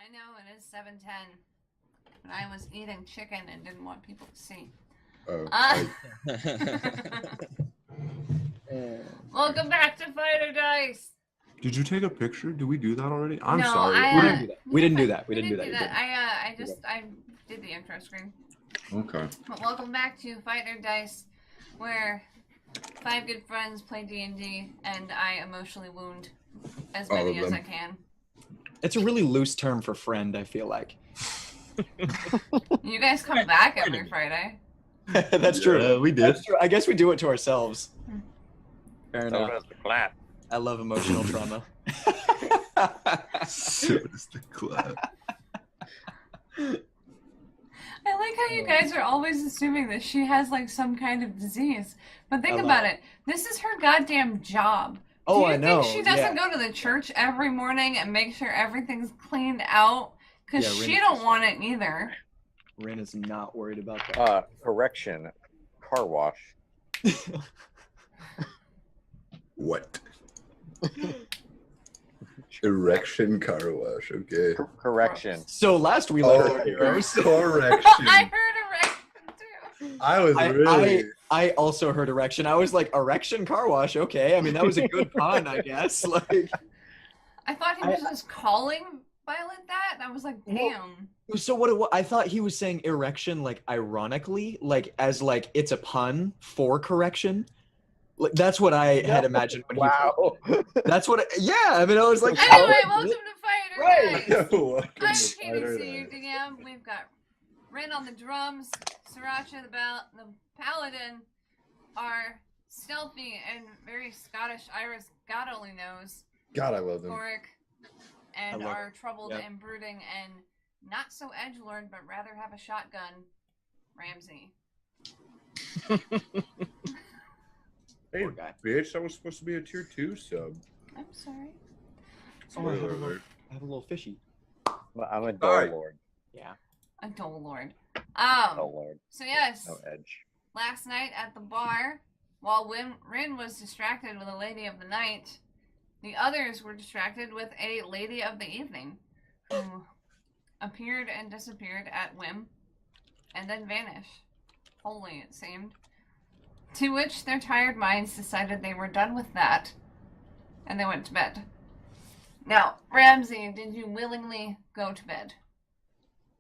I know it is 7:10, but I was eating chicken and didn't want people to see. Welcome back to Fight or Dice. Did you take a picture? Did we do that already? I'm No, sorry. We didn't do that. We didn't do that. I did the intro screen. Okay. But welcome back to Fight or Dice, where 5 good friends play D&D, and I emotionally wound as many as I can. It's a really loose term for friend, I feel like. You guys come back every Friday. That's true. We did. That's true. I guess we do it to ourselves. Fair enough. Does the clap. I love emotional trauma. So does the clap. I like how you guys are always assuming that she has like some kind of disease. But think about it. This is her goddamn job. Oh, Do you I know. think she doesn't go to the church every morning and make sure everything's cleaned out? Because she don't want it either. Rin is not worried about that. Correction. Car wash. What? Erection car wash, okay. Correction. So last we learned our heroes. Correction. I heard erection too. I was really... I also heard erection. I was like, erection car wash, okay. I mean, that was a good pun, I guess. Like, I thought he was just calling Violet that, and I was like, damn. So what I thought he was saying erection, like, ironically, like, as, like, it's a pun for correction. Like, that's what I had imagined when he That's what I mean, I was like, anyway, welcome to Fight or Dice. Welcome I'm to Fight or PDC, your Dice. DM. We've got Rin on the drums, Sriracha the paladin, our stealthy and very Scottish Irish, God only knows, God, I love them. Oric, and our troubled and brooding and not so edgelord, but rather have a shotgun, Ramsey. Hey, bitch, that was supposed to be a tier 2 sub. I'm sorry. I have a little fishy. Well, I'm a Dole Lord. Yeah. A Dole Lord. Dole Lord. So yes, No edge. last night at the bar, while Rin was distracted with a lady of the night, the others were distracted with a lady of the evening, who appeared and disappeared at whim, and then vanished. Wholly, it seemed. To which their tired minds decided they were done with that, and they went to bed. Now, Ramsey, did you willingly go to bed?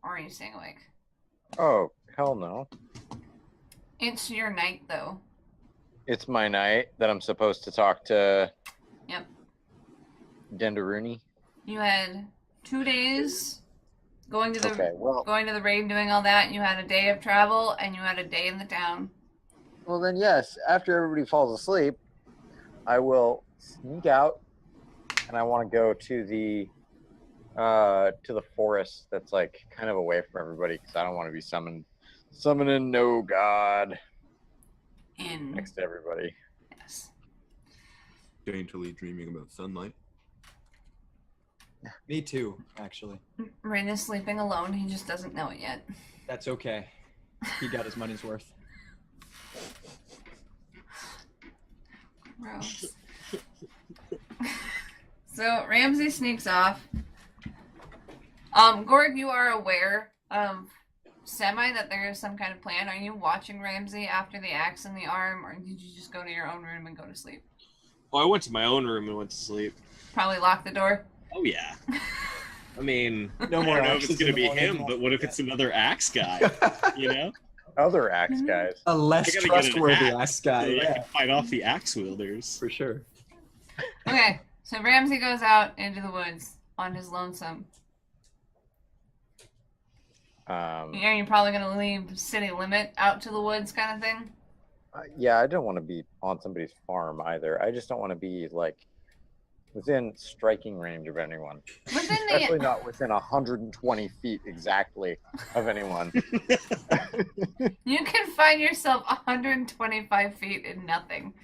Or are you staying awake? Oh, hell no. It's your night, though. It's my night that I'm supposed to talk to... Yep. Dendaroony. You had 2 days going to the going to the raid, doing all that. You had a day of travel, and you had a day in the town. Well, then, yes, after everybody falls asleep, I will sneak out, and I want to go to the forest that's, like, kind of away from everybody, because I don't want to be summoning no god next to everybody. Yes. Daintily dreaming about sunlight. Me too, actually. Rin is sleeping alone. He just doesn't know it yet. That's okay. He got his money's worth. Gross. So Ramsey sneaks off. Gorg, you are aware of semi that there is some kind of plan. Are you watching Ramsey after the axe in the arm, or did you just go to your own room and go to sleep? Well, I went to my own room and went to sleep. Probably lock the door. Oh yeah. I mean, No more I don't know if axes it's gonna in be the morning. him, but what if it's another axe guy? You know, Other axe guys. A less I gotta get an trustworthy axe ass guy, so that I yeah, can fight off the axe wielders. for sure. Okay, so Ramsey goes out into the woods on his lonesome. Are you probably gonna leave city limit out to the woods, kind of thing? Yeah, I don't want to be on somebody's farm either. I just don't want to be, like, within striking range of anyone. Especially not within 120 feet exactly of anyone. You can find yourself 125 feet in nothing.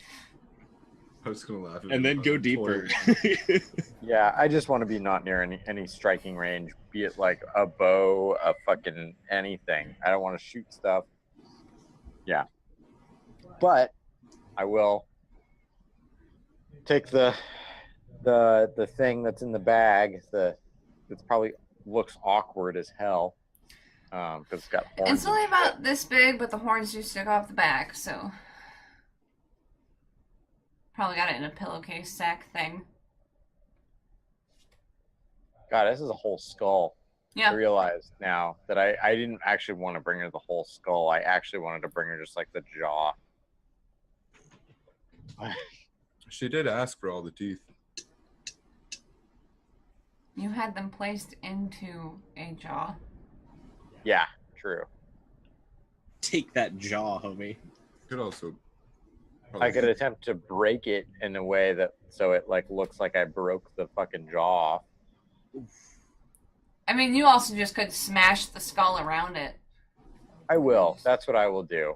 I was gonna laugh. And then go deeper. Yeah, I just want to be not near any striking range, be it like a bow, a fucking anything. I don't want to shoot stuff. Yeah. But I will take the thing that's in the bag, that's probably looks awkward as hell. Because it's got horns. It's only about this big, but the horns do stick off the back, so probably got it in a pillowcase sack thing. God, this is a whole skull. Yeah. I realized now that I didn't actually want to bring her the whole skull. I actually wanted to bring her just like the jaw. She did ask for all the teeth. You had them placed into a jaw. Yeah, true. Take that jaw, homie. Could also. I could attempt to break it in a way that so it like looks like I broke the fucking jaw off. I mean, you also just could smash the skull around it. I will. That's what I will do.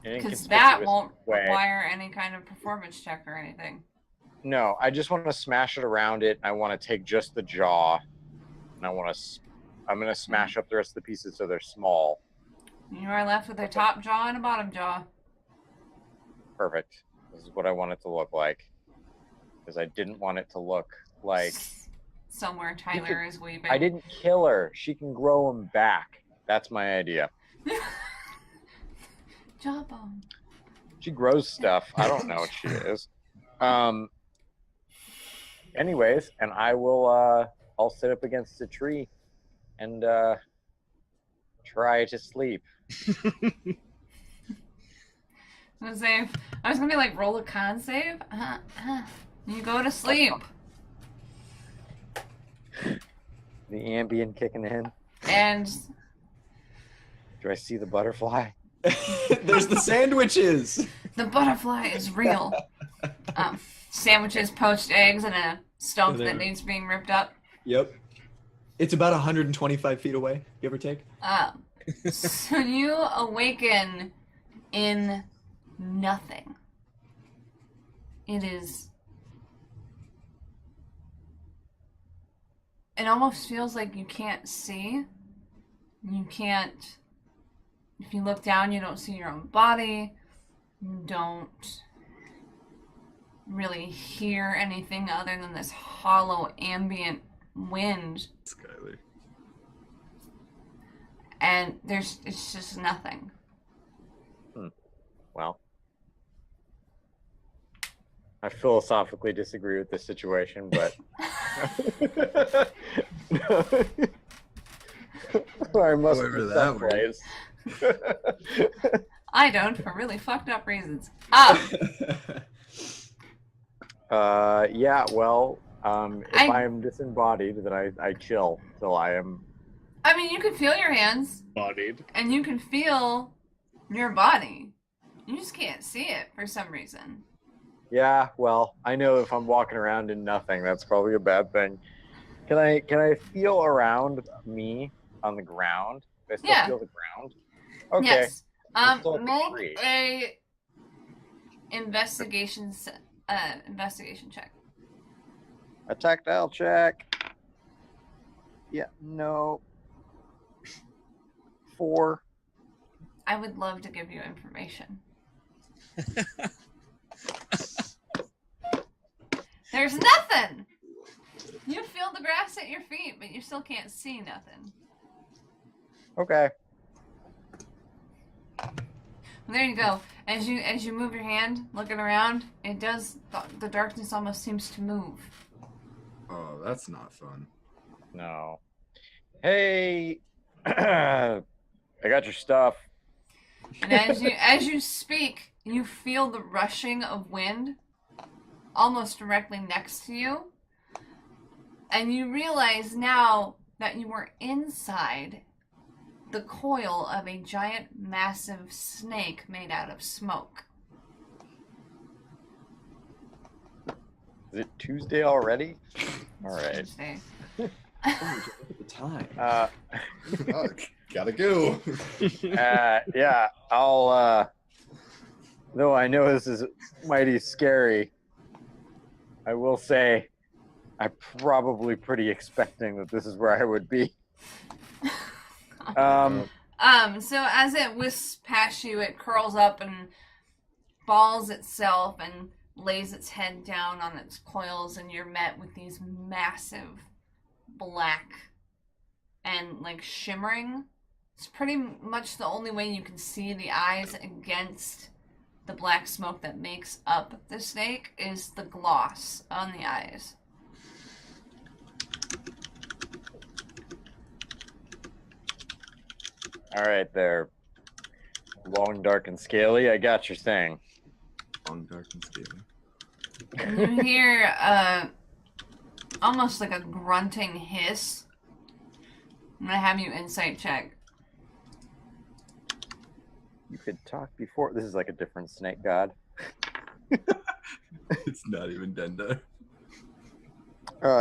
Because that won't require any kind of performance check or anything. No, I just want to smash it around it. I want to take just the jaw, and I'm going to smash up the rest of the pieces so they're small. You are left with a top jaw and a bottom jaw. Perfect. This is what I want it to look like. Because I didn't want it to look like... Somewhere Tyler is weeping. I didn't kill her. She can grow them back. That's my idea. Jawbone. She grows stuff. I don't know what she is. Anyways, and I will, I'll sit up against a tree and try to sleep. I was gonna be like, roll a con save. You go to sleep. The Ambien kicking in. And do I see the butterfly? There's the sandwiches. The butterfly is real. Sandwiches, poached eggs, and a stump that needs being ripped up. Yep. It's about 125 feet away, give or take. So you awaken in nothing. It almost feels like you can't see. You can't, if you look down, you don't see your own body. You don't really hear anything other than this hollow ambient wind. Skyler. And it's just nothing. Well, I philosophically disagree with this situation, but I must However that phrase. I don't, for really fucked up reasons. Yeah, well, if I am disembodied, then I chill till I am. I mean, you can feel your hands. Bodied. And you can feel your body. You just can't see it for some reason. Yeah, well, I know if I'm walking around in nothing, that's probably a bad thing. Can I feel around me on the ground? I still feel the ground? Okay. Yes. Make Make a investigation check. A tactile check. Yeah, no. 4. I would love to give you information. There's nothing! You feel the grass at your feet, but you still can't see nothing. Okay. There you go. As you move your hand, looking around, it does, the darkness almost seems to move. Oh, that's not fun. No. Hey, I got your stuff. And as you speak, you feel the rushing of wind almost directly next to you. And you realize now that you are inside the coil of a giant, massive snake made out of smoke. Is it Tuesday already? All right. Tuesday. Look at the time. Fuck, gotta go. Yeah, I'll, though I know this is mighty scary, I will say I'm probably pretty expecting that this is where I would be. So as it whisks past you, it curls up and balls itself and lays its head down on its coils, and you're met with these massive, black and like shimmering. It's pretty much the only way you can see the eyes against the black smoke that makes up the snake is the gloss on the eyes. All right, there. Long, dark, and scaly. I got your thing. Long, dark, and scaly. And you hear almost like a grunting hiss. I'm gonna have you insight check. You could talk before. This is like a different snake god. It's not even Denda.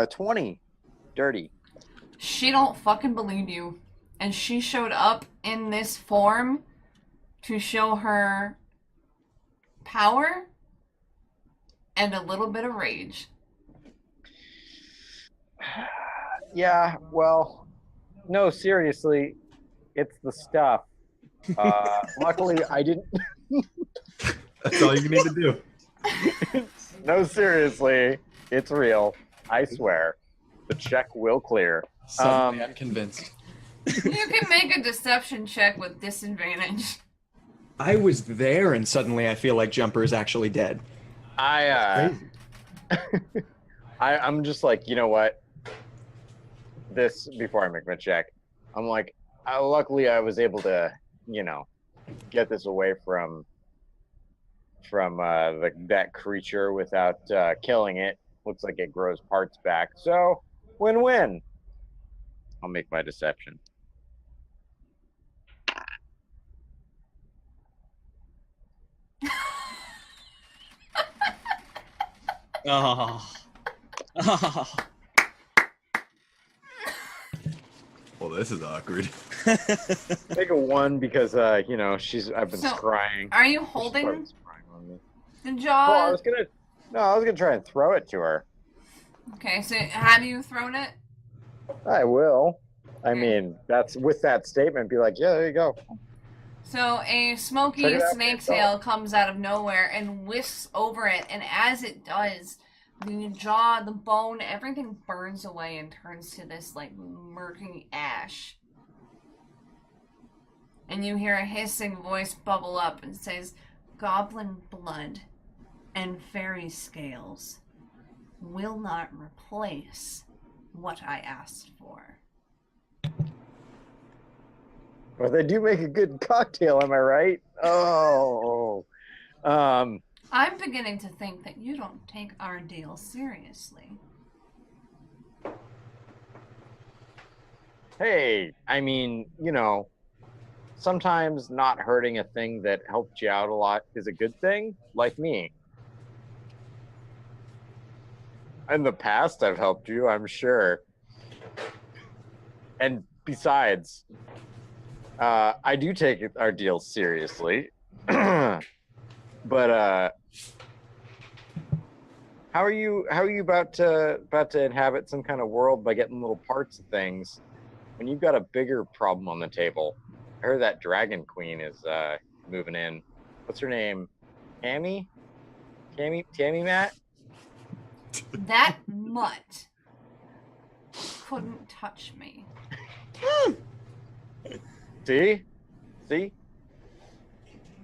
20. Dirty. She don't fucking believe you. And she showed up in this form to show her power and a little bit of rage. Yeah, well, no, seriously, it's the stuff. Luckily, I didn't. That's all you need to do. No, seriously, it's real. I swear. The check will clear. Suddenly I'm convinced. You can make a deception check with disadvantage. I was there, and suddenly I feel like Jumper is actually dead. I'm just like, you know what? This, before I make my check, I'm like, luckily I was able to, get this away from that creature without killing it. Looks like it grows parts back. So, win-win. I'll make my deception. Oh. Well, this is awkward. Take a 1 because I've been So, scrying. Are you She's holding probably scrying on me. the Well, jaw? I was gonna try and throw it to her. Okay, so have you thrown it? I will. I Okay. mean, that's with that statement. Be like, yeah, there you go. So a Check smoky it out for snake yourself. tail comes out of nowhere and whisks over it, and as it does, the jaw, the bone, everything burns away and turns to this like murky ash. And you hear a hissing voice bubble up and says, "Goblin blood and fairy scales will not replace what I asked for." But they do make a good cocktail, am I right? Oh. I'm beginning to think that you don't take our deal seriously. Hey, I mean, sometimes not hurting a thing that helped you out a lot is a good thing, like me. In the past, I've helped you, I'm sure. And besides, I do take our deal seriously. But how are you about to inhabit some kind of world by getting little parts of things when you've got a bigger problem on the table? I heard that Dragon Queen is moving in. What's her name? Tammy, Matt? That mutt couldn't touch me. See?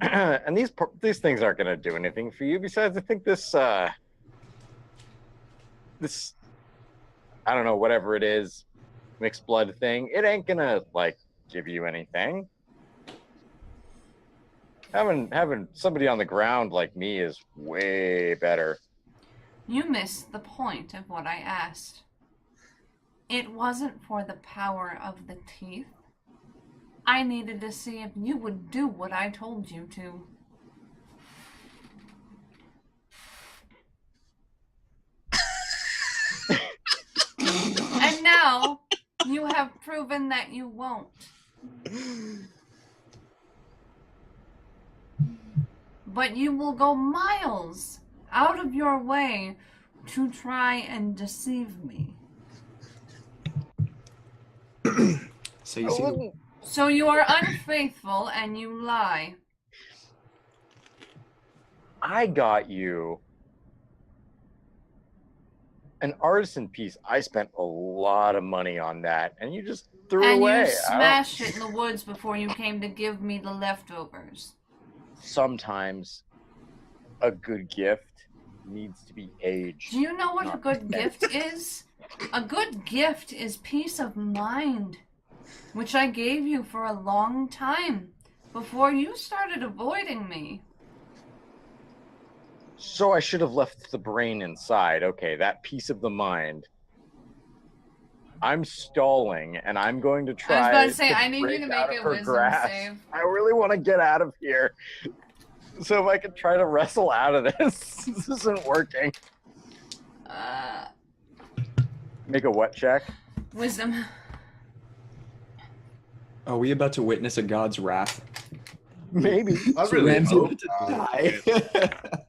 And these things aren't going to do anything for you. Besides, I think this I don't know, whatever it is, mixed blood thing, it ain't gonna give you anything. Having somebody on the ground like me is way better. You missed the point of what I asked. It wasn't for the power of the teeth. I needed to see if you would do what I told you to. And now you have proven that you won't. But you will go miles out of your way to try and deceive me. So you see, So you are unfaithful and you lie. I got you an artisan piece. I spent a lot of money on that, and you just threw it And away. you smashed it in the woods before you came to give me the leftovers. Sometimes a good gift needs to be aged. Do you know what a not good dead. gift is? A good gift is peace of mind, which I gave you for a long time before you started avoiding me. So I should have left the brain inside. Okay, that piece of the mind. I'm stalling, and I'm going to try. I was about to say, I need you break to make out of a her wisdom grasp. save. I really want to get out of here. So if I could try to wrestle out of this, this isn't working. Make a what check? Wisdom. Are we about to witness a god's wrath? Maybe. I really Ramsey hope about to not. die.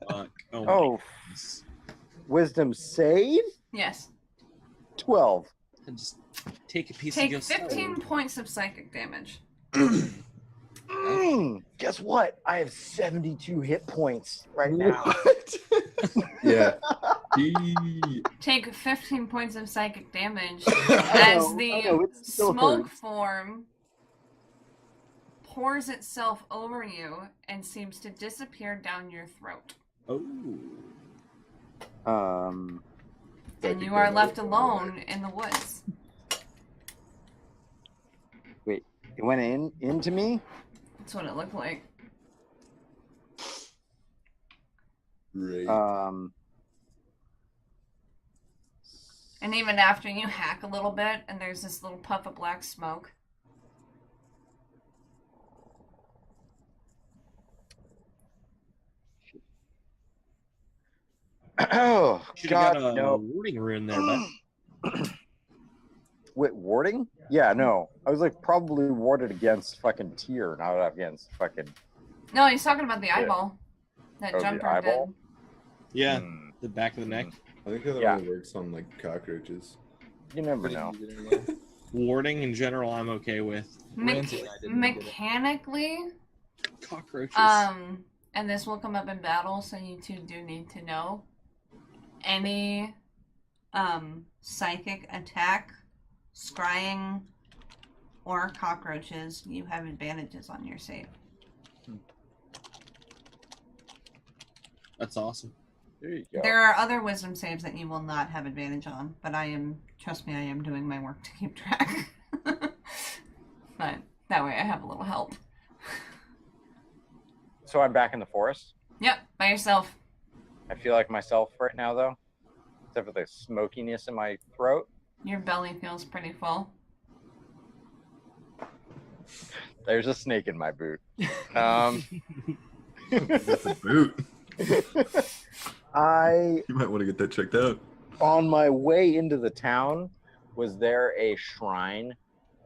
Fuck. Oh, my Oh, goodness. wisdom save? Yes. 12. And just take a piece Take of 15 points of psychic damage. Guess what? I have 72 hit points right now. What? Yeah. Take 15 points of psychic damage I as know, the it still smoke hurts. form pours itself over you and seems to disappear down your throat. Oh. And you are left alone in the woods. Wait, it went into me? That's what it looked like. Right. And even after you hack a little bit and there's this little puff of black smoke. Oh, Should God, have got a no. warding rune there, but Wait, warding? Yeah, no. I was like probably warded against fucking tear, not against fucking. No, he's talking about the eyeball. That Oh, the jumper eyeball? did. yeah, Hmm, the back of the neck. I think that Yeah. only works on like cockroaches. You never know. Warding in general, I'm okay with. Ramsey and I didn't get it. Mechanically, Cockroaches. and this will come up in battle, so you two do need to know. Any psychic attack, scrying, or cockroaches, you have advantages on your save. That's awesome. There you go. There are other wisdom saves that you will not have advantage on, but trust me, I am doing my work to keep track. But that way I have a little help. So I'm back in the forest. Yep, by yourself. I feel like myself right now, though. Except for the smokiness in my throat. Your belly feels pretty full. There's a snake in my boot. That's a boot. You might want to get that checked out. On my way into the town, was there a shrine?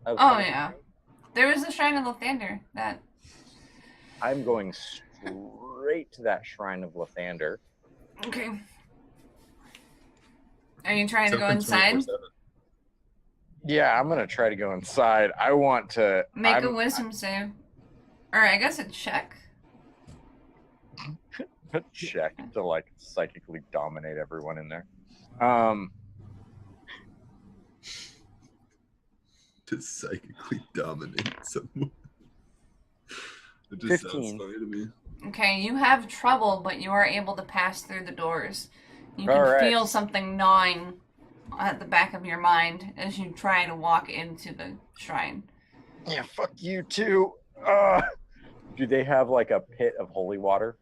Oh, yeah. There is a shrine of Lathander that... I'm going straight to that shrine of Lathander. Okay. Are you trying to go inside? Yeah, I'm gonna try to go inside. I want to Make a wisdom save. Or I guess a check. check to like psychically dominate everyone in there. To psychically dominate someone. It just 15. sounds funny to me. Okay, you have trouble, but you are able to pass through the doors. You All can right. feel something gnawing at the back of your mind as you try to walk into the shrine. Yeah, fuck you too. Do they have like a pit of holy water?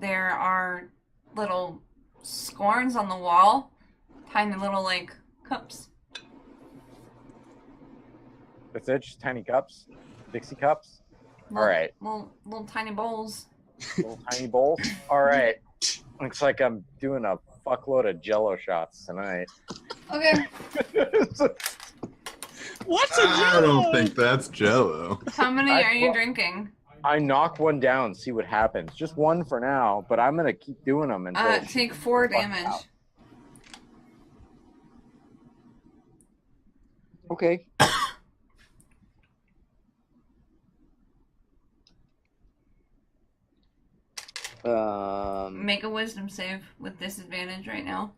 There are little scorns on the wall, tiny little like cups. That's it, just tiny cups, Dixie cups. Little, All right, little tiny bowls. little tiny bowls. All right, looks like I'm doing a fuckload of Jello shots tonight. Okay. What's a I don't think that's Jello. How many I are you thought- drinking? I knock one down, see what happens. Just one for now, but I'm gonna keep doing them until. Take 4 damage. out. Okay. Make a wisdom save with disadvantage right now.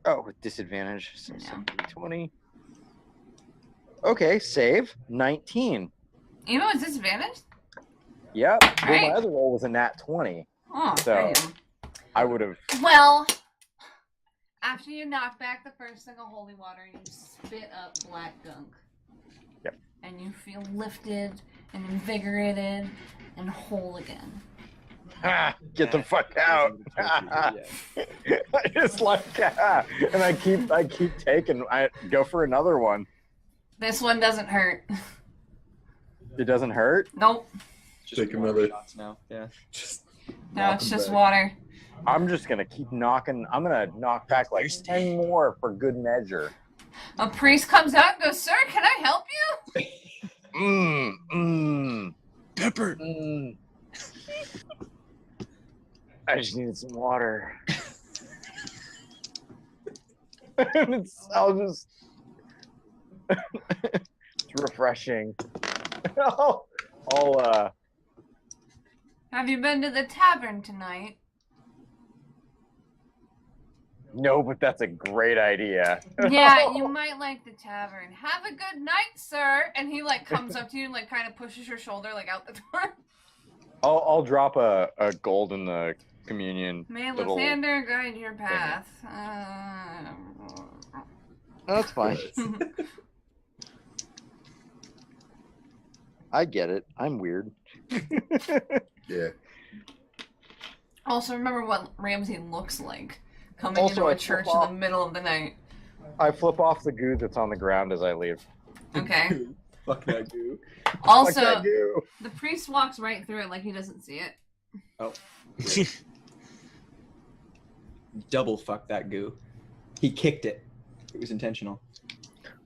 Oh, with disadvantage. So Yeah. 20. Okay, save. 19. Even with disadvantage? Yep. Well, Right. my other roll was a nat 20. Oh, So- damn. I would have. Well, after you knock back the first thing of holy water, you spit up black gunk. Yep. And you feel lifted and invigorated and whole again. Get the fuck out! I just like, and I keep taking. I go for another one. This one doesn't hurt. It doesn't hurt. Nope. Just Take water another- shots now. Yeah. Just No, knock it's 'em just back. water. I'm just gonna keep knocking. I'm gonna knock back like 10 more for good measure. A priest comes out and goes, "Sir, can I help you?" Pepper. I just needed some water. I'll just. It's refreshing. I'll Have you been to the tavern tonight? No, but that's a great idea. Yeah, you might like the tavern. Have a good night, sir. And he like comes up to you and like kind of pushes your shoulder like out the door. I'll drop a gold in the communion. May little- Lathander guide your path. That's fine. I get it. I'm weird. Yeah. Also, remember what Ramsey looks like coming Also, into I a church flip in off- the middle of the night. I flip off the goo that's on the ground as I leave. Okay. Fuck that goo. Fuck Also, that goo. the priest walks right through it like he doesn't see it. Oh. Double fuck that goo. He kicked it. It was intentional.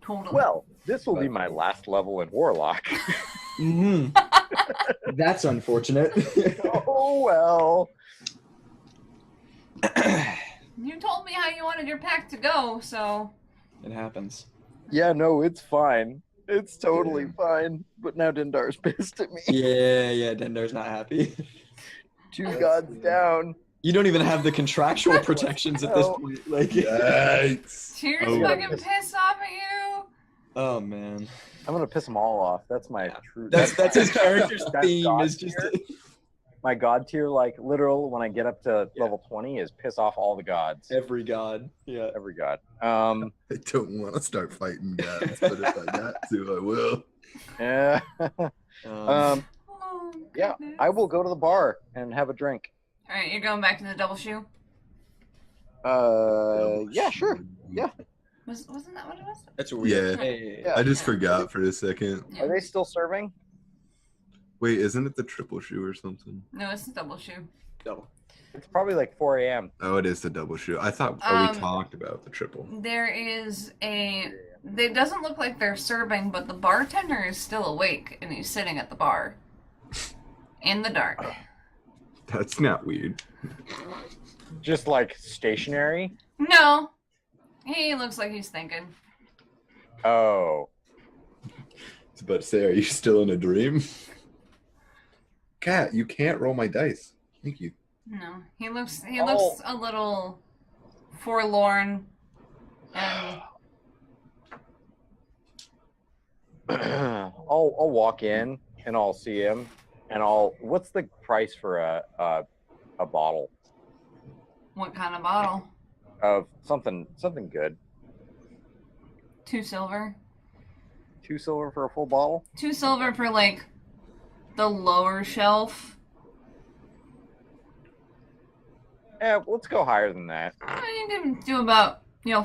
Totally. Well, this will be my last level in Warlock. Mm-hmm. That's unfortunate. Oh, well. You told me how you wanted your pack to go, so It happens. Yeah, no, it's fine. It's totally fine. But now Dindar's pissed at me. Yeah, Dendar's not happy. Two gods down. You don't even have the contractual protections at this point. Like, Yikes. Tears Oh. fucking piss off at you. oh man, I'm gonna piss them all off. That's my true. that's his character's that's theme. God Is just tier. My god tier, like literal, when I get up to level 20, is piss off all the gods. every god. Yeah. Every god. I don't want to start fighting gods, but if I got to, I will. Yeah. Um, Oh, Yeah, goodness. I will go to the bar and have a drink. All right, you're going back to the double shoe. Yeah, sure. Yeah. Wasn't that what it was? that's weird. Yeah. Yeah. I just forgot for a second. Yeah. Are they still serving? Wait, isn't it the triple shoe or something? No, it's the double shoe. Double. It's probably like 4 a.m. Oh, it is the double shoe. I thought we talked about the triple. There is a. It doesn't look like they're serving, but the bartender is still awake and he's sitting at the bar in the dark. That's not weird. Just like stationary. No, he looks like he's thinking. Oh. I was about to say, are you still in a dream? Cat, you can't roll my dice. Thank you. No, he looks a little forlorn and I'll walk in and I'll see him and what's the price for a bottle what kind of bottle? of something good? 2 silver. 2 silver for a full bottle? 2 silver for like the lower shelf. Yeah, let's go higher than that. You can do about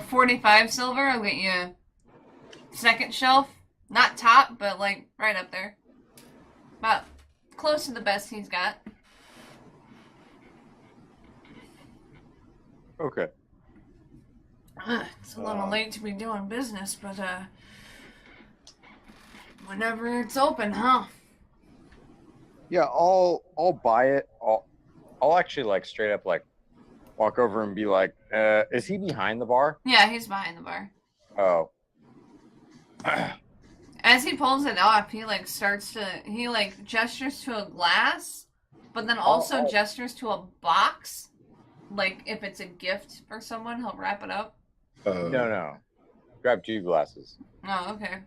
45 silver. I'll get you second shelf, not top, but like right up there, about close to the best he's got. Okay. It's a little late to be doing business, but whenever it's open, huh? Yeah, I'll buy it. I'll actually like straight up like walk over and be like, is he behind the bar? Yeah, he's behind the bar. Oh. As he pulls it off, he gestures to a glass, but then also gestures to a box. Like if it's a gift for someone, he'll wrap it up. No. Grab 2 glasses. Oh, okay.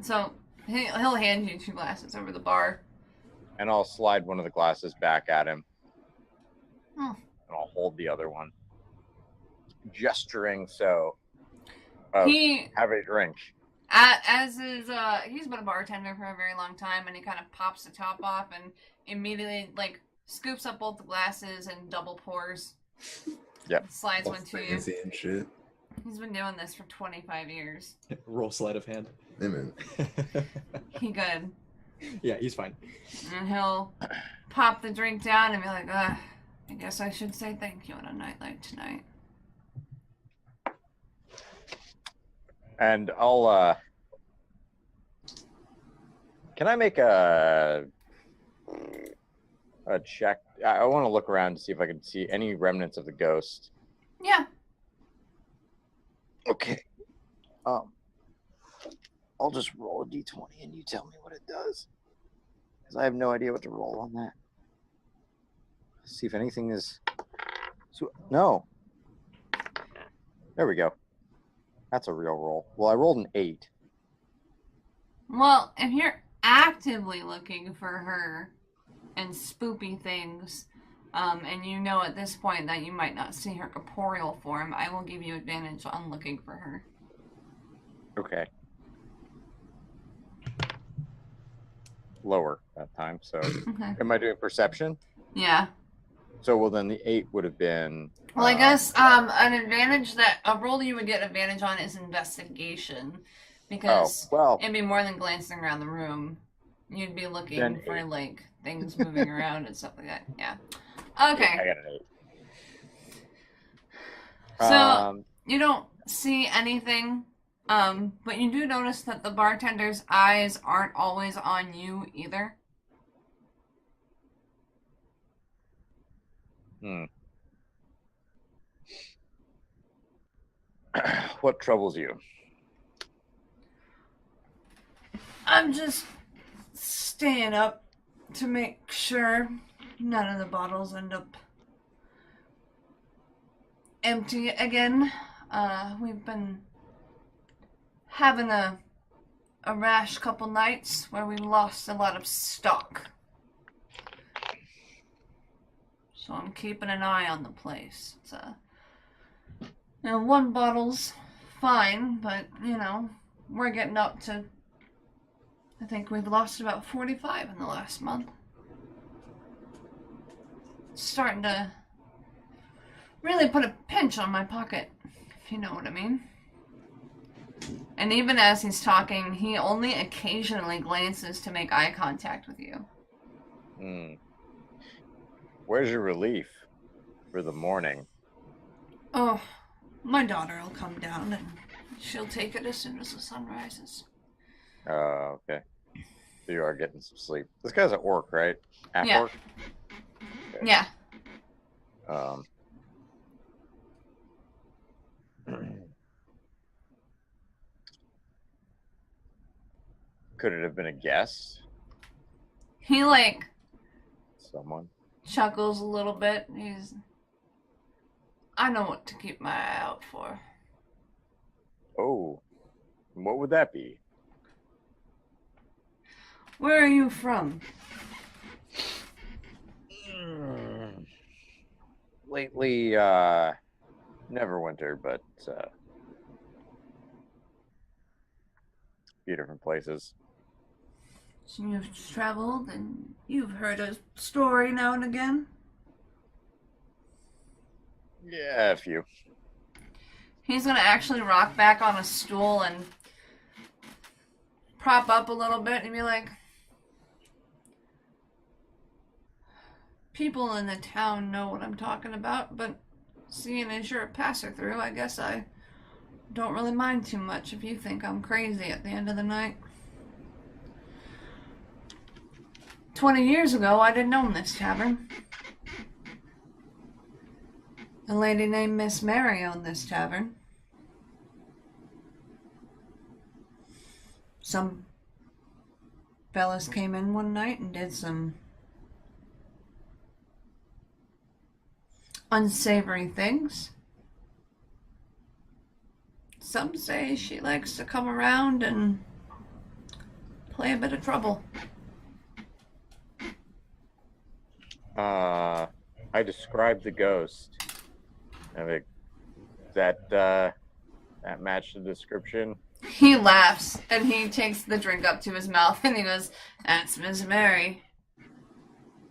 So he'll hand you 2 glasses over the bar. And I'll slide one of the glasses back at him. Hmm. And I'll hold the other one. Gesturing so. He have a drink. He's been a bartender for a very long time, and he kind of pops the top off and immediately like scoops up both the glasses and double pours. Yep. Slides one to you. Fancy and shit. He's been doing this for 25 years. Roll sleight of hand. Hey, man. He good. Yeah, he's fine. And he'll pop the drink down and be like, I guess I should say thank you on a night like tonight. And I'll, can I make a check? I want to look around to see if I can see any remnants of the ghost. Yeah. Okay. I'll just roll a d20 and you tell me what it does. Because I have no idea what to roll on that. See if anything is... No. There we go. That's a real roll. Well, I rolled an 8. Well, if you're actively looking for her and spoopy things, and you know at this point that you might not see her corporeal form, I will give you advantage on looking for her. Okay. Lower that time, so... Okay. Am I doing perception? Yeah. So, well, then the 8 would have been... Well, I guess an advantage that a role you would get advantage on is investigation, because it'd be more than glancing around the room. You'd be looking for like things moving around and stuff like that. Yeah. Okay. I got an 8. So you don't see anything, but you do notice that the bartender's eyes aren't always on you either. What troubles you? I'm just staying up to make sure none of the bottles end up empty again. We've been having a rash couple nights where we lost a lot of stock. So I'm keeping an eye on the place. It's one bottle's fine, but, we're getting up to, I think we've lost about 45 in the last month. It's starting to really put a pinch on my pocket, if you know what I mean. And even as he's talking, he only occasionally glances to make eye contact with you. Where's your relief for the morning? Oh, my daughter will come down and she'll take it as soon as the sun rises. Okay. So you are getting some sleep. This guy's at work, right? At Yeah. work? Okay. Yeah. Could it have been a guest? He, Someone? chuckles a little bit. I know what to keep my eye out for. Oh. What would that be? Where are you from? Lately, Neverwinter, but a few different places. So you've traveled and you've heard a story now and again? Yeah, a few. He's gonna actually rock back on a stool and prop up a little bit and be like, people in the town know what I'm talking about, but seeing as you're a passer-through, I guess I don't really mind too much if you think I'm crazy at the end of the night. 20 years ago, I didn't own this tavern. A lady named Miss Mary owned this tavern. Some fellas came in one night and did some unsavory things. some say she likes to come around and play a bit of trouble. I described the ghost. I think that matched the description. He laughs and he takes the drink up to his mouth and he goes, "That's Miss Mary."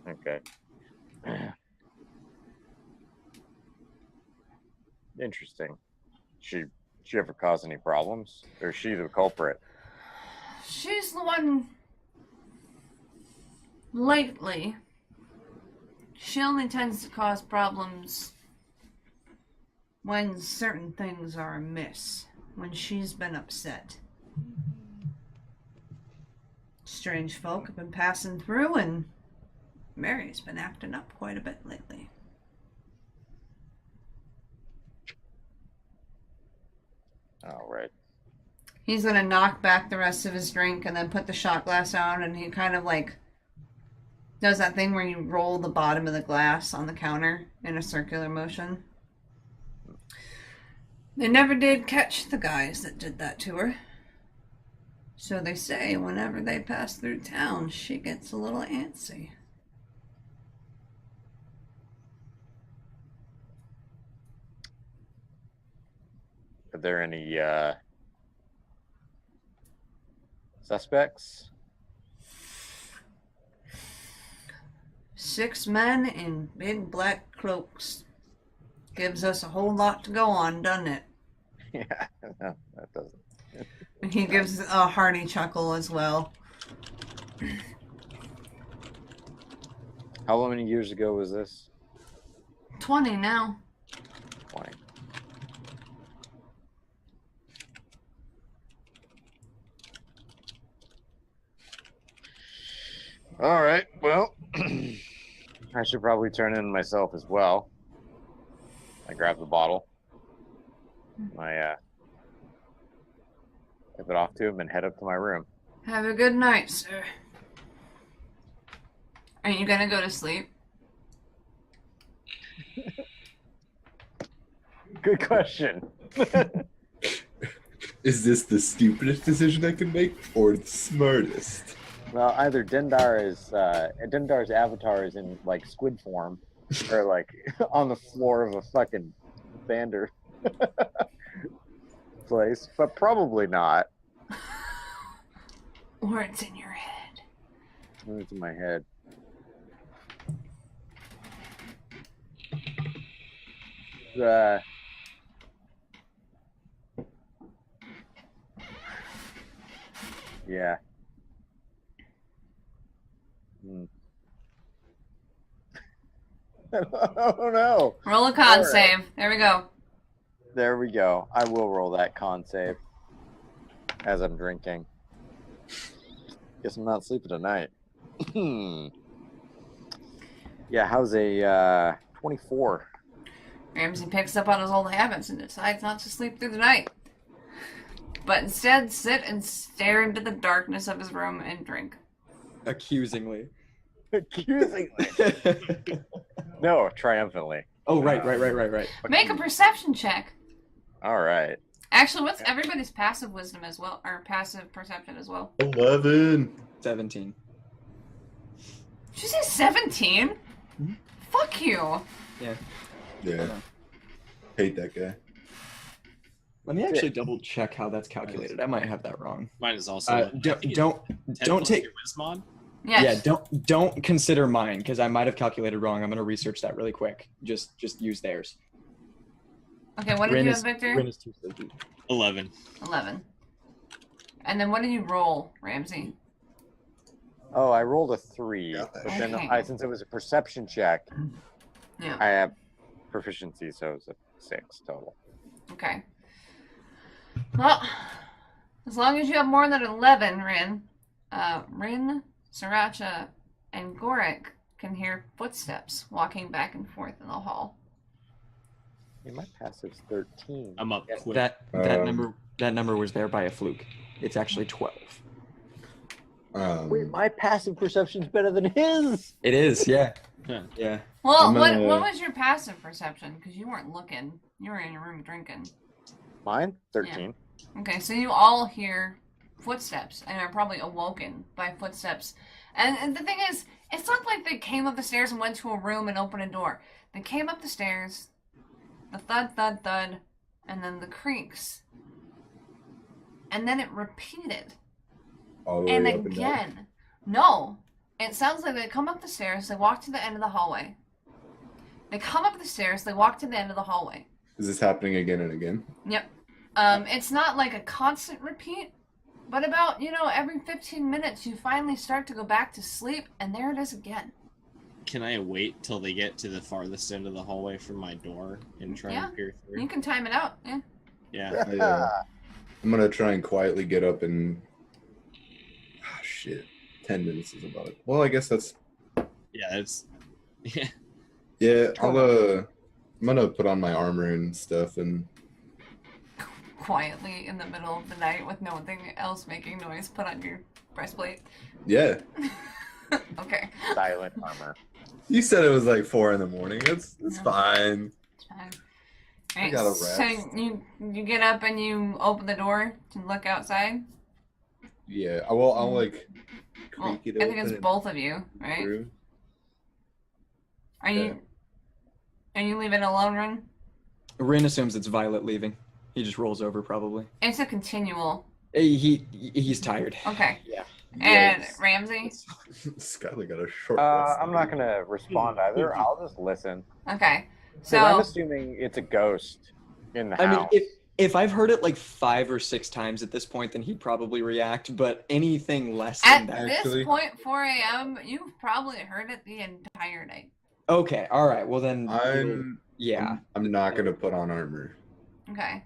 Okay. Interesting. She ever cause any problems? Or is she the culprit? She's the one. Lately, she only tends to cause problems when certain things are amiss, when she's been upset. Strange folk have been passing through, and Mary's been acting up quite a bit lately. All right. He's gonna knock back the rest of his drink and then put the shot glass down, and he kind of like does that thing where you roll the bottom of the glass on the counter in a circular motion. They never did catch the guys that did that to her. So they say whenever they pass through town, she gets a little antsy. Are there any suspects? 6 men in big black cloaks. Gives us a whole lot to go on, doesn't it? Yeah, no, that doesn't. And he gives a hearty chuckle as well. How many years ago was this? 20 now. 20. All right. Well, I should probably turn in myself as well. I grab the bottle. I give it off to him and head up to my room. Have a good night, sir. Are you gonna go to sleep? Good question. Is this the stupidest decision I can make, or the smartest? Well, either Dendar's avatar is in like squid form, or like on the floor of a fucking Vander place, but probably not. Or it's in your head. It's in my head. Yeah. I don't know. Roll a con All right. save. There we go. There we go. I will roll that con save as I'm drinking. Guess I'm not sleeping tonight. Yeah, how's a 24? Ramsey picks up on his old habits and decides not to sleep through the night, but instead sit and stare into the darkness of his room and drink. Accusingly. Accusingly. No, triumphantly. Oh, right. Make a perception check. All right. Actually, what's everybody's passive wisdom as well, or passive perception as well? 11. 17. Did you say 17? Mm-hmm. Fuck you. Yeah. Hate that guy. Let me actually double check how that's calculated. I might have that wrong. Mine is also. Don't take. Your Wismon? Yes. Yeah, don't consider mine because I might have calculated wrong. I'm gonna research that really quick. Just use theirs. Okay, what did you have, Victor? Rin is too sleepy. 11. 11. And then what did you roll, Ramsey? Oh, I rolled a 3, Got that. but then Okay. since it was a perception check, Yeah. I have proficiency, so it's a 6 total. Okay. Well, as long as you have more than 11, Rin, Sriracha, and Gorik can hear footsteps walking back and forth in the hall. Yeah, my passive's 13. I'm up quick. That number was there by a fluke. It's actually 12. Wait, my passive perception's better than his. It is, yeah. Yeah. Yeah. Well, I'm what gonna- was your passive perception? Because you weren't looking. You were in your room drinking. Mine? 13. Okay, so you all hear footsteps and are probably awoken by footsteps. And the thing is, it's not like they came up the stairs and went to a room and opened a door. They came up the stairs, the thud, thud, thud, and then the creaks. And then it repeated. All the And way up and down. again. No. It sounds like they come up the stairs, they walk to the end of the hallway. They come up the stairs, they walk to the end of the hallway. Is this happening again and again? Yep. It's not like a constant repeat, but about, every 15 minutes you finally start to go back to sleep, and there it is again. Can I wait till they get to the farthest end of the hallway from my door and try and peer through? You can time it out, yeah. Yeah. I'm gonna try and quietly get up and... Ah, shit. 10 minutes is about it. Well, I guess that's... Yeah, it's... Yeah. Yeah, I'm gonna put on my armor and stuff and... Quietly in the middle of the night with nothing else making noise, put on your breastplate. Yeah. Okay. Silent armor. You said it was like 4 in the morning. It's No. fine. Fine. I Alright, gotta so rest. you get up and you open the door to look outside. Yeah, I'll like Well, creak it I think open it's and both of you, right? through. Are you leaving alone, Rin? Rin assumes it's Violet leaving. He just rolls over probably. It's a continual. He's tired. Okay. Yeah. And Yes. Ramsey? Skylar got a short I'm not going to respond either. I'll just listen. Okay. So I'm So assuming it's a ghost in the I mean, house. if I've heard it like 5 or 6 times at this point, then he'd probably react. But anything less at than that. this Actually- point, 4 a.m., you've probably heard it the entire night. Okay. All right. Well then. Yeah. I'm not gonna put on armor, Okay.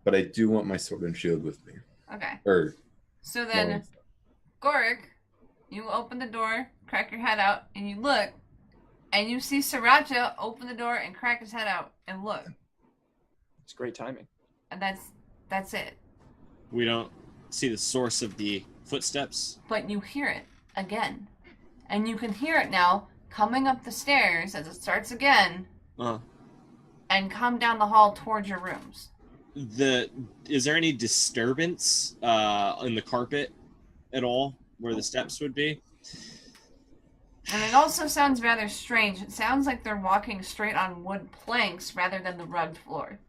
but I do want my sword and shield with me. Okay. Or So then, Gorik, you open the door, crack your head out, and you look, and you see Sriracha open the door and crack his head out and look. It's great timing. And that's it. We don't see the source of the footsteps. But you hear it again. And you can hear it now coming up the stairs as it starts again and come down the hall towards your rooms. Is there any disturbance in the carpet at all where the steps would be? And it also sounds rather strange. It sounds like they're walking straight on wood planks rather than the rugged floor.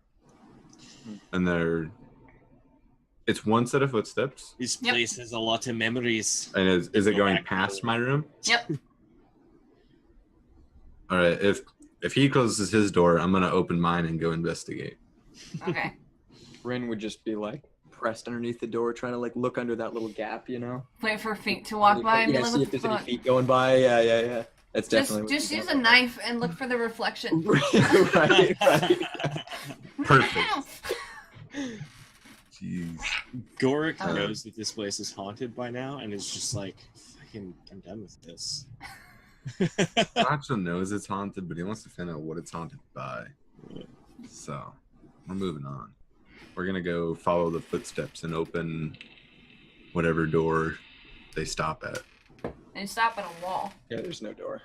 and it's one set of footsteps. This Yep. place has a lot of memories. And is it Go going back past to- my room? Yep. All right. If he closes his door, I'm gonna open mine and go investigate. Okay. Rin would just be like pressed underneath the door, trying to like look under that little gap, you know. Wait for feet to walk by and be Yeah, like, see what if the there's any fuck? feet going by. Yeah. That's definitely. Just use a knife and look for the reflection. right. Perfect. Jeez. Gorik Oh. knows that this place is haunted by now and is just like, fucking, I'm done with this. Nacho knows it's haunted, but he wants to find out what it's haunted by. So, we're moving on. We're gonna go follow the footsteps and open whatever door they stop at. And stop at a wall. Yeah, there's no door.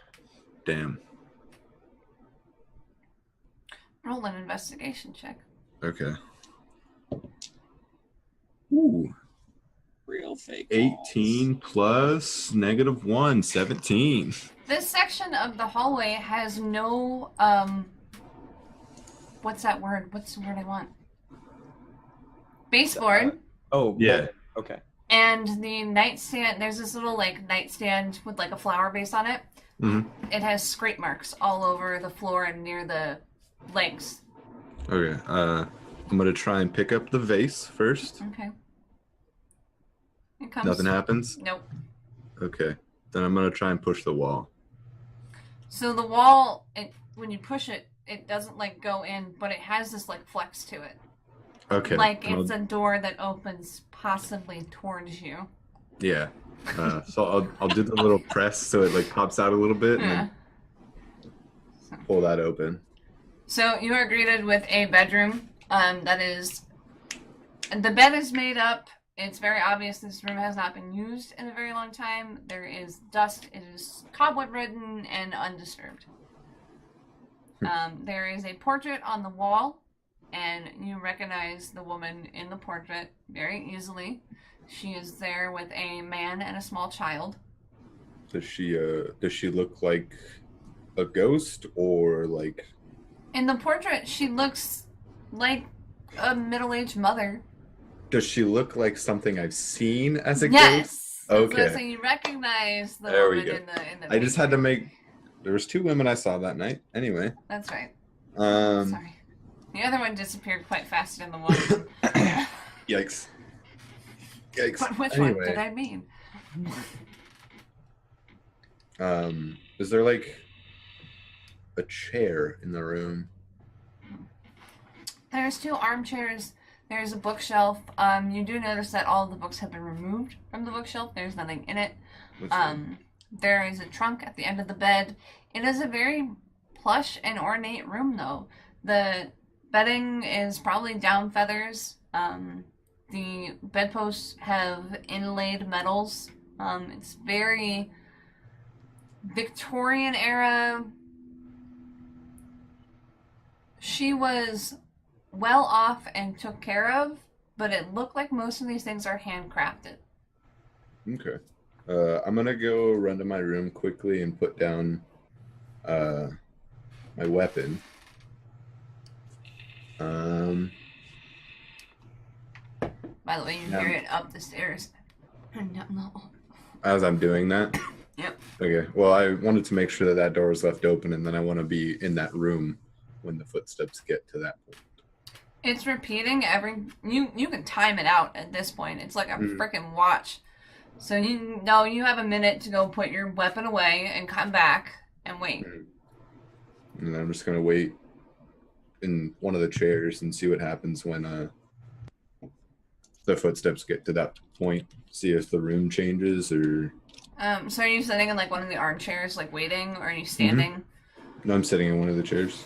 Damn. Roll an investigation check. Okay. Ooh. Real fake. 18 plus -1, 17. This section of the hallway has no, what's that word? What's the word I want? Baseboard. Oh Yeah. Okay. And the nightstand, there's this little, nightstand with, a flower vase on it. Mhm. It has scrape marks all over the floor and near the legs. Okay. I'm gonna try and pick up the vase first. Okay. It comes. Nothing happens. Nope. Okay. Then I'm gonna try and push the wall. So the wall, when you push it, it doesn't, go in, but it has this, flex to it. Okay. Like and it's a door that opens possibly towards you. Yeah. So I'll do the little press so it pops out a little bit and Yeah. then pull that open. So you are greeted with a bedroom. That is, the bed is made up. It's very obvious this room has not been used in a very long time. There is dust. It is cobweb ridden and undisturbed. There is a portrait on the wall and you recognize the woman in the portrait very easily. She is there with a man and a small child. Does she look like a ghost or like? In the portrait, she looks like a middle-aged mother. Does she look like something I've seen as a Yes. ghost? Okay. So you recognize the There we woman go. in the I just had to picture. make. There was 2 women I saw that night. Anyway. That's right. Um. Sorry. The other one disappeared quite faster than the one. Yikes. Yikes. But which Anyway. one did I mean? Is there like a chair in the room? There's 2 armchairs. There's a bookshelf. You do notice that all of the books have been removed from the bookshelf. There's nothing in it. There is a trunk at the end of the bed. It is a very plush and ornate room, though. The bedding is probably down feathers. The bedposts have inlaid metals. It's very Victorian era. She was well off and took care of, but it looked like most of these things are handcrafted. Okay. I'm gonna go run to my room quickly and put down my weapon. By the way, you hear it up the stairs. No. As I'm doing that? Yep. Okay. Well, I wanted to make sure that that door was left open, and then I want to be in that room when the footsteps get to that point. It's repeating every... You can time it out at this point. It's like a freaking watch. So you know you have a minute to go put your weapon away and come back and wait. And then I'm just going to wait in one of the chairs and see what happens when the footsteps get to that point. See if the room changes or... So are you sitting in like one of the armchairs, like waiting, or are you standing? No, I'm sitting in one of the chairs.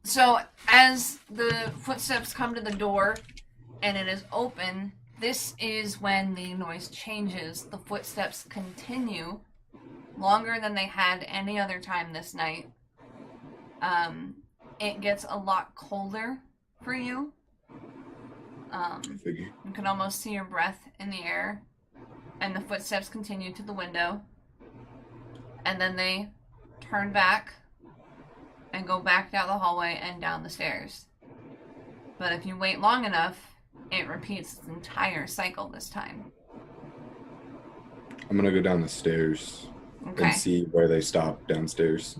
So as the footsteps come to the door and it is open, this is when the noise changes. The footsteps continue longer than they had any other time this night. It gets a lot colder for you. Figure. You can almost see your breath in the air. And the footsteps continue to the window. And then they turn back and go back down the hallway and down the stairs. But if you wait long enough, it repeats its entire cycle this time. I'm going to go down the stairs Okay. and see where they stop downstairs.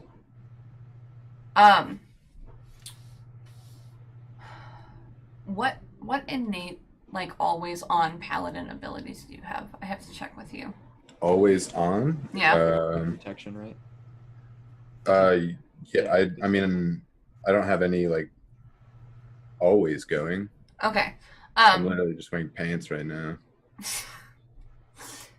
What innate, like, always on paladin abilities do you have? I have to check with you. Always on? Yeah. Protection, right? Yeah, I mean, I don't have any, like, always going. Okay. I'm literally just wearing pants right now.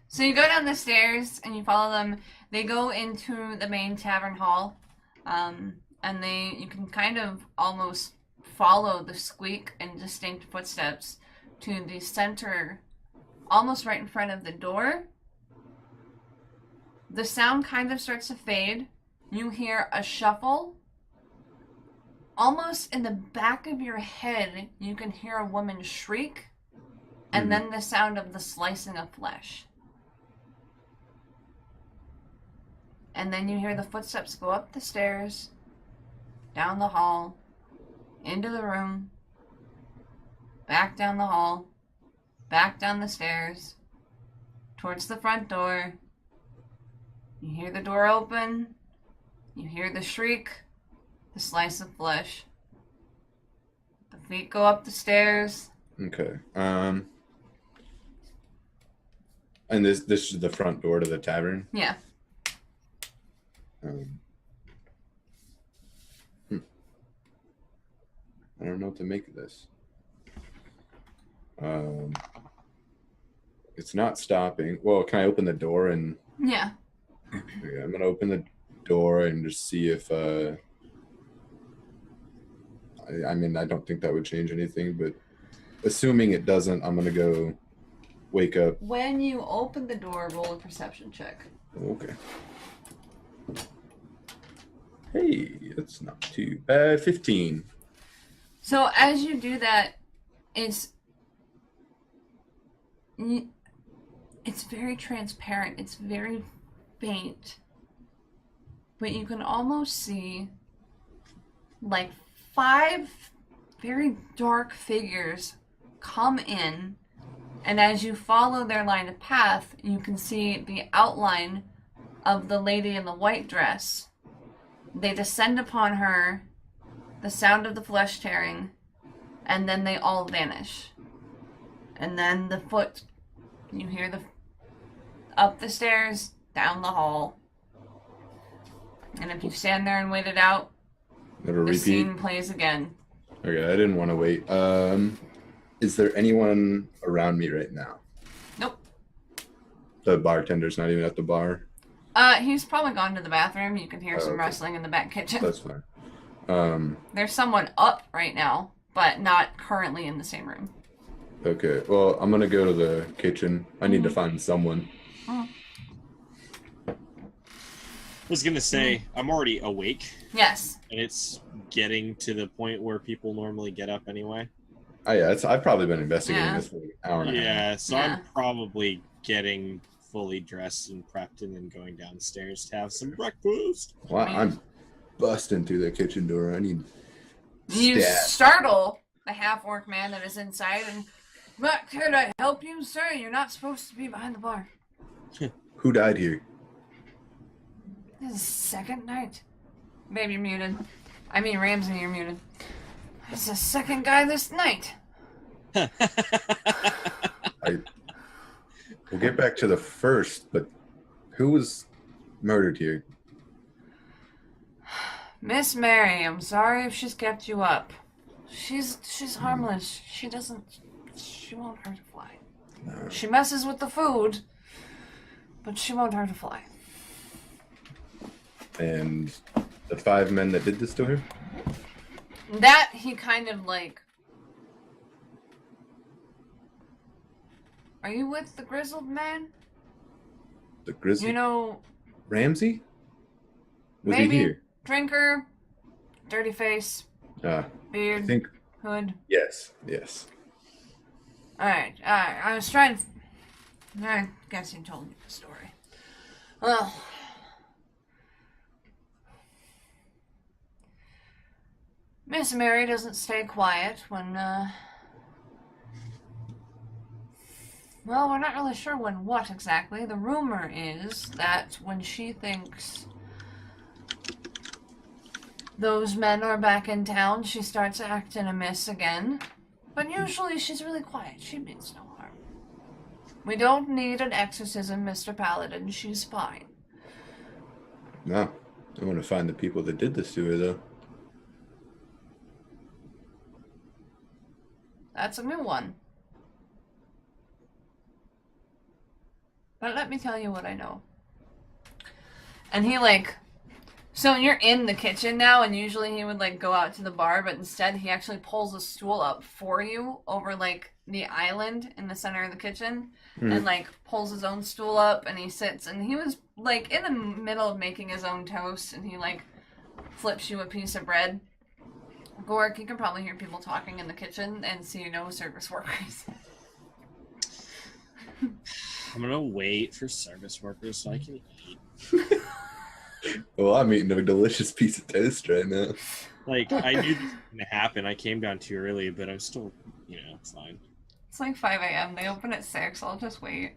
So you go down the stairs and you follow them. They go into the main tavern hall, and you can kind of almost follow the squeak and distinct footsteps to the center, almost right in front of the door. The sound kind of starts to fade. You hear a shuffle. Almost in the back of your head, you can hear a woman shriek, and then the sound of the slicing of flesh. And then you hear the footsteps go up the stairs, down the hall, into the room, back down the hall, back down the stairs, towards the front door. You hear the door open, you hear the shriek, the slice of flesh. The feet go up the stairs. Okay. And this is the front door to the tavern? Yeah. I don't know what to make of this. It's not stopping. Well, can I open the door and... Yeah. Okay, I'm gonna open the door and just see if I mean, I don't think that would change anything, but assuming it doesn't, I'm gonna go wake up. When you open the door, roll a perception check. Okay. Hey, that's not too bad. 15. So as you do that, it's very transparent. It's very faint. But you can almost see like 5 very dark figures come in, and as you follow their line of path, you can see the outline of the lady in the white dress. They descend upon her, the sound of the flesh tearing, and then they all vanish. And then you hear up the stairs, down the hall. And if you stand there and wait it out, Never the repeat. scene plays again. Okay, I didn't want to wait. Is there anyone around me right now? Nope. The bartender's not even at the bar? He's probably gone to the bathroom. You can hear some okay. wrestling in the back kitchen. That's fine. There's someone up right now, but not currently in the same room. Okay, well, I'm gonna go to the kitchen. I need to find someone. I was gonna say, I'm already awake, Yes. and it's getting to the point where people normally get up anyway. Oh, yeah, I've probably been investigating Yeah. this for an hour and a half. Yeah, so Yeah. I'm probably getting fully dressed and prepped and then going downstairs to have some breakfast. Well, I'm busting through the kitchen door. I need You stat. startle the half-orc man that is inside and, "But could I help you, sir? You're not supposed to be behind the bar." Who died here? This is second night. Babe, you're muted. I mean, Ramsey, you're muted. It's the second guy this night. We'll get back to the first, but who was murdered here? Miss Mary, I'm sorry if she's kept you up. She's harmless. She won't hurt a fly. No. She messes with the food, but she won't hurt a fly. And the 5 men that did this to her? That he kind of like... Are you with the grizzled man? The grizzly? You know, Ramsey? Was maybe he here? drinker, dirty face, I beard, think, hood. yes. Alright, I was trying to... I guess he told you the story. Well... Miss Mary doesn't stay quiet when, well, we're not really sure when what exactly. The rumor is that when she thinks those men are back in town, she starts acting amiss again. But usually she's really quiet. She means no harm. We don't need an exorcism, Mr. Paladin. She's fine. No. I want to find the people that did this to her, though. That's a new one. But let me tell you what I know. And he so you're in the kitchen now, and usually he would go out to the bar, but instead he actually pulls a stool up for you over the island in the center of the kitchen, and pulls his own stool up, and he sits, and he was in the middle of making his own toast, and he flips you a piece of bread. Gork, you can probably hear people talking in the kitchen, and see no service workers. I'm gonna wait for service workers so I can eat. Well, I'm eating a delicious piece of toast right now. I knew this was gonna happen. I came down too early, but I'm still, it's fine. It's 5 a.m. They open at 6. I'll just wait.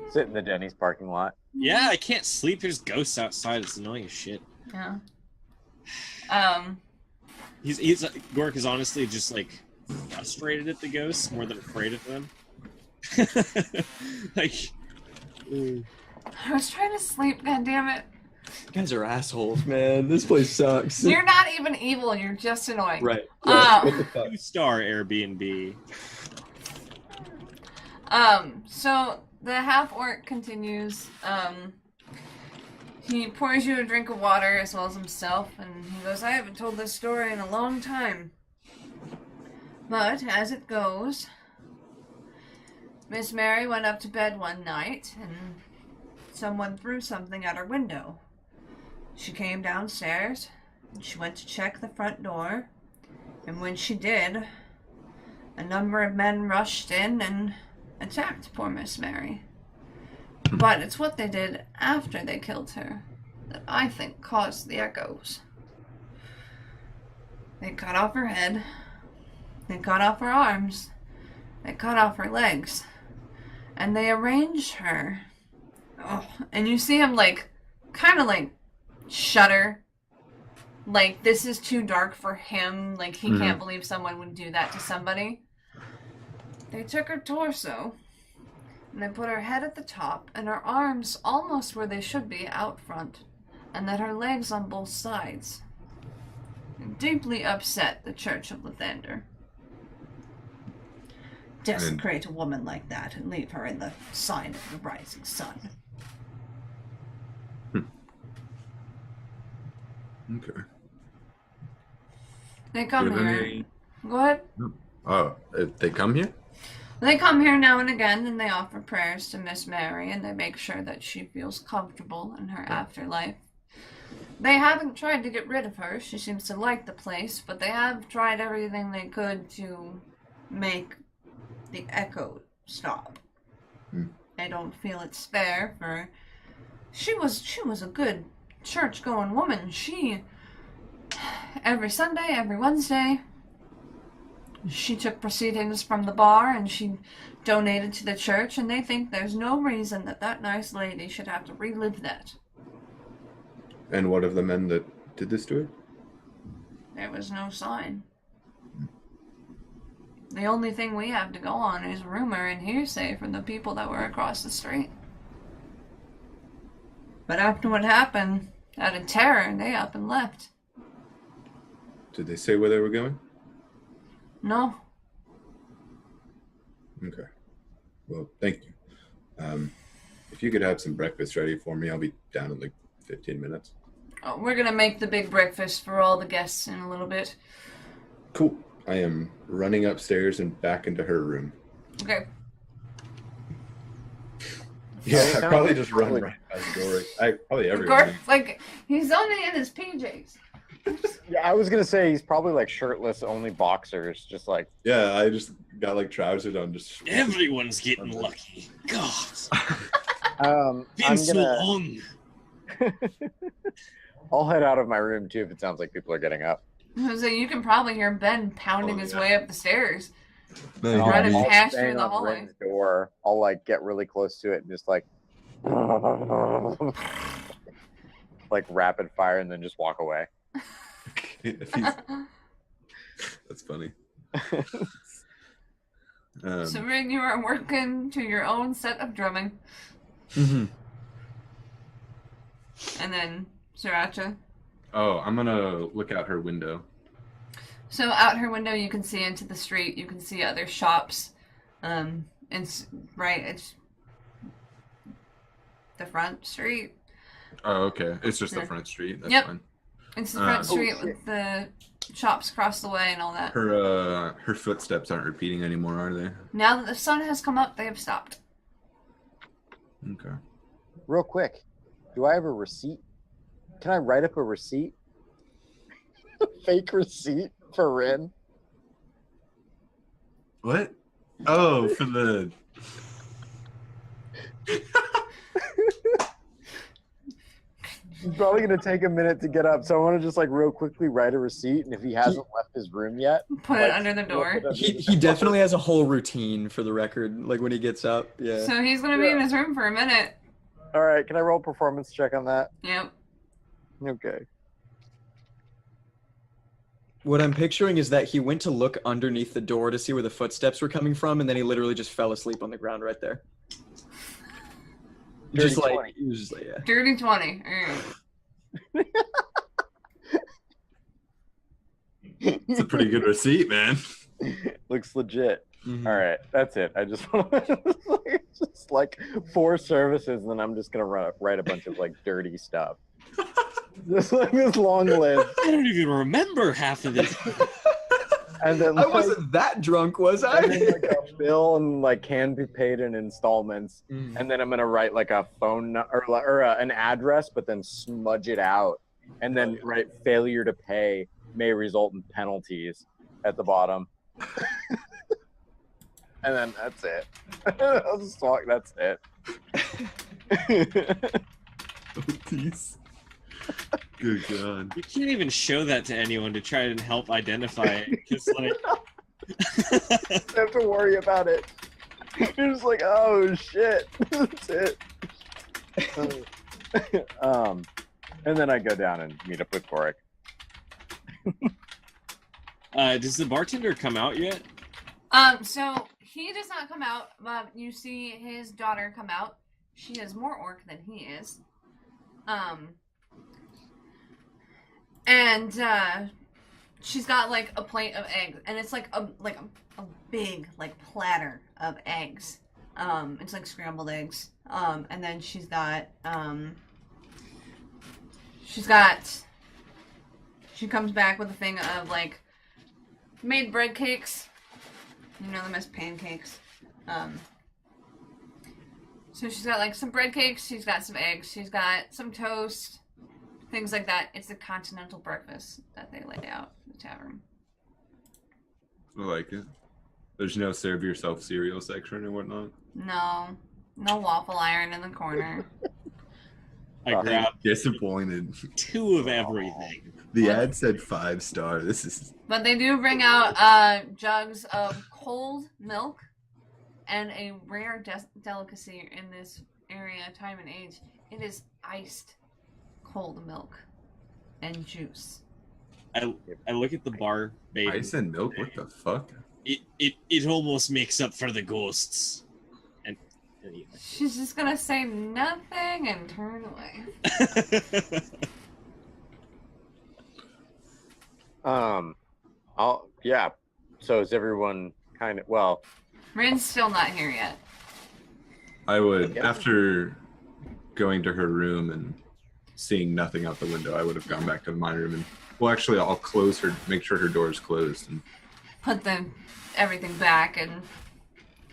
Sit in the Denny's parking lot. Yeah, I can't sleep. There's ghosts outside. It's annoying as shit. Yeah. Gork is honestly just frustrated at the ghosts more than afraid of them. I was trying to sleep, goddammit. You guys are assholes, man. This place sucks. You're not even evil, you're just annoying. Right. Um, What the fuck? 2-star Airbnb. So the half-orc continues. He pours you a drink of water as well as himself, and he goes, "I haven't told this story in a long time. But, as it goes, Miss Mary went up to bed one night, and someone threw something at her window. She came downstairs, and she went to check the front door, And when she did, a number of men rushed in and attacked poor Miss Mary. But it's what they did after they killed her that I think caused the echoes. They cut off her head. They cut off her arms. They cut off her legs. And they arranged her. Oh, and you see him, like, kind of, like, shudder. Like, this is too dark for him. Like, he can't believe someone would do that to somebody. They took her torso, and they put her head at the top, and her arms almost where they should be, out front, and then her legs on both sides. It deeply upset the Church of Lathander. Desecrate a woman like that and leave her in the sign of the rising sun. Okay. They come here. Go ahead. Oh, they come here? They come here now and again, and they offer prayers to Miss Mary, and they make sure that she feels comfortable in her afterlife. They haven't tried to get rid of her. She seems to like the place, but they have tried everything they could to make the echo stop. They don't feel it's fair, for she was a good church-going woman. She, every Sunday, every Wednesday, she took proceedings from the bar and she donated to the church, and they think there's no reason that that nice lady should have to relive that. And what of the men that did this to her? There was no sign. The only thing we have to go on is rumor and hearsay from the people that were across the street. But after what happened, out of terror, they up and left. Did they say where they were going? No. Okay. Well, thank you. If you could have some breakfast ready for me, I'll be down in like 15 minutes. Oh, we're gonna make the big breakfast for all the guests in a little bit. Cool. I am running upstairs and back into her room. Okay. Yeah, I probably just run right by the door. Probably everyone. Garth, like, he's only in his PJs. Yeah, I was gonna say he's probably like shirtless, only boxers, just like. Yeah, I just got like trousers on. Just Everyone's getting lucky. God. I'm Been so gonna. long. I'll head out of my room too if it sounds like people are getting up. So you can probably hear Ben pounding his way up the stairs. Maybe. Running I'll past stand through the on hallway. Ren's door. I'll like get really close to it and just like, like rapid fire, and then just walk away. That's funny. So Rin, you are working to your own set of drumming. Mm-hmm. And then Sriracha. Oh, I'm gonna look out her window. So out her window, you can see into the street. You can see other shops. It's the front street. Oh, okay. It's just Yeah. the front street. That's Yep. fine. It's the front street shit. with the shops across the way and all that. Her footsteps aren't repeating anymore, are they? Now that the sun has come up, they have stopped. Okay. Real quick, do I have a receipt? Can I write up a receipt? Fake receipt for Rin? What? Oh, for the. He's probably gonna take a minute to get up, so I want to just like real quickly write a receipt, and if he hasn't left his room yet, Put like, it under the door. He definitely has a whole routine for the record. Like when he gets up, yeah. So he's gonna be in his room for a minute. All right, can I roll a performance check on that? Yep. Okay. What I'm picturing is that he went to look underneath the door to see where the footsteps were coming from, and then he literally just fell asleep on the ground right there. Dirty Just like 20. he was just like, yeah. Dirty 20. All right. It's a pretty good receipt, man. Looks legit. Mhm. All right, that's it. I just want to just like 4 services, and then I'm just gonna write a bunch of like dirty stuff. Just like this long list, I don't even remember half of this. and then I like, wasn't that drunk, was I? and then, like a bill and like can be paid in installments, Mhm. and then I'm gonna write like a or an address, but then smudge it out, and then write failure to pay may result in penalties, at the bottom. And then that's it. I'll just walk, that's it. Peace. Good God. You can't even show that to anyone to try and help identify it. Because, like... Don't have to worry about it. You're just like, oh shit, that's it. And then I go down and meet up with Korik. Does the bartender come out yet? So he does not come out, but you see his daughter come out. She is more orc than he is. And she's got like a plate of eggs, and it's like a big like platter of eggs. It's like scrambled eggs. And then she comes back with a thing of like made bread cakes. You know them as pancakes. So she's got like some bread cakes, she's got some eggs, she's got some toast, things like that. It's a continental breakfast that they lay out in the tavern. I like it. There's no serve yourself cereal section or whatnot. No waffle iron in the corner. I grabbed Disappointed. 2 of everything. The ad said 5-star. This is. But they do bring out jugs of cold milk and a rare delicacy in this area, time and age. It is iced cold milk and juice. I look at the bar, baby. Ice and milk? What the fuck? It almost makes up for the ghosts. And She's just gonna say nothing and turn away. Yeah. So is everyone kind of, well, Rin's still not here yet. I would, after going to her room and seeing nothing out the window, I would have gone back to my room and, well, actually, I'll close her, make sure her door is closed. And Put everything back and...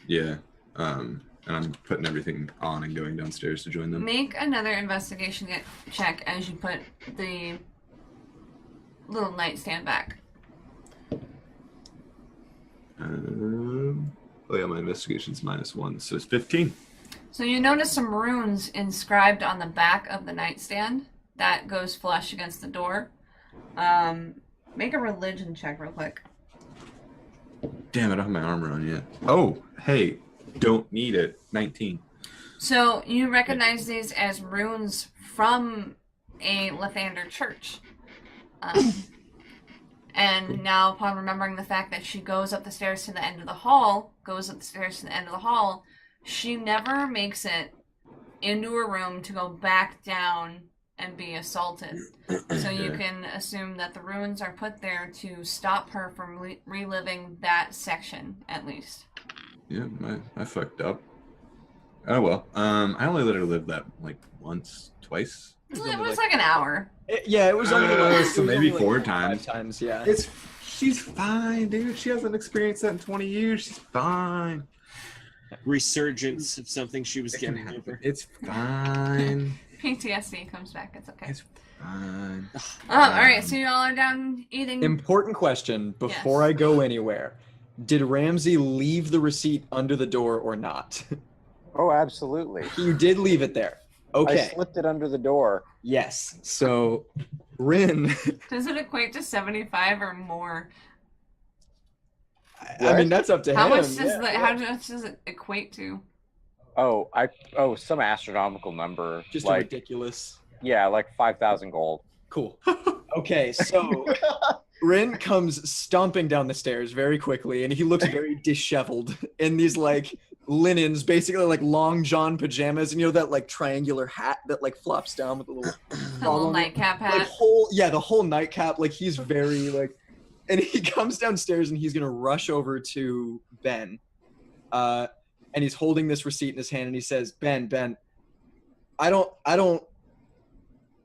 yeah, and I'm putting everything on and going downstairs to join them. Make another investigation check as you put the little nightstand back. Oh yeah, my investigation's -1, so it's 15. So you notice some runes inscribed on the back of the nightstand that goes flush against the door. Make a religion check real quick. Damn, I don't have my armor on yet. Oh, hey, don't need it. 19. So you recognize these as runes from a Lathander church. And now, upon remembering the fact that she goes up the stairs to the end of the hall, she never makes it into her room to go back down and be assaulted. So you can assume that the runes are put there to stop her from reliving that section, at least. Yeah, I fucked up. Oh well. I only let her live that like once, twice. It was like an hour. It was only so maybe 4 times. 5 times, yeah. She's fine, dude. She hasn't experienced that in 20 years. She's fine. Resurgence of something she was getting over. It's fine. PTSD comes back. It's okay. It's fine. All right. So you all are down eating. Important question before I go anywhere. Did Ramsey leave the receipt under the door or not? oh, absolutely. You did leave it there. Okay. I slipped it under the door. Yes. So, Rin. Does it equate to 75 or more? I mean, that's up to How him. How much does it equate to? Some astronomical number. Just like, ridiculous. Yeah, like 5,000 gold. Cool. Okay, so Rin comes stomping down the stairs very quickly, and he looks very disheveled in these like linens, basically like long john pajamas, and you know that like triangular hat that like flops down with a little nightcap hat. Like the whole nightcap. Like he's very like, and he comes downstairs and he's gonna rush over to Ben, and he's holding this receipt in his hand, and he says, Ben, I don't.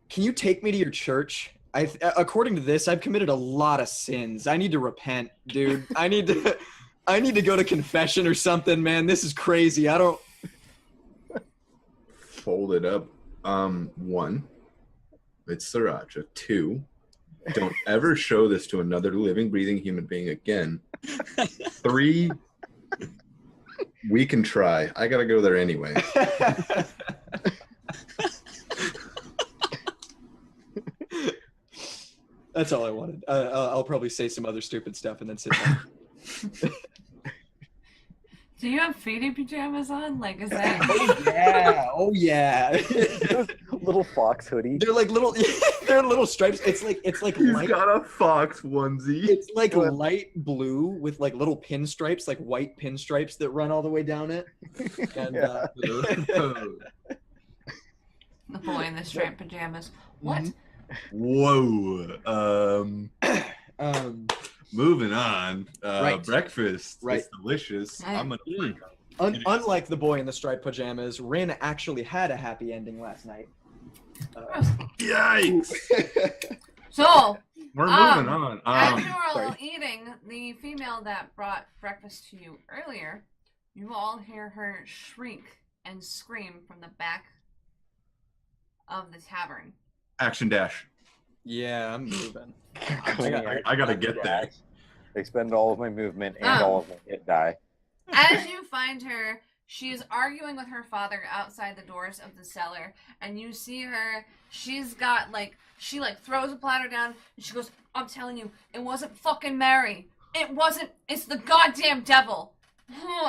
Can you take me to your church? According to this, I've committed a lot of sins. I need to repent, dude. I need to go to confession or something, man. This is crazy. I don't. Fold it up. 1, it's sriracha. 2, Don't ever show this to another living, breathing human being again. 3, we can try. I gotta go there anyway. That's all I wanted. I'll probably say some other stupid stuff and then sit down. Do you have feeding pajamas on? Like, is that? Oh yeah. Little fox hoodie. They're like little. They're little stripes. It's like He's light. got a fox onesie. It's like light blue with like little pinstripes, like white pinstripes that run all the way down it. And The boy in the striped pajamas. What? Whoa. Moving on. Right. Breakfast. Right. It's delicious. Right. I'm gonna unlike the boy in the striped pajamas, Rin actually had a happy ending last night. Yikes. So, We're moving on. as you were all sorry. eating, the female that brought breakfast to you earlier, you all hear her shriek and scream from the back of the tavern. Action dash. Yeah, I'm moving. I gotta get there. Expend all of my movement and Oh. all of my hit die. As you find her, she is arguing with her father outside the doors of the cellar, and you see her. She's got she throws a platter down, and she goes, "I'm telling you, it wasn't fucking Mary. It wasn't. It's the goddamn devil."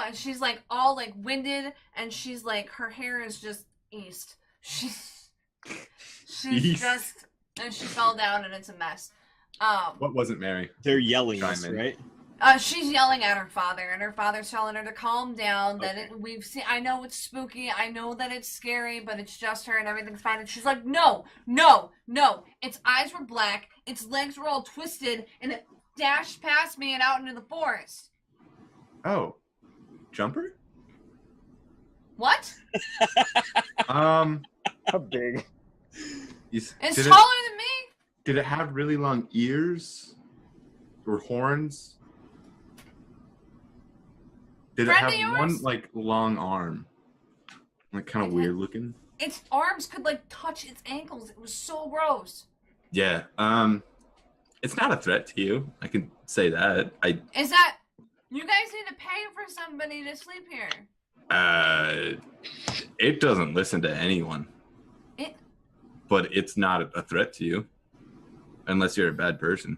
And she's like all like winded, and she's like her hair is just east. She's East. just and she fell down, and it's a mess. What wasn't Mary? They're yelling Chime us, in. right? She's yelling at her father, and her father's telling her to calm down. That we've seen. I know it's spooky. I know that it's scary, but it's just her, and everything's fine. And she's like, no. Its eyes were black. Its legs were all twisted, and it dashed past me and out into the forest. Oh. Jumper? What? How big? It's Did taller than me. Did it have really long ears? Or horns? Did it Friend have of yours? one like long arm? Like kind of It weird had- looking? Its arms could touch its ankles. It was so gross. Yeah. It's not a threat to you. I can say that. Is that you guys need to pay for somebody to sleep here? It doesn't listen to anyone. But it's not a threat to you. Unless you're a bad person.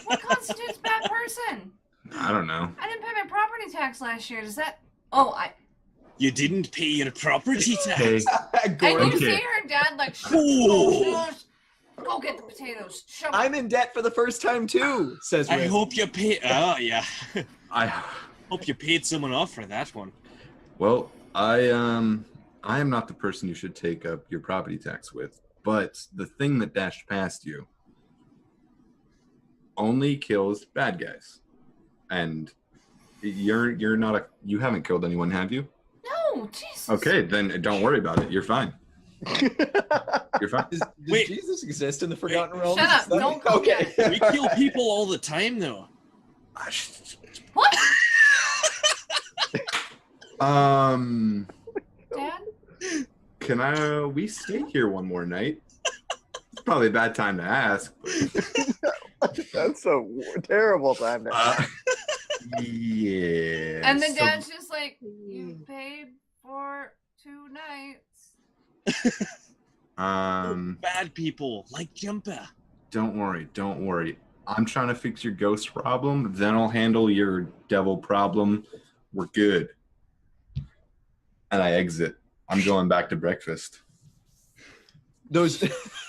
What constitutes bad person? I don't know. I didn't pay my property tax last year. Does that? You didn't pay your property tax. Hey, And you Okay. see her dad Ooh. go get the potatoes. Show I'm in debt for the first time too, says I Rin. hope you pay. Oh yeah. I Hope you paid someone off for that one. well, I am not the person you should take up your property tax with. But the thing that dashed past you only kills bad guys. And you haven't killed anyone, have you? No, Jesus. Okay, then don't worry about it. You're fine. You're fine. Does Wait. Jesus exist in the Forgotten Realms? Shut up, Is that- don't- Okay. We kill people all the time, though. What? Dad? Can we stay here one more night? It's probably a bad time to ask. That's a terrible time to. Yeah. And the so- dad's just like, you paid for 2 nights. Bad people like Jumper. Don't worry. I'm trying to fix your ghost problem, then I'll handle your devil problem. We're good. And I exit. I'm going back to breakfast. Those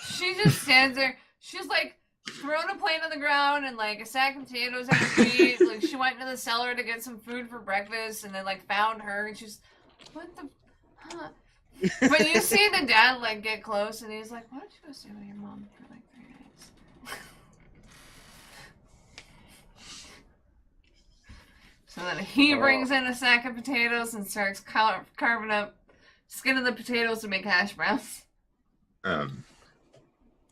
She just stands there. She's like thrown a plate on the ground and a sack of potatoes at her feet. Like she went into the cellar to get some food for breakfast and then found her and she's what the huh? But you see the dad get close and he's like, why don't you go stay with your mom for 3 nights? So then he brings in a sack of potatoes and starts carving up skin of the potatoes to make hash browns.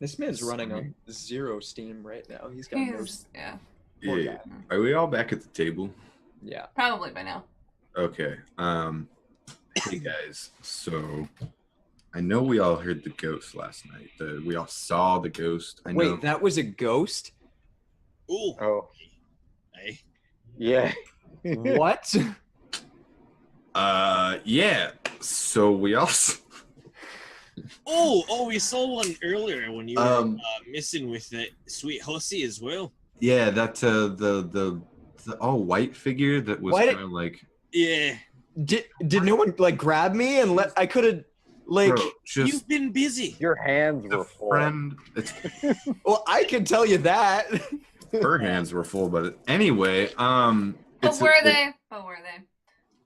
This man's running on 0 steam right now. He's got no. Yeah, Poor Yeah. guy. Are we all back at the table? Yeah. probably by now. Okay. Hey guys. So I know we all heard the ghost last night. We all saw the ghost. I know. Wait, that was a ghost? Ooh. Oh, Hey. yeah. What? Yeah. So we also. Oh, we saw one earlier when you were Um, missing with the sweet hussy as well. Yeah, that the all white figure that was Why did- kind of like. Yeah. Did no one like grab me and I could have like Bro, just You've been busy. Your hands the were full. friend. It's well I can tell you that. her hands were full, but anyway, But it's were they? But were they?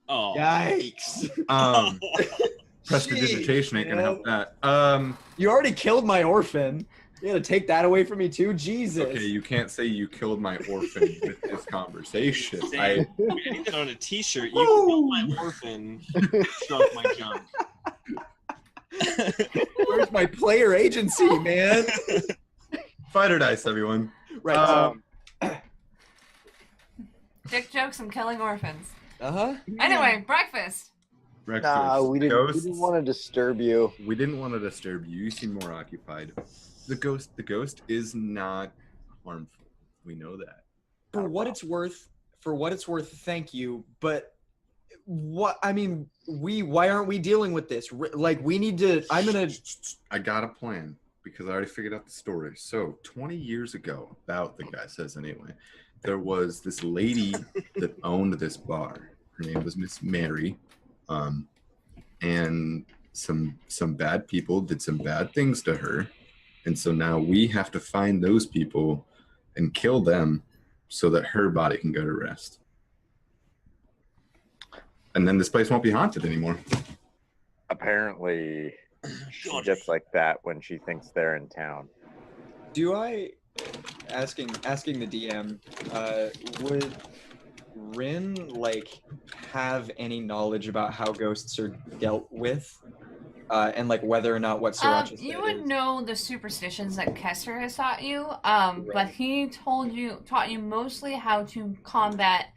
Oh. Yikes. prestidigitation ain't gonna help man. that. You already killed my orphan. You gotta take that away from me too? Jesus. Okay, you can't say you killed my orphan with this conversation. Say, I need that on a t-shirt. You killed my orphan, shrunk my junk. Where's my player agency, man? Fight or dice, everyone. Right. Dick jokes and killing orphans. Uh-huh. Anyway, breakfast. Breakfast. Nah, we didn't Ghosts. want to disturb you. We didn't want to disturb you. You seem more occupied. The ghost is not harmful. We know that. For what it's worth, thank you. But why aren't we dealing with this? Like, we need to. I got a plan because I already figured out the story. So 20 years ago, about the guy says anyway, there was this lady that owned this bar. Her name was Miss Mary, and some bad people did some bad things to her, and so now we have to find those people and kill them so that her body can go to rest. And then this place won't be haunted anymore. Apparently, she God. gets like that when she thinks they're in town. Do I asking the DM? Would Rin like have any knowledge about how ghosts are dealt with, and like whether or not what Sriracha You said would is- know the superstitions that Kester has taught you, but he taught you mostly how to combat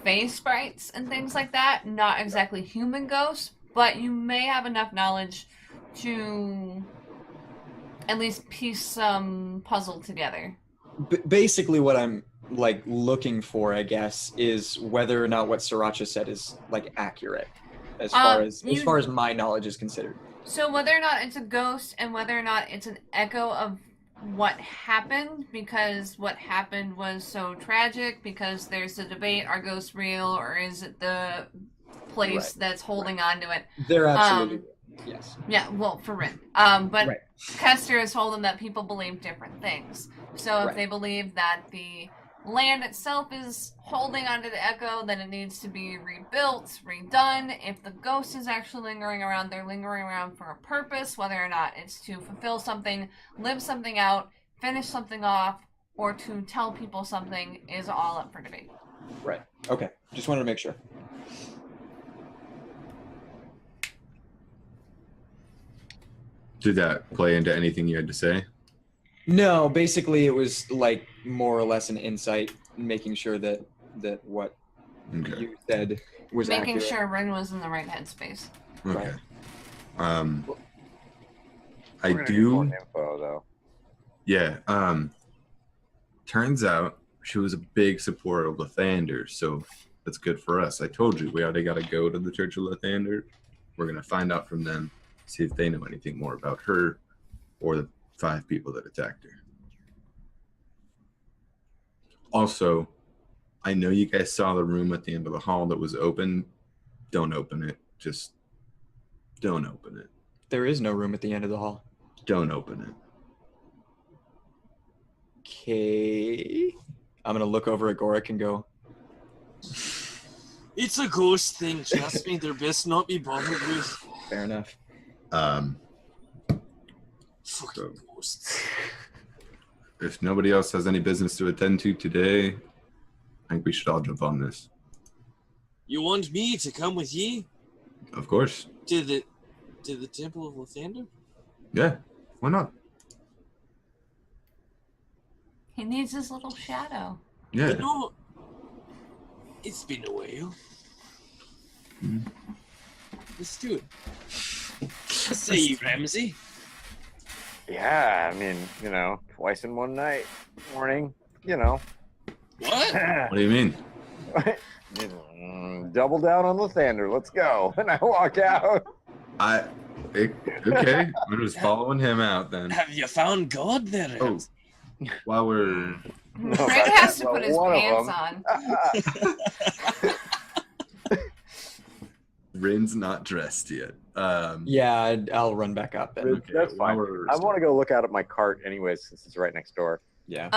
face sprites and things like that, not exactly human ghosts, but you may have enough knowledge to at least piece some puzzle together. Basically, what I'm like looking for, I guess, is whether or not what Sriracha said is like accurate, as far as my knowledge is considered. So whether or not it's a ghost and whether or not it's an echo of what happened, because what happened was so tragic, because there's a debate, are ghosts real or is it the place that's holding on to it? They're absolutely yes. Yeah, well, for Rin. But Right. Kester has told them that people believe different things. So if Right. they believe that the land itself is holding onto the echo, then it needs to be rebuilt, redone. If the ghost is actually lingering around, they're lingering around for a purpose, whether or not it's to fulfill something, live something out, finish something off, or to tell people something is all up for debate. Right. Okay. Just wanted to make sure. Did that play into anything you had to say? No, basically it was like more or less an insight, making sure that what Okay. you said was Making accurate. sure Rin was in the right headspace. Okay. We're I gonna need more do. info though. Yeah. Turns out she was a big supporter of Lathander, so that's good for us. I told you we already got to go to the Church of Lathander. We're gonna find out from them, see if they know anything more about her or the 5 people that attacked her. Also, I know you guys saw the room at the end of the hall that was open. Don't open it. Just don't open it. There is no room at the end of the hall. Don't open it. Okay. I'm gonna look over at Gorik and go, It's a ghost thing. Trust me, they're best not be bothered with. fair enough. Fucking ghosts. If nobody else has any business to attend to today, I think we should all jump on this. You want me to come with ye Of course. to the Temple of Lathander? Yeah. Why not? He needs his little shadow. Yeah. You know, it's been a while. Mhm. Let's do it. Say, Ramsey. Yeah, I mean, twice in one night, morning, What? What do you mean? Double down on Lathander. Let's go. And I walk out. Okay. I'm just following him out then. Have you found God there, Oh, Ramsey? while we're Red has to well, put his one of pants them. on. Rin's not dressed yet. Yeah, I'll run back up. And, Okay, That's while fine. we're- I want to go look out at my cart anyways, since it's right next door. yeah.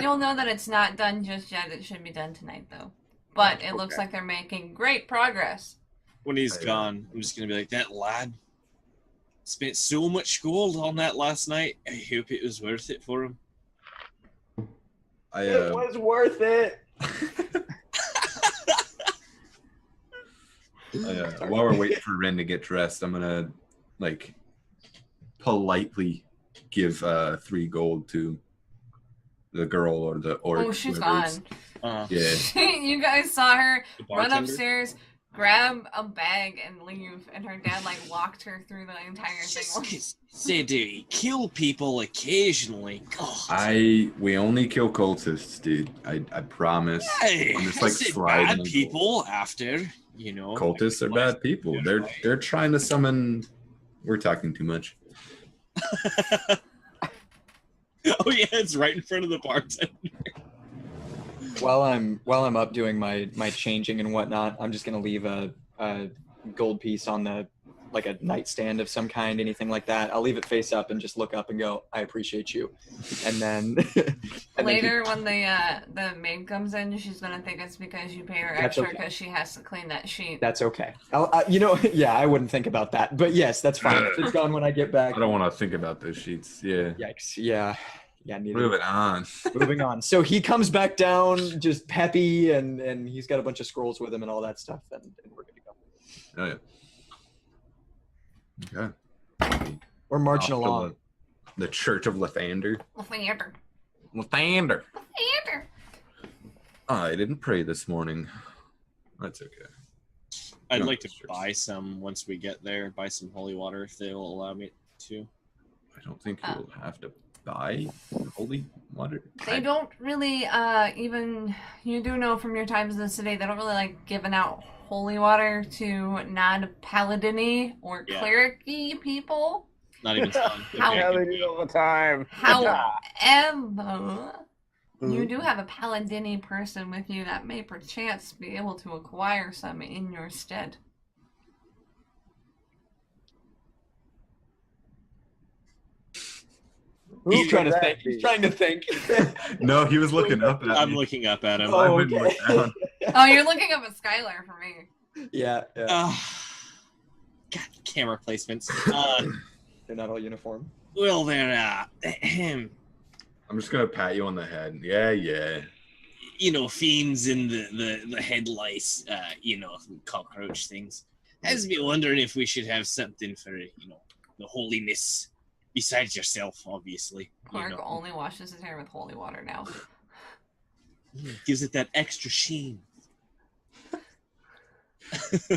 You'll know that it's not done just yet. It should be done tonight, though. But it looks Okay. like they're making great progress. When he's Yeah. gone, I'm just gonna be like, that lad spent so much gold on that last night. I hope it was worth it for him. It was worth it. While we're waiting for Rin to get dressed, I'm gonna politely give 3 gold to the girl or the Oh, she's whoever gone. is- Yeah. You guys saw her The run bartender? upstairs, grab a bag, and leave. And her dad walked her through the entire Just thing. said to kill people occasionally. God. We only kill cultists, dude. I promise. Hey, I'm just I like said sliding bad and- people after, Cultists are bad people. They're trying to summon. We're talking too much. Oh yeah, it's right in front of the bartender. While I'm up doing my changing and whatnot, I'm just gonna leave a gold piece on the a nightstand of some kind, anything like that. I'll leave it face up and just look up and go, I appreciate you. And then Later, when the maid comes in, she's gonna think it's because you pay her That's extra okay. because she has to clean that sheet. that's okay. Yeah, I wouldn't think about that, but yes, that's fine. If it's gone when I get back. I don't want to think about those sheets. Yeah. Yikes. Yeah. Neither. Move it on. Moving on. So he comes back down, just peppy, and he's got a bunch of scrolls with him and all that stuff, and we're good to go. Oh, yeah. Okay. We're marching Off to along. The Church of Lathander. Lathander. Lathander. Lathander. I didn't pray this morning. That's okay. I'd No, like to it's true. buy some once we get there. Buy some holy water if they'll allow me to. I don't think you'll have to buy holy water. They don't really even, you do know from your times in the city, they don't really giving out holy water to non-paladin-y or Yeah. cleric-y people. Not even fun. How- Yeah, they do all the time. However, you do have a paladin-y person with you that may perchance be able to acquire some in your stead. Who He's trying could to that think. be? He's trying to think. No, he was looking up at I'm me. looking up at him. I Oh, wouldn't okay. look down. Oh, you're looking up at Skylar for me. Yeah. God, camera placements. They're not all uniform. Well, they're I'm just gonna pat you on the head. Yeah. fiends in the head lice, cockroach things. Has me wondering if we should have something for the holiness besides yourself, obviously. Clark only washes his hair with holy water now. Gives it that extra sheen.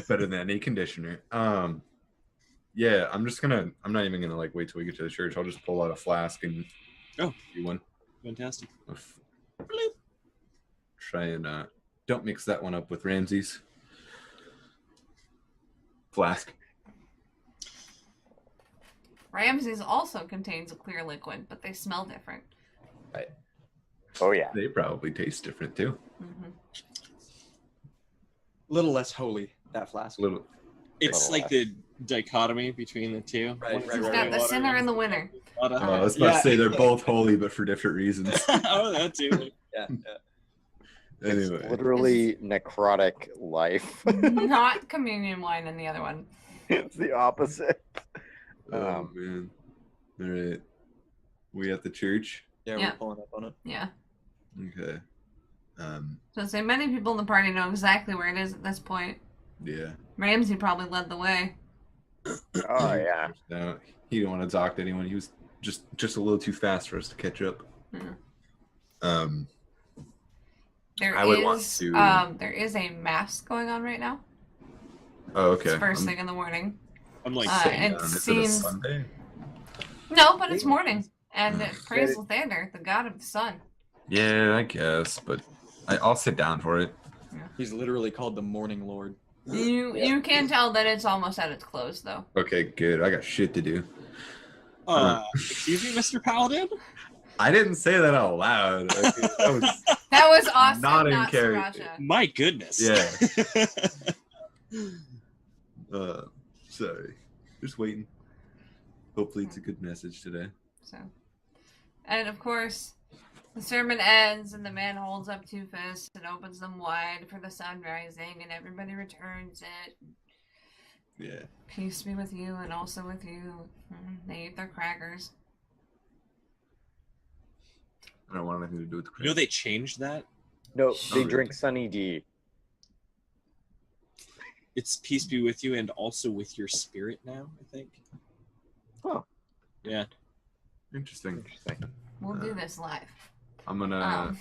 Better than any conditioner. Yeah, I'm not even gonna wait till we get to the church. I'll just pull out a flask and do one. Fantastic. Try and don't mix that one up with Ramsey's flask. Ramsey's also contains a clear liquid, but they smell different. Oh yeah. They probably taste different too. Mm-hmm. Little less holy, that flask. Little. It's like the dichotomy between the two. Right, One is right, It's right. got the water sinner and the winner. water. I was about to say they're both holy, but for different reasons. Oh, that too. Yeah. It's Anyway, literally necrotic life. Not communion wine in the other one. It's the opposite. oh man. All right, we at the church. Yeah, Yeah. we're pulling up on it. Yeah. Okay. So say many people in the party know exactly where it is at this point. Yeah. Ramsey probably led the way. Oh yeah. No, he didn't want to talk to anyone. He was just a little too fast for us to catch up. Yeah. There I would want is, to- there is a mass going on right now. Oh, okay. It's first thing in the morning. I'm like, It Is it a seems Sunday? no, but it's morning, and Yeah. praise Lathander, the god of the sun. Yeah, I guess, but I'll sit down for it. He's literally called the Morning Lord. You can tell that it's almost at its close, though. Okay, good. I got shit to do. excuse me, Mr. Paladin? I didn't say that out loud. Okay, That was awesome. Not in not character. Sriracha. My goodness. Yeah. Sorry. Just waiting. Hopefully it's a good message today. So, and of course, the sermon ends, and the man holds up two fists and opens them wide for the sun rising, and everybody returns it. Yeah. Peace be with you, and also with you. They eat their crackers. I don't want anything to do with the You know they changed that? No, they Oh, drink Sunny D. It's peace be with you and also with your spirit now, I think. Oh. Yeah. Interesting. We'll do this live. I'm gonna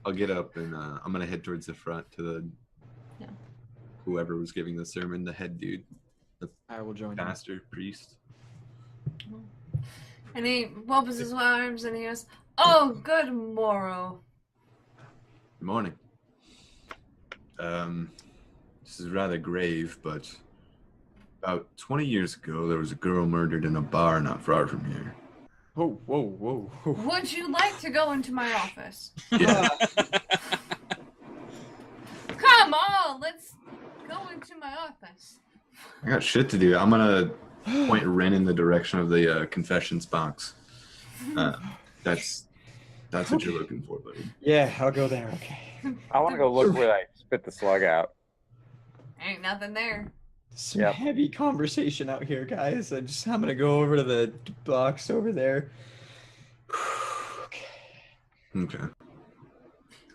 I'll get up and I'm gonna head towards the front to the whoever was giving the sermon, the head dude, I will join you. pastor, priest. And he opens his arms and he goes, "Oh, good morrow." Good morning. This is rather grave, but about 20 years ago, there was a girl murdered in a bar not far from here. Whoa, whoa, whoa, whoa. Would you like to go into my office? Yeah. Come on, let's go into my office. I got shit to do. I'm gonna point Ren in the direction of the confessions box. That's what you're looking for, buddy. Yeah, I'll go there. Okay. I want to go look where I spit the slug out. Ain't nothing there. Some Yep. heavy conversation out here, guys. I'm gonna go over to the box over there. Okay. Okay.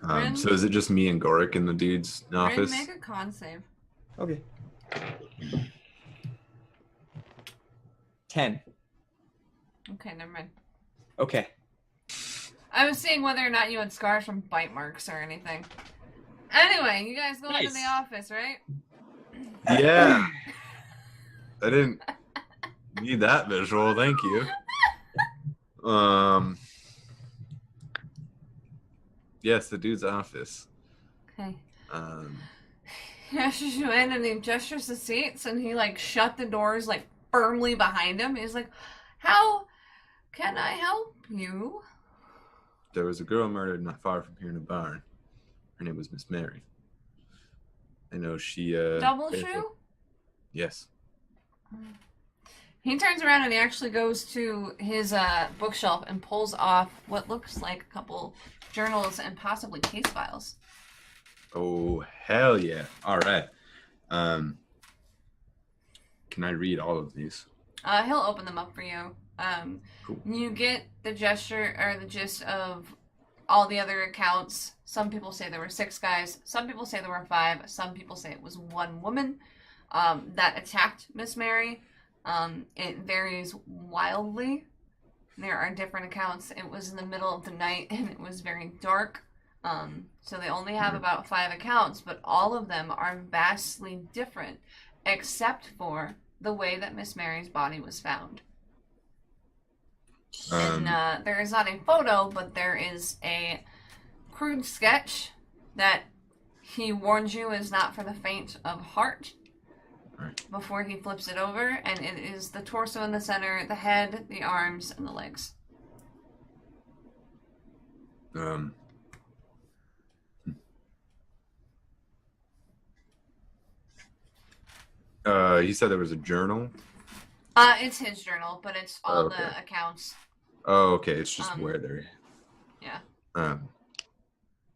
Ren? So is it just me and Gorik in the dude's Ren, office? make a con save. Okay. 10. Okay, never mind. Okay. I was seeing whether or not you had scars from bite marks or anything. Anyway, you guys go into Nice. the office, right? Yeah. I didn't need that visual. Thank you. Yes, the dude's office. Okay. He ushers you in and he gestures the seats and he shut the doors firmly behind him. He's like, "How can I help you?" There was a girl murdered not far from here in a barn. Her name was Miss Mary. I know she Double shoe? Yes. He turns around and he actually goes to his bookshelf and pulls off what looks like a couple journals and possibly case files. Oh hell yeah. Alright. Can I read all of these? He'll open them up for you. Cool. You get the gesture or the gist of all the other accounts. Some people say there were 6 guys. Some people say there were 5. Some people say it was 1 woman that attacked Miss Mary. It varies wildly. There are different accounts. It was in the middle of the night and it was very dark. So they only have about 5 accounts, but all of them are vastly different, except for the way that Miss Mary's body was found. And there is not a photo, but there is a crude sketch that he warns you is not for the faint of heart. Right. Before he flips it over, and it is the torso in the center, the head, the arms, and the legs. You said there was a journal? It's his journal, but it's all Okay. the accounts. Oh, okay. It's just where they're. Yeah.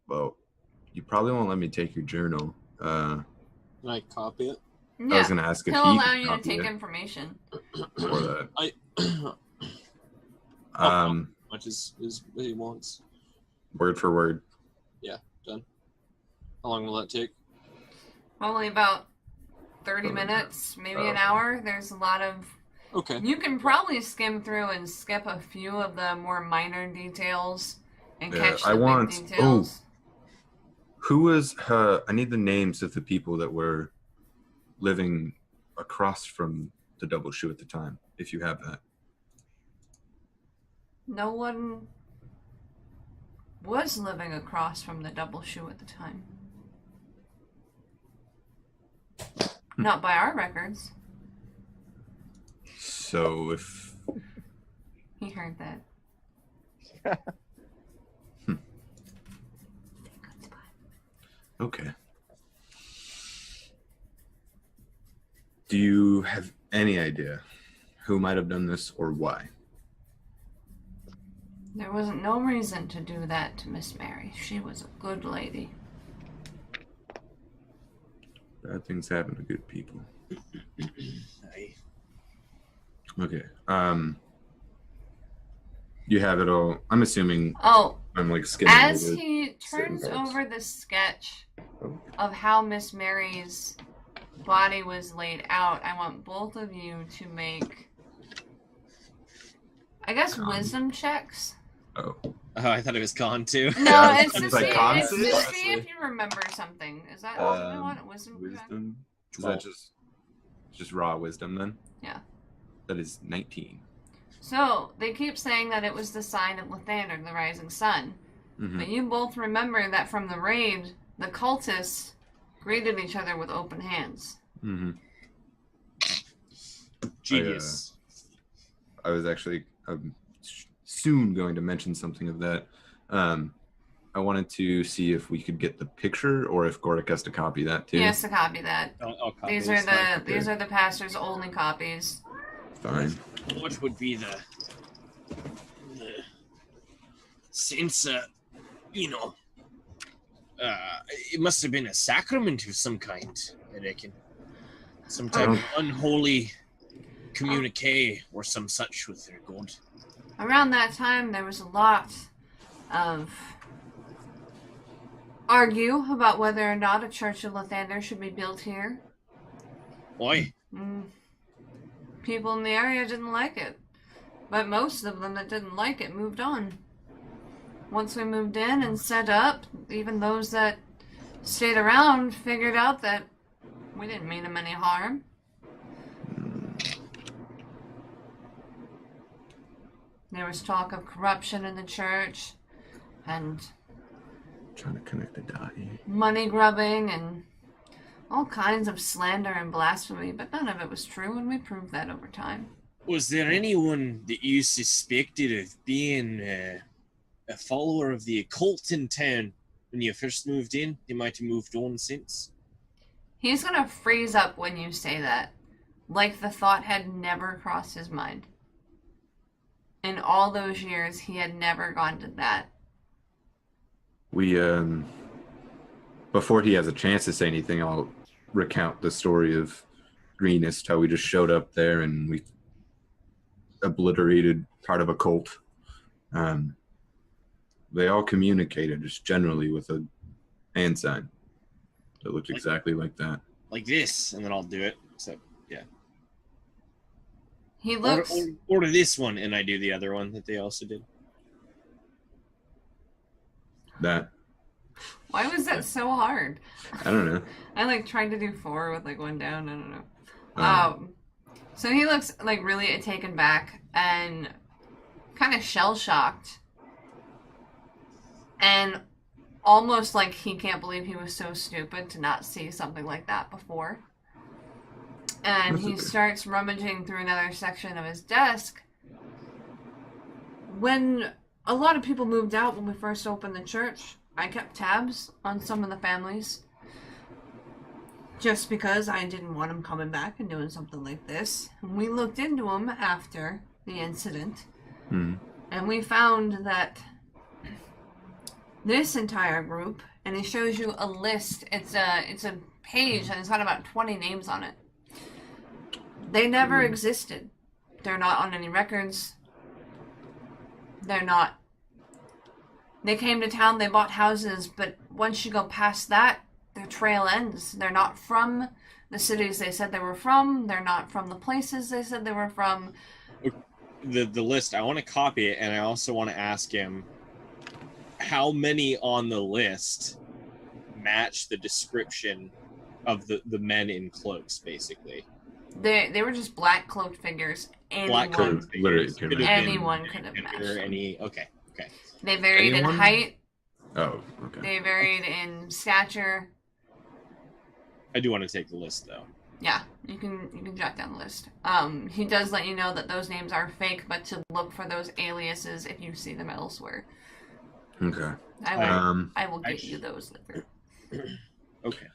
Well, you probably won't let me take your journal. Can I copy it? Yeah. I was gonna ask if He'll he allow could you to copy take it information. for that. How much is what he wants? Word for word. Done. How long will that take? Probably about 30 minutes, maybe an hour. There's a lot of... Okay. You can probably skim through and skip a few of the more minor details and Yeah, catch I the want- big details. Who was? I need the names of the people that were living across from the double shoe at the time, if you have that. No one was living across from the double shoe at the time. Not by our records. So if He heard that. okay. Do you have any idea who might have done this or why? There wasn't no reason to do that to Miss Mary. She was a good lady. Bad things happen to good people. Aye. Okay. You have it all. I'm assuming Oh, I'm like skimming as over he certain turns parts. over the sketch Oh. of how Miss Mary's body was laid out, I want both of you to make, I guess, wisdom checks. Oh. Oh, I thought it was gone too. No, Yeah, it's to it's like see, concept, it's to see honestly. if you remember something. Is that what you want? A wisdom check? Wisdom. Is that just raw wisdom then? Yeah. That is 19. So, they keep saying that it was the sign of Lathander, the rising sun. Mm-hmm. But you both remember that from the raid, the cultists greeted each other with open hands. Mm-hmm. Genius. I was actually soon going to mention something of that. I wanted to see if we could get the picture, or if Gordic has to copy that too. He has to copy that. I'll copy These this are the one. these are the pastor's only copies. Fine. What would be the sense? It must have been a sacrament of some kind. I reckon, some type of unholy communique or some such with their god. Around that time, there was a lot of argue about whether or not a church of Lathander should be built here. Why? People in the area didn't like it, but most of them that didn't like it moved on. Once we moved in and set up, even those that stayed around figured out that we didn't mean them any harm. There was talk of corruption in the church and Trying to connect the dot here. money grubbing and all kinds of slander and blasphemy, but none of it was true, and we proved that over time. Was there anyone that you suspected of being a follower of the occult in town when you first moved in? They might have moved on since. He's gonna freeze up when you say that, like the thought had never crossed his mind. In all those years, he had never gone to that. We before he has a chance to say anything, I'll recount the story of Greenest, how we just showed up there and we obliterated part of a cult. They all communicated just generally with a hand sign that looked exactly like that. Like this, and then I'll do it. So, yeah. He looks... Or this one, and I do the other one that they also did. That. Why was that so hard? I don't know. I tried to do 4 with one down. I don't know. Um, So he looks really taken back and kind of shell-shocked. And almost like he can't believe he was so stupid to not see something like that before. And he starts rummaging through another section of his desk. When a lot of people moved out when we first opened the church, I kept tabs on some of the families. Just because I didn't want them coming back and doing something like this. And we looked into them after the incident. And we found that this entire group, and he shows you a list. It's a page and it's got about 20 names on it. They never existed. They're not on any records. They're not. They came to town, they bought houses, but once you go past that, their trail ends. They're not from the cities they said they were from. They're not from the places they said they were from. The list, I want to copy it, and I also want to ask him how many on the list match the description of the men in cloaks, basically. They were just black cloaked figures. Black Anyone, cloak Literally figures. could Could have have been anyone could have gender, matched them. Okay. They varied Anyone? in height. Oh, okay. They varied in stature. I do want to take the list though. Yeah, you can jot down the list. He does let you know that those names are fake, but to look for those aliases if you see them elsewhere. Okay. I will get you those later. Okay.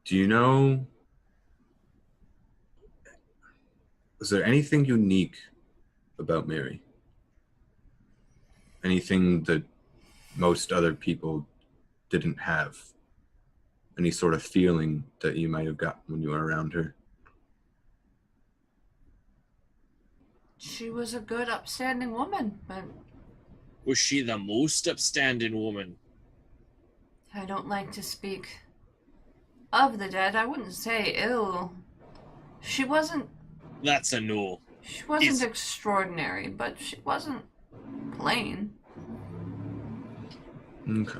Do you know? Is there anything unique about Mary? Anything that most other people didn't have? Any sort of feeling that you might have gotten when you were around her? She was a good, upstanding woman, but Was she the most upstanding woman? I don't like to speak of the dead. I wouldn't say ill. She wasn't That's a no. extraordinary, but she wasn't plain. Okay.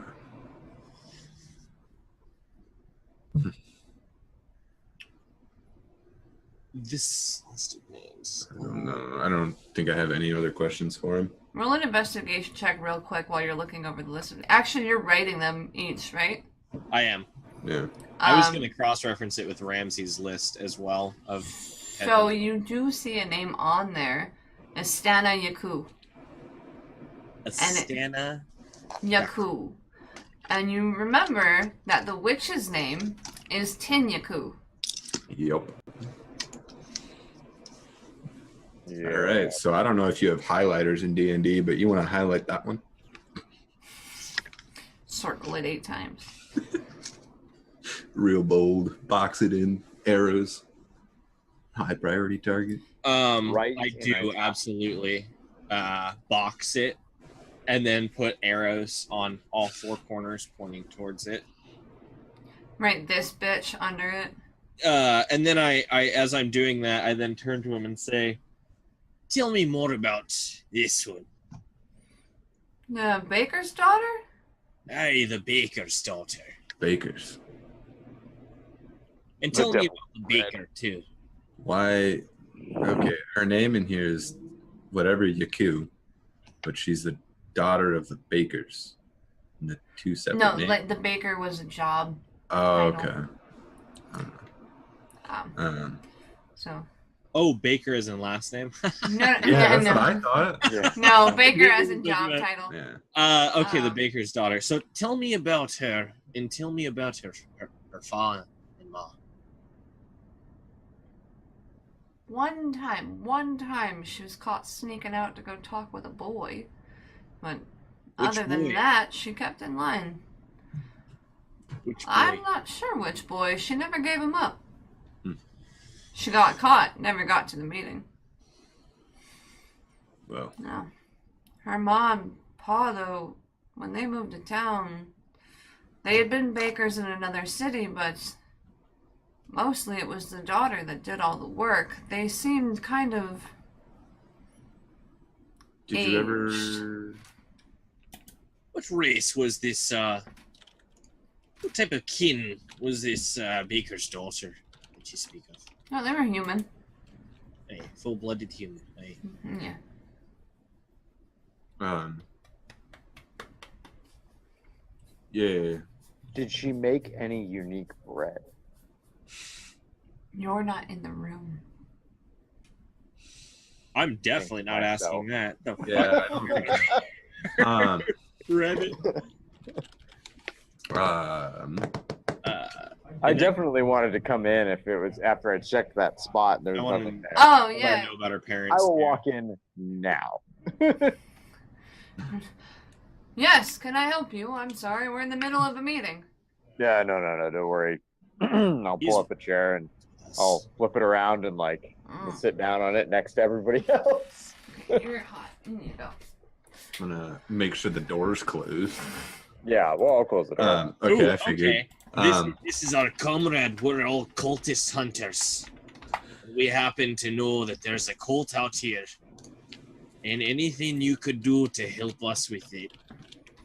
This list of names. I don't know. I don't think I have any other questions for him. Roll an investigation check real quick while you're looking over the list. Actually, you're writing them each, right? I am. Yeah. I was going to cross-reference it with Ramsey's list as well of. So you do see a name on there, Astana Yaku. Astana. Yaku. And you remember that the witch's name is Tin Yaku. Yep. Yeah. All right. So I don't know if you have highlighters in D&D, but you want to highlight that one? Circle it 8 times. Real bold. Box it in. Arrows. High priority target. Right I in do my- absolutely box it and then put arrows on all 4 corners pointing towards it. Right, this bitch under it. And then I as I'm doing that, I then turn to him and say, "Tell me more about this one." The baker's daughter? Aye, the baker's daughter. Bakers. And The tell me devil about the baker too. Why? Okay. Her name in here is whatever Yaku, but she's the daughter of the Bakers. And the 2 separate No, names. like the baker was a job. Oh, title. okay. So. Oh, Baker is in last name. No, Yeah, that's no. what I thought. Yeah. No, baker as in job Yeah. title. Yeah. Okay, the baker's daughter. So tell me about her, and tell me about her father-in-law. One time she was caught sneaking out to go talk with a boy. But Which other than boy? that, she kept in line. Which boy? I'm not sure which boy. She never gave him up. Hmm. She got caught, never got to the meeting. Well, No. Her mom, Pa, though, when they moved to town, they had been bakers in another city, but mostly it was the daughter that did all the work. They seemed kind of did you ever? What race was this? What type of kin was this baker's daughter that you speak of? No, they were human. A full-blooded human. Aye. Yeah. Yeah. Did she make any unique bread? You're not in the room. I'm definitely not myself. asking that. The Yeah. I don't think. Reddit. I definitely wanted to come in if it was after I checked that spot. There I was wanna- nothing there. Oh, I yeah. know about her I parents. will too. walk in now. Yes, can I help you? I'm sorry, we're in the middle of a meeting. Yeah, no, don't worry. I'll He's- pull up a chair and I'll flip it around and like sit down on it next to everybody else. You're hot. In you go. I'm gonna make sure the door's closed. Yeah, well, I'll close it up. Okay, Ooh, I figured. okay. This is our comrade. We're all cultist hunters. We happen to know that there's a cult out here. And anything you could do to help us with it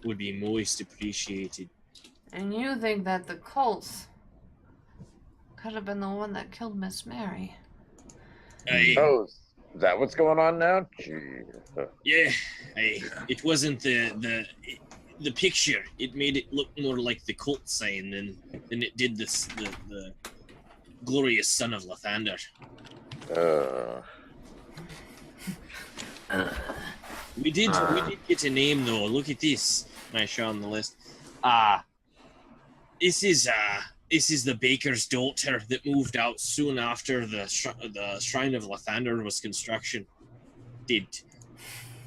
would be most appreciated. And you think that the cults could have been the one that killed Miss Mary. Oh, is that what's going on now? Jeez. It wasn't the picture. It made it look more like the cult sign than it did the glorious son of Lathander. We did get a name though. Look at this. I show on the list. This is the baker's daughter that moved out soon after the Shrine of Lathander was construction.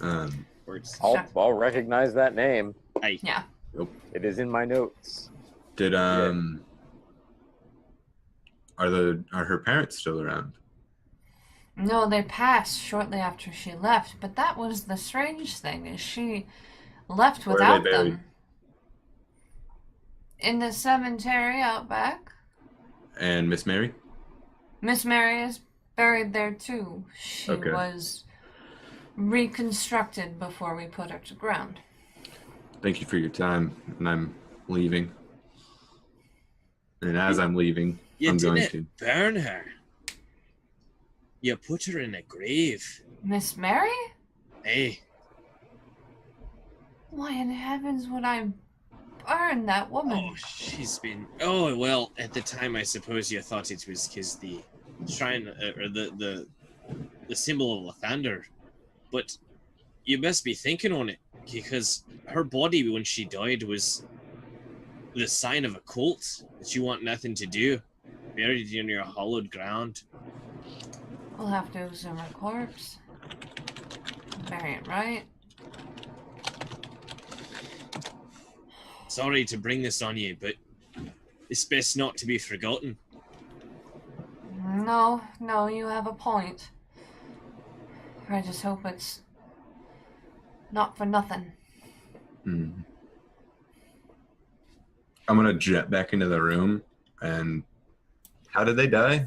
I'll recognize that name. Yeah. It is in my notes. Are her parents still around? No, they passed shortly after she left, but that was the strange thing, is she left Where are without they buried? them. In the cemetery out back. And Miss Mary? Miss Mary is buried there too. She was reconstructed before we put her to ground. Thank you for your time, and I'm leaving. And as I'm leaving, I'm going to burn her. You put her in a grave. Miss Mary? Hey. Why in heavens would I burn that woman? Oh, she's been... Oh, well, at the time, I suppose you thought it was because the shrine, or the symbol of Lathander. But you best be thinking on it, because her body, when she died, was the sign of a cult that you want nothing to do. Buried in your hallowed ground. We'll have to exhume her corpse. Bury it right. Sorry to bring this on you, but it's best not to be forgotten. No, you have a point. I just hope it's not for nothing. I'm going to jet back into the room, and how did they die?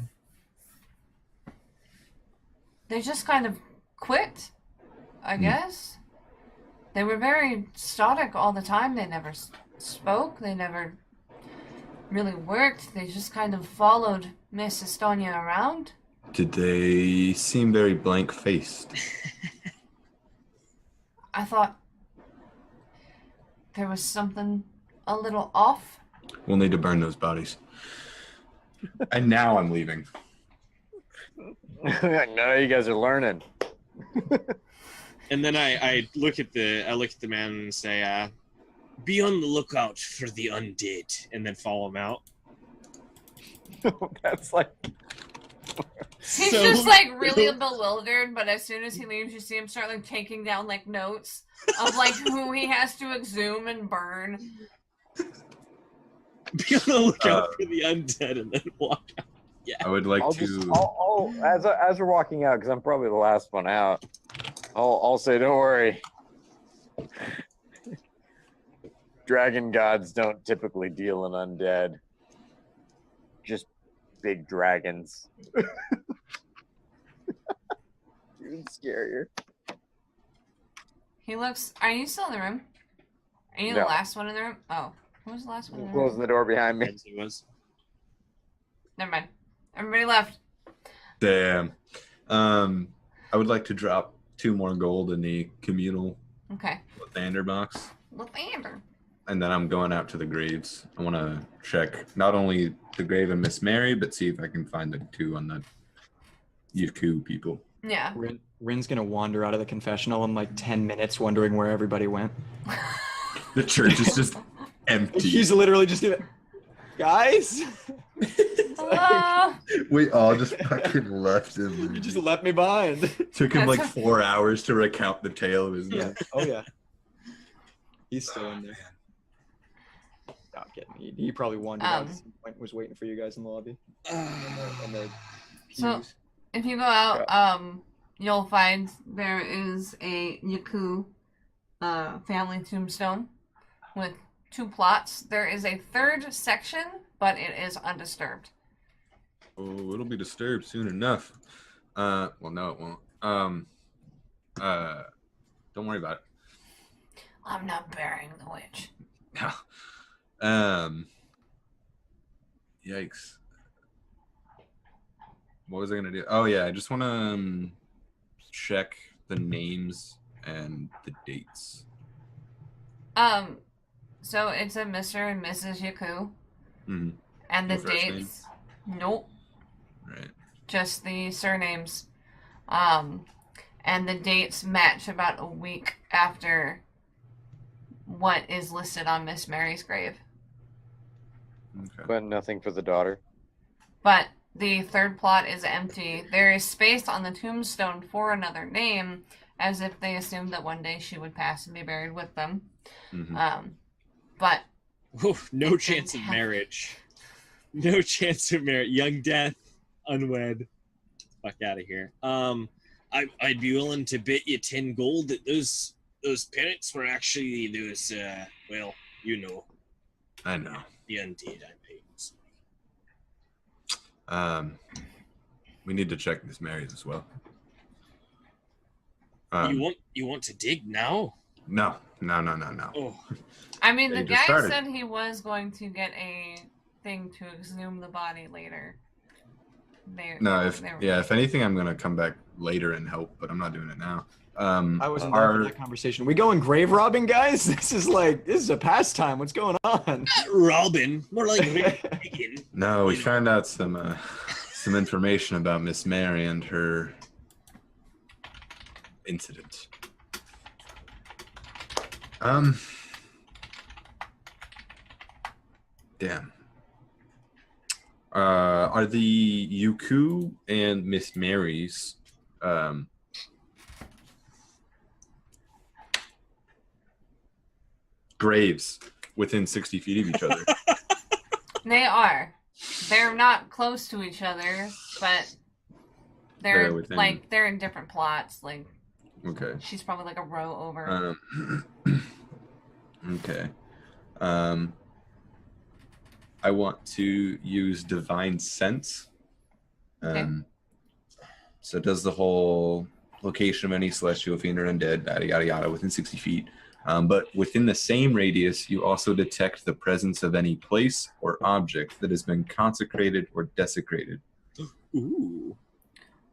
They just kind of quit, I guess. They were very static all the time. They never spoke. They never really worked. They just kind of followed Miss Estonia around. Did they seem very blank-faced? I thought there was something a little off. We'll need to burn those bodies. And now I'm leaving. Now you guys are learning. And then I look at the man and say, "Be on the lookout for the undead," and then follow him out. That's like He's just like really bewildered, but as soon as he leaves, you see him start like taking down like notes of like who he has to exhume and burn. Be on the lookout for the undead, and then walk out. Yeah. I would like as we're walking out, because I'm probably the last one out. I'll say, don't worry. Dragon gods don't typically deal in undead. Just big dragons. Even scarier. He looks. Are you still in the room? Are you the last one in the room? Oh, who was the last one in the room? Closing the door behind me. It was. Never mind. Everybody left. Damn. I would like to drop 2 more gold in the communal Lathander box. Lathander. And then I'm going out to the graves. I want to check not only the grave of Miss Mary, but see if I can find the 2 on the Yaku people. Yeah. Rin's gonna wander out of the confessional in like 10 minutes, wondering where everybody went. The church is just empty. He's literally just doing, guys. We all just fucking left him. You just left me behind. Took him like 4 hours to recount the tale of his life. Oh yeah. He's still in there. Not kidding. He probably wandered out at some point, was waiting for you guys in the lobby. So if you go out, you'll find there is a Yaku family tombstone with 2 plots. There is a 3rd section, but it is undisturbed. Oh, it'll be disturbed soon enough. Well, no, it won't. Don't worry about it. I'm not burying the witch. Yikes. what was I gonna do? Oh yeah, I just want to check the names and the dates. So it's a Mr. and Mrs. Yaku. Mm-hmm. And the No first dates? Nope. Right. Just the surnames. And the dates match about a week after what is listed on Miss Mary's grave. Okay. But nothing for the daughter. But the third plot is empty. There is space on the tombstone for another name, as if they assumed that one day she would pass and be buried with them. Mm-hmm. But Oof, no chance of marriage. No chance of marriage. Young death, unwed. Fuck out of here. I'd be willing to bet you 10 gold that those parents were actually those well, you know, I know. the undead I paid. We need to check Miss Mary's as well. You want to dig now? No. Oh, I mean, the They just guy started. said he was going to get a thing to exhume the body later. No, if anything, I'm gonna come back later and help, but I'm not doing it now. I wasn't there for that conversation. We going grave robbing, guys? This is a pastime. What's going on? not Robin. More like digging. No, we found out some information about Miss Mary and her incident. Damn. Are the Yuku and Miss Mary's graves within 60 feet of each other? They are. They're not close to each other, but they're within- like they're in different plots. Like Okay. she's probably like a row over. Okay. I want to use Divine Sense. Okay. So it does the whole location of any celestial, fiend, or undead, yada, yada, yada, within 60 feet. But within the same radius, you also detect the presence of any place or object that has been consecrated or desecrated. Ooh.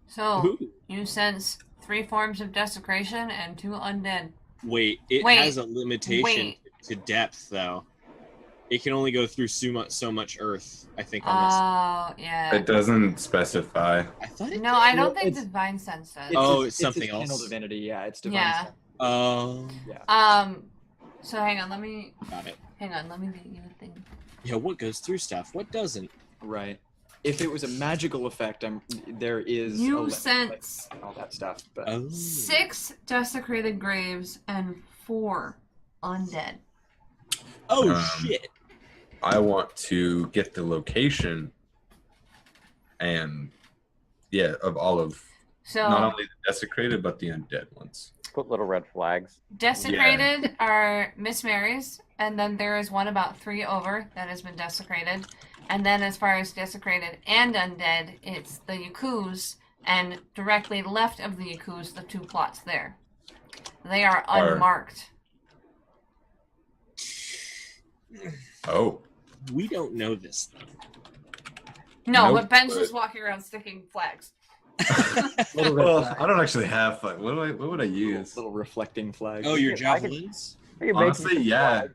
So Ooh. you sense 3 forms of desecration and 2 undead. Wait, it Wait, has a limitation wait. to depth, though. It can only go through so much earth, I think, on Oh yeah. It doesn't specify. this. I thought it No, I don't Well, think it's- Divine Sense does. Oh, it's something a channel else. divinity. Yeah, it's divine. Yeah. sense. Oh, So hang on, let me got it. get you a thing. Yeah, what goes through stuff? What doesn't? Right. If it was a magical effect, there is You a limit, sense like, all that stuff. But Oh. 6 desecrated graves and 4 undead. Oh, Um, shit. I want to get the location and, of all of So not only the desecrated, but the undead ones. Put little red flags. desecrated are Miss Mary's, and then there is one about 3 over that has been desecrated. And then as far as desecrated and undead, it's the Yaku's, and directly left of the Yaku's, the 2 plots there. They are unmarked. Oh. We don't know this. No, Nope, but Ben's but- just walking around sticking flags. little red Well, flag, I don't actually have flag. What would I use? little reflecting flag. Oh, your I could- javelins? You can make Honestly, some yeah. flags.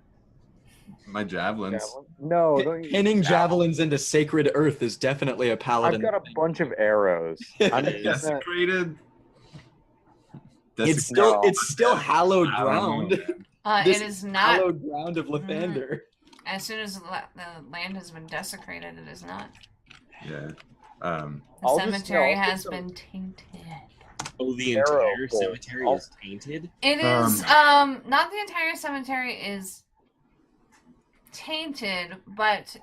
My javelins. Javelin. No, don't use Pinning javelin. javelins into sacred earth is definitely a paladin. I've got a thing. bunch of arrows. I'm just gonna- Desecrated. It's No. still hallowed I don't know, ground. man. This It is not. Hallowed ground of Lathander. As soon as the land has been desecrated, it is not. Yeah. The I'll just- cemetery no, I'll has just- been tainted. Oh, the Arrow entire bolt. cemetery I'll- is tainted? It is not the entire cemetery is tainted, but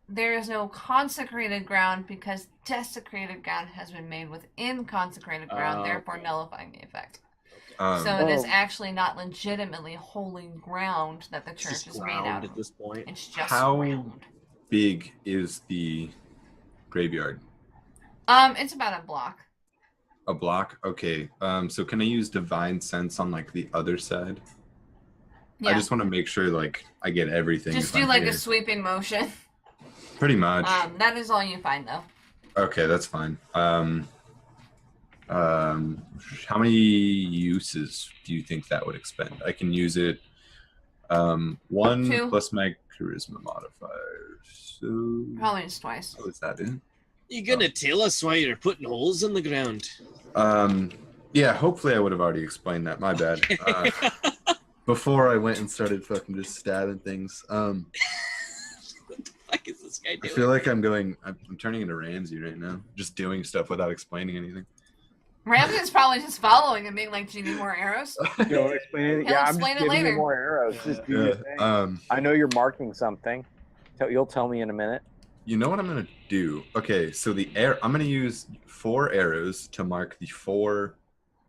there is no consecrated ground because desecrated ground has been made within consecrated ground, Oh, therefore okay. nullifying the effect. Um, So it is Oh. actually not legitimately holy ground that the It's church just is made ground out at of. this point. It's just How- ground. big is the graveyard? It's about a block. A block? Okay. So can I use divine sense on like the other side? Yeah. I just want to make sure like I get everything. Just if do I'm like here. a sweeping motion. Pretty much. That is all you find though. Okay, that's fine. How many uses do you think that would expend? I can use it. 1 2. plus my charisma modifier. So Probably just twice. what is that in? You gonna tell us why you're putting holes in the ground? Yeah, hopefully I would have already explained that. My bad. Before I went and started fucking just stabbing things. What the fuck is this guy I doing? feel like I'm turning into Ramsey right now, just doing stuff without explaining anything. Ramsey's probably just following and being like, "Do you need more arrows?" Don't explain it. He'll Yeah, I'm explain just it giving later. you more arrows. Just do your thing. I know you're marking something. You'll tell me in a minute. You know what I'm gonna do? Okay, so I'm gonna use 4 arrows to mark the 4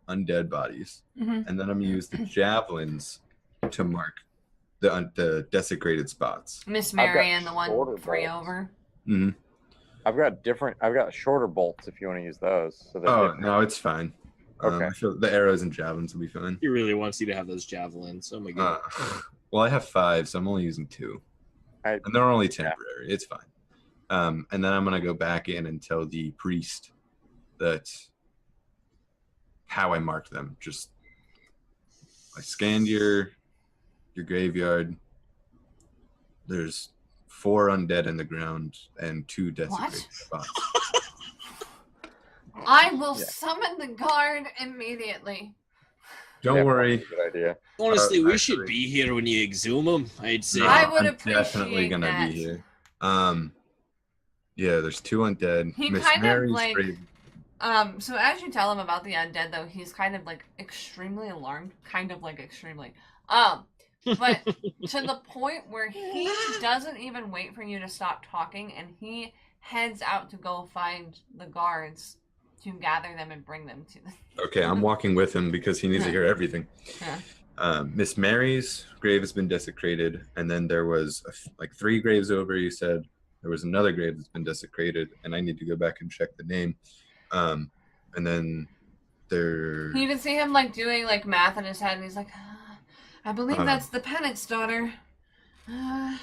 undead bodies, Mhm. and then I'm gonna use the javelins to mark the desecrated spots. Miss I've got Mary and the shorter 1 3 bolts. over. Mm-hmm. I've got shorter bolts if you want to use those. So they're Oh different. no, it's fine. Okay. I feel the arrows and javelins will be fine. He really wants you to have those javelins. Oh my god. Well, I have 5, so I'm only using 2, and they're only temporary. It's fine. And then I'm gonna go back in and tell the priest that how I marked them. Just I scanned your graveyard. There's 4 undead in the ground and 2 desecrated spots. I will Yeah. summon the guard immediately. Don't Yeah, worry. Good idea. Honestly, we actually- should be here when you exhume them. I'd say. No, I would I'm definitely appreciate gonna that. be here. Yeah, there's 2 undead. He Miss kind of, Mary's like- grave. So as you tell him about the undead, though, he's kind of like extremely alarmed. Kind of like extremely. But to the point where he doesn't even wait for you to stop talking, and he heads out to go find the guards to gather them and bring them to the. Okay, I'm walking with him because he needs to hear everything. Yeah. Miss Mary's grave has been desecrated, and then there was like 3 graves over. You said there was another grave that's been desecrated, and I need to go back and check the name. And then there. You can see him like doing like math in his head, and he's like, "I believe that's the penance daughter.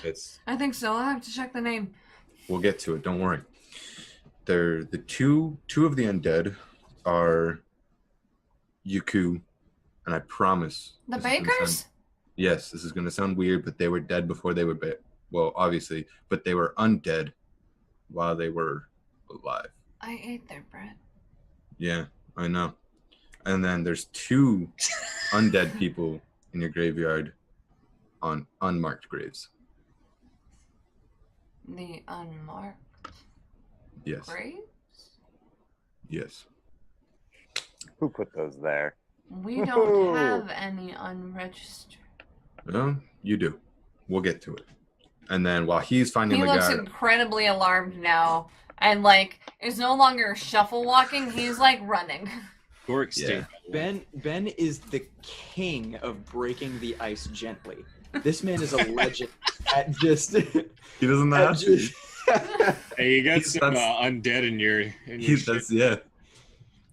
It's. I think so. I'll have to check the name." We'll get to it. Don't worry. The two of the undead are Yuku, and I promise. The this is gonna bakers? sound- yes, this is going to sound weird, but they were dead before they were well, obviously, but they were undead while they were alive. I ate their bread. Yeah, I know. And then there's 2 undead people in your graveyard on unmarked graves. The unmarked Yes. graves? Yes. Who put those there? We don't have any unregistered. Well, you do. We'll get to it. And then while he's finding He the looks guy. incredibly alarmed now, and like is no longer shuffle walking. He's like running. Gork Yeah. Ben is the king of breaking the ice gently. This man is a legend at just. He doesn't at have to. just Hey, you got He's- some that's- undead in your. That's yeah.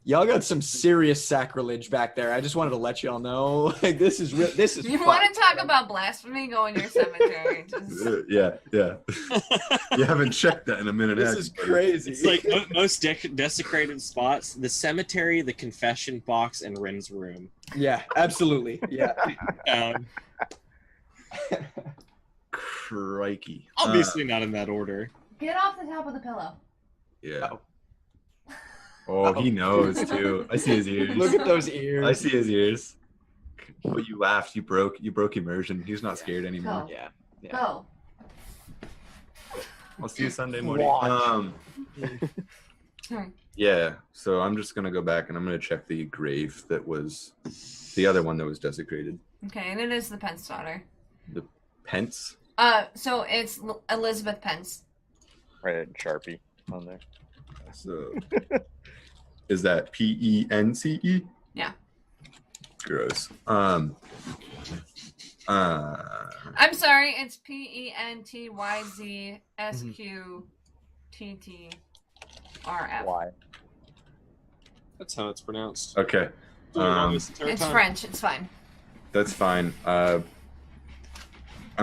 Y'all got some serious sacrilege back there. I just wanted to let y'all know. Like this is real. This is. You fun. want to talk about blasphemy? Go in your cemetery. Just... Yeah. You haven't checked that in a minute. This have is you, buddy? crazy. It's like most desecrated spots: the cemetery, the confession box, and Ren's room. Yeah, absolutely. Yeah. Crikey. Obviously, not in that order. Get off the top of the pillow. Yeah. Oh, he knows too. I see his ears. Look at those ears. I see his ears. But you laughed. You broke immersion. He's not scared anymore. Go. Yeah. Go. I'll see you Sunday morning. Watch. Sorry. Yeah. So I'm just gonna go back and I'm gonna check the grave that was the other one that was desecrated. Okay, and it is the Pence daughter. The Pence. So it's Elizabeth Pence. Write it in Sharpie on there. So is that Pence? Yeah. Gross. I'm sorry, it's PENTYZSQTTRF. Why? That's how it's pronounced. Okay. It's French. It's fine. That's fine. I'm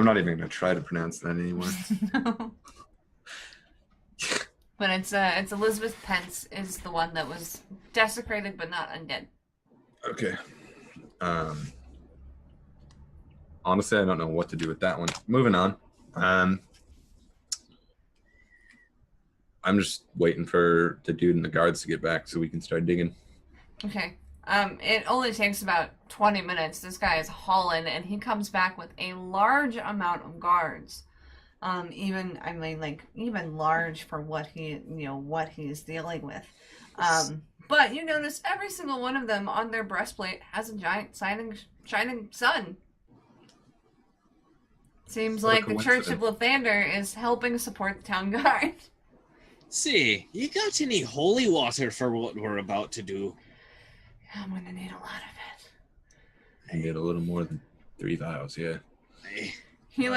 not even gonna try to pronounce that anymore. No. But it's Elizabeth Pence is the one that was desecrated but not undead. Okay. Honestly, I don't know what to do with that one. Moving on. I'm just waiting for the dude and the guards to get back so we can start digging. Okay. It only takes about 20 minutes. This guy is hauling, and he comes back with a large amount of guards. Even large for what he's dealing with. But you notice every single one of them on their breastplate has a giant shining sun. Seems like the Church of Lathander is helping support the town guard. Say, you got any holy water for what we're about to do? I'm gonna need a lot of I need a little more than 3 vials, yeah. Hey. He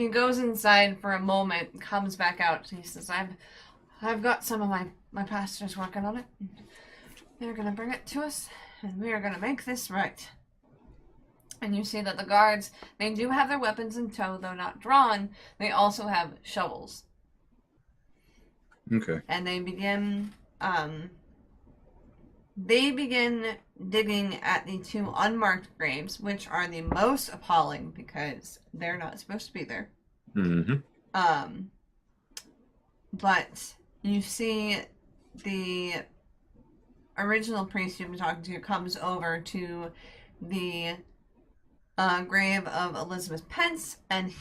goes inside for a moment, comes back out. He says, I've got some of my pastors working on it. They're gonna bring it to us, and we are gonna make this right. And you see that the guards, they do have their weapons in tow, though not drawn. They also have shovels. Okay. And they begin digging at the 2 unmarked graves, which are the most appalling because they're not supposed to be there. Mm-hmm. But you see the original priest you've been talking to comes over to the grave of Elizabeth Pence, and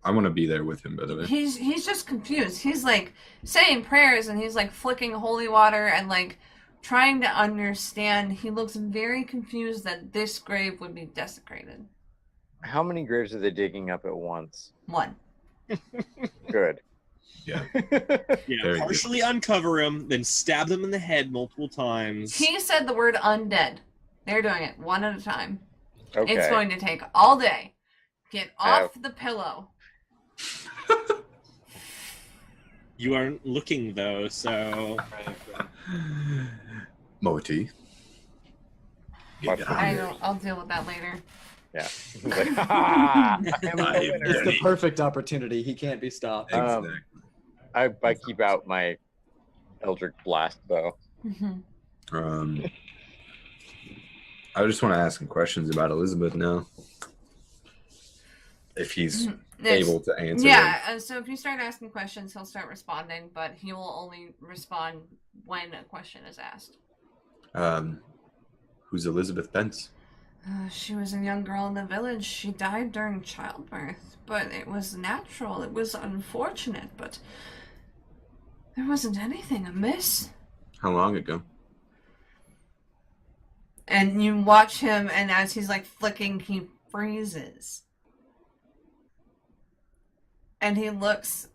I want to be there with him, by the way. he's just confused. He's like saying prayers, and he's like flicking holy water and like trying to understand. He looks very confused that this grave would be desecrated. How many graves are they digging up at once? 1. Good. Yeah. Yeah, Very partially uncover him, then stab them in the head multiple times. He said the word undead. They're doing it one at a time. Okay. It's going to take all day. Get off the pillow. You aren't looking though, so Moiti. I'll deal with that later. Yeah. He's like, ha! It's the perfect opportunity. He can't be stopped. Exactly. I keep out my Eldritch Blast bow. I just want to ask him questions about Elizabeth now. If he's able to answer them. Yeah, so if you start asking questions, he'll start responding, but he will only respond when a question is asked. Who's Elizabeth Pence? She was a young girl in the village. She died during childbirth, but it was natural. It was unfortunate, but there wasn't anything amiss. How long ago? And you watch him, and as he's like flicking, he freezes. And he looks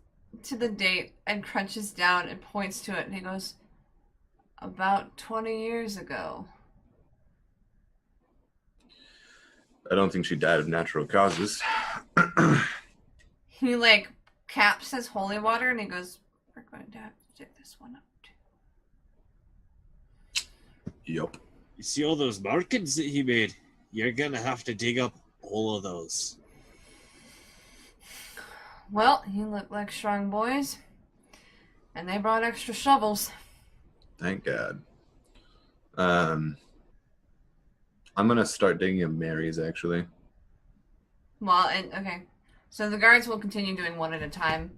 to the date and crunches down and points to it, and he goes, about 20 years ago. I don't think she died of natural causes. He like caps his holy water and he goes, we're going to have to dig this one up too. Yup. you see all those markings that he made? You're gonna have to dig up all of those. Well, he looked like strong boys, and they brought extra shovels. Thank God. I'm gonna start digging up Mary's actually. Well, and okay, so the guards will continue doing one at a time.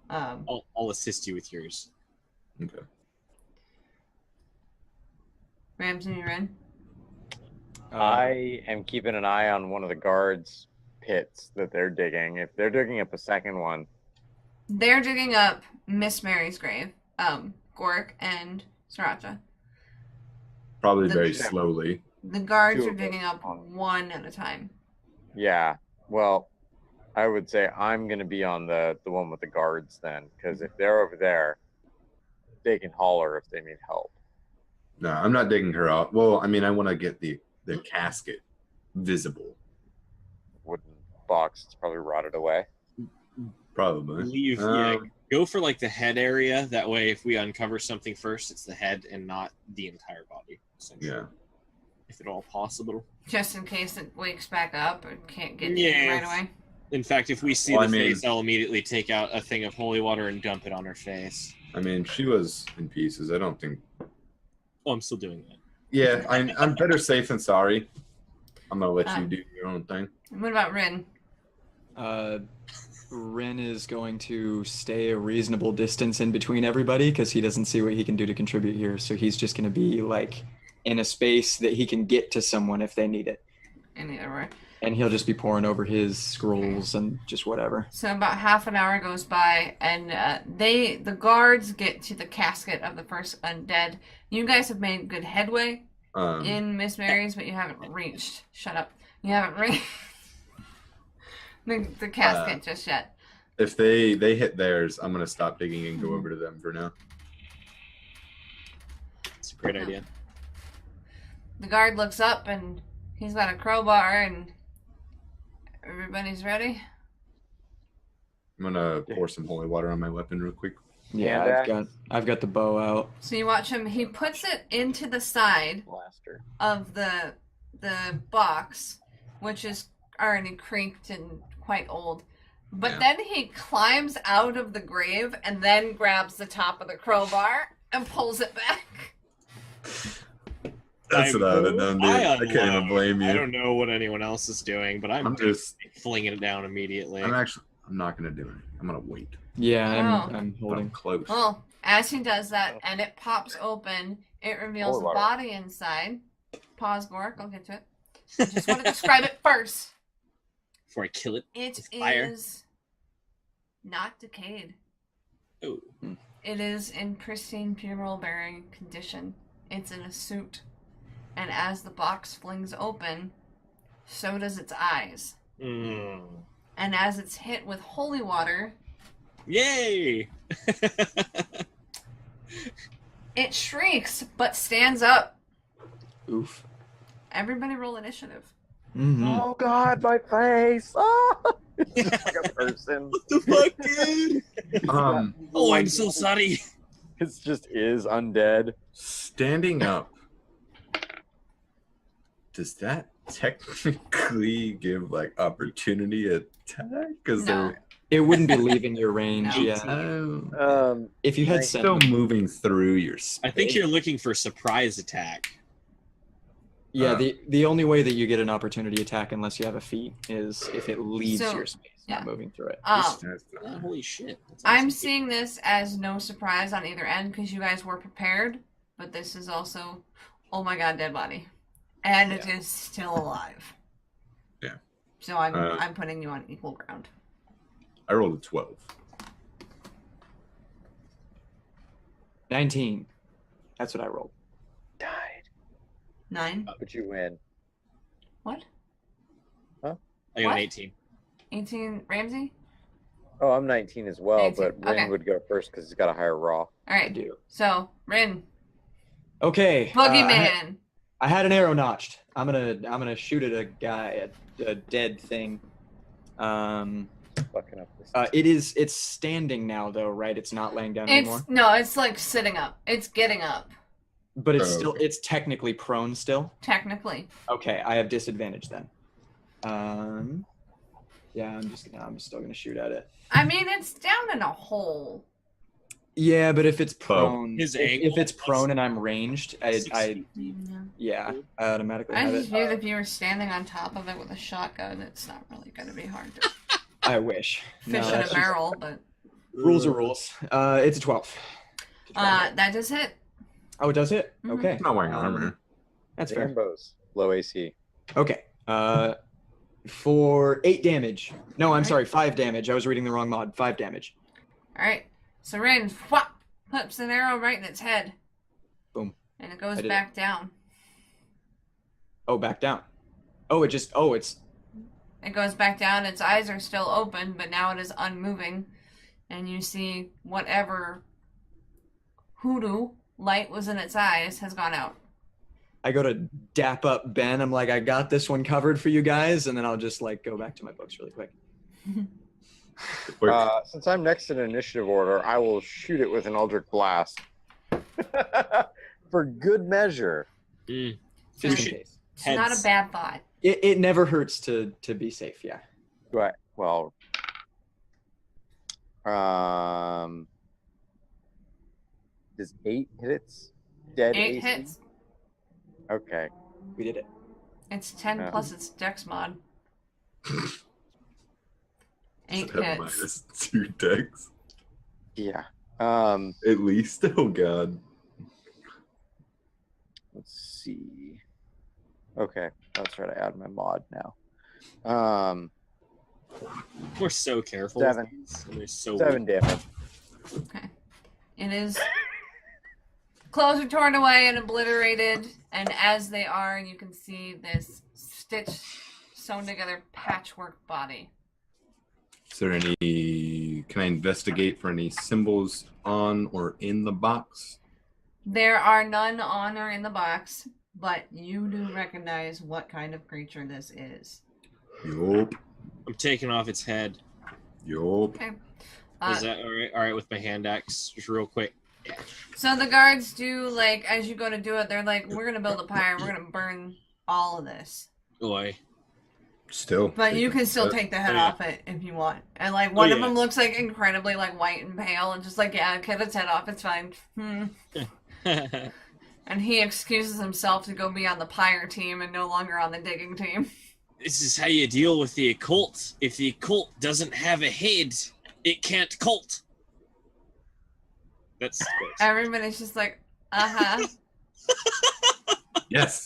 I'll assist you with yours. Okay. Ramsey, you're in. I am keeping an eye on one of the guards' pits that they're digging. If they're digging up a second one, They're digging up Miss Mary's grave, Gork and Sriracha. Probably The- very slowly. The guards Two are of digging them. up one at a time. yeah. Well, I would say I'm gonna be on the one with the guards then, because if they're over there, they can holler if they need help. No, I'm not digging her out. Well, I mean, I want to get the casket visible. Wooden box, it's probably rotted away. Probably. Leave, go for like the head area. That way, if we uncover something first, it's the head and not the entire body. Essentially. Yeah. If at all possible. Just in case it wakes back up or can't get to Yeah. you right away. In fact, if we see Well, the I mean- face, I'll immediately take out a thing of holy water and dump it on her face. I mean, she was in pieces. I don't think. Oh, I'm still doing that. Yeah, I'm better safe than sorry. I'm gonna let you do your own thing. What about Rin? Rin is going to stay a reasonable distance in between everybody because he doesn't see what he can do to contribute here. So he's just going to be like in a space that he can get to someone if they need it. Anywhere. And he'll just be pouring over his scrolls and just whatever. So about half an hour goes by, and the guards get to the casket of the first undead. You guys have made good headway in Miss Mary's, but you haven't reached. Shut up. You haven't reached the casket just yet. If they hit theirs, I'm gonna stop digging and go over to them for now. It's a great idea. The guard looks up, and he's got a crowbar, and everybody's ready. I'm gonna pour some holy water on my weapon real quick. Yeah, I've got the bow out. So you watch him. He puts it into the side Blaster. of the box, which is already creaked and quite old. But Yeah. then he climbs out of the grave and then grabs the top of the crowbar and pulls it back. That's what I would have done, dude. I can't even blame you. I don't know what anyone else is doing, but I'm just flinging it down immediately. I'm not gonna do it. I'm gonna wait. Yeah, Oh. I'm holding. I'm close. Well, as he does that and it pops open, it reveals a Holy water. body inside. Pause, Gork. I'll get to it. I just want to describe it first. Before I kill it. It With fire? is not decayed. Oh. It is in pristine funeral bearing condition. It's in a suit. And as the box flings open, so does its eyes. Mm. And as it's hit with holy water, Yay! it shrieks but stands up. Oof. Everybody roll initiative. Mm-hmm. Oh God, my face! Ah! It's like a person. What the fuck, dude? Oh, I'm so sorry. It just is undead. Standing up. Does that technically give like opportunity attack? Because No. It wouldn't be leaving your range, No. yeah. they're If you had still sent, moving through your space. I think you're looking for surprise attack. yeah, the only way that you get an opportunity attack unless you have a feat is if it leaves So, your space, yeah. not moving through it. Oh, holy shit. That's I'm awesome. seeing this as no surprise on either end because you guys were prepared, but this is also, oh my god, dead body. And it is still alive. Yeah. So I'm putting you on equal ground. I rolled a 12. 19. That's what I rolled. Died. 9. But you win. What? I got What? an 18. 18 Ramsey? Oh, I'm 19 as well, 19, but Rin okay. would go first because he's got a higher raw. I Alright. do. So, Rin. Okay. Boogeyman. I had an arrow notched. I'm gonna shoot at a guy, a dead thing. Fucking up this. It's standing now though, right? It's not laying down anymore. It's like sitting up. It's getting up, But it's Oh, still okay. it's technically prone still. technically. Okay, I have disadvantage then. Yeah, I'm still gonna shoot at it. I mean, it's down in a hole. Yeah, but if it's prone, His if angle it's prone and I'm ranged, I 60. yeah, I automatically I have just it. figured if you were standing on top of it with a shotgun, it's not really going to be hard to I wish. fish in that's a just- barrel, but rules are rules. It's a 12. that does hit. Oh, it does hit. Mhm. Okay, I'm not wearing armor. that's fair. Rainbows. Low AC. Okay. For 8 damage. No, I'm sorry, 5 damage. I was reading the wrong mod. 5 damage. All right. So Rin whop, puts an arrow right in its head. Boom. And it goes I did back down. Oh, back down. It's It goes back down. Its eyes are still open, but now it is unmoving. And you see whatever hoodoo light was in its eyes has gone out. I go to dap up Ben. I'm like, I got this one covered for you guys, and then I'll just like go back to my books really quick. Quick. Since I'm next in initiative order, I will shoot it with an Eldritch Blast. For good measure. Mm. Just in should- case. It's not a bad thought. It never hurts to be safe, yeah. Do I Well, does 8 hit its dead 8 AC? hits. Okay. We did it. It's 10 Yeah. plus its dex mod. 8 So hits. minus 2 decks. Yeah. At least. Oh god. Let's see. Okay, I'll try to add my mod now. We're so careful. 7. With these, and they're so 7 weak. damage. Okay. It is. Clothes are torn away and obliterated, and as they are, you can see this stitched, sewn together patchwork body. Is there any? Can I investigate for any symbols on or in the box? There are none on or in the box, but you do recognize what kind of creature this is. Yup. I'm taking off its head. Yup. Okay. Is that all right? All right, with my hand axe, just real quick. So the guards do, like, as you go to do it, they're like, we're going to build a pyre, we're going to burn all of this. Oi. Still. But you can still take the head Oh, yeah. off it if you want. And, like, one of yeah. them looks, like, incredibly, like, white and pale, and just like, yeah, cut its head off, it's fine. And he excuses himself to go be on the pyre team and no longer on the digging team. This is how you deal with the occult. If the occult doesn't have a head, it can't cult. That's Everybody's just like, uh-huh. Yes.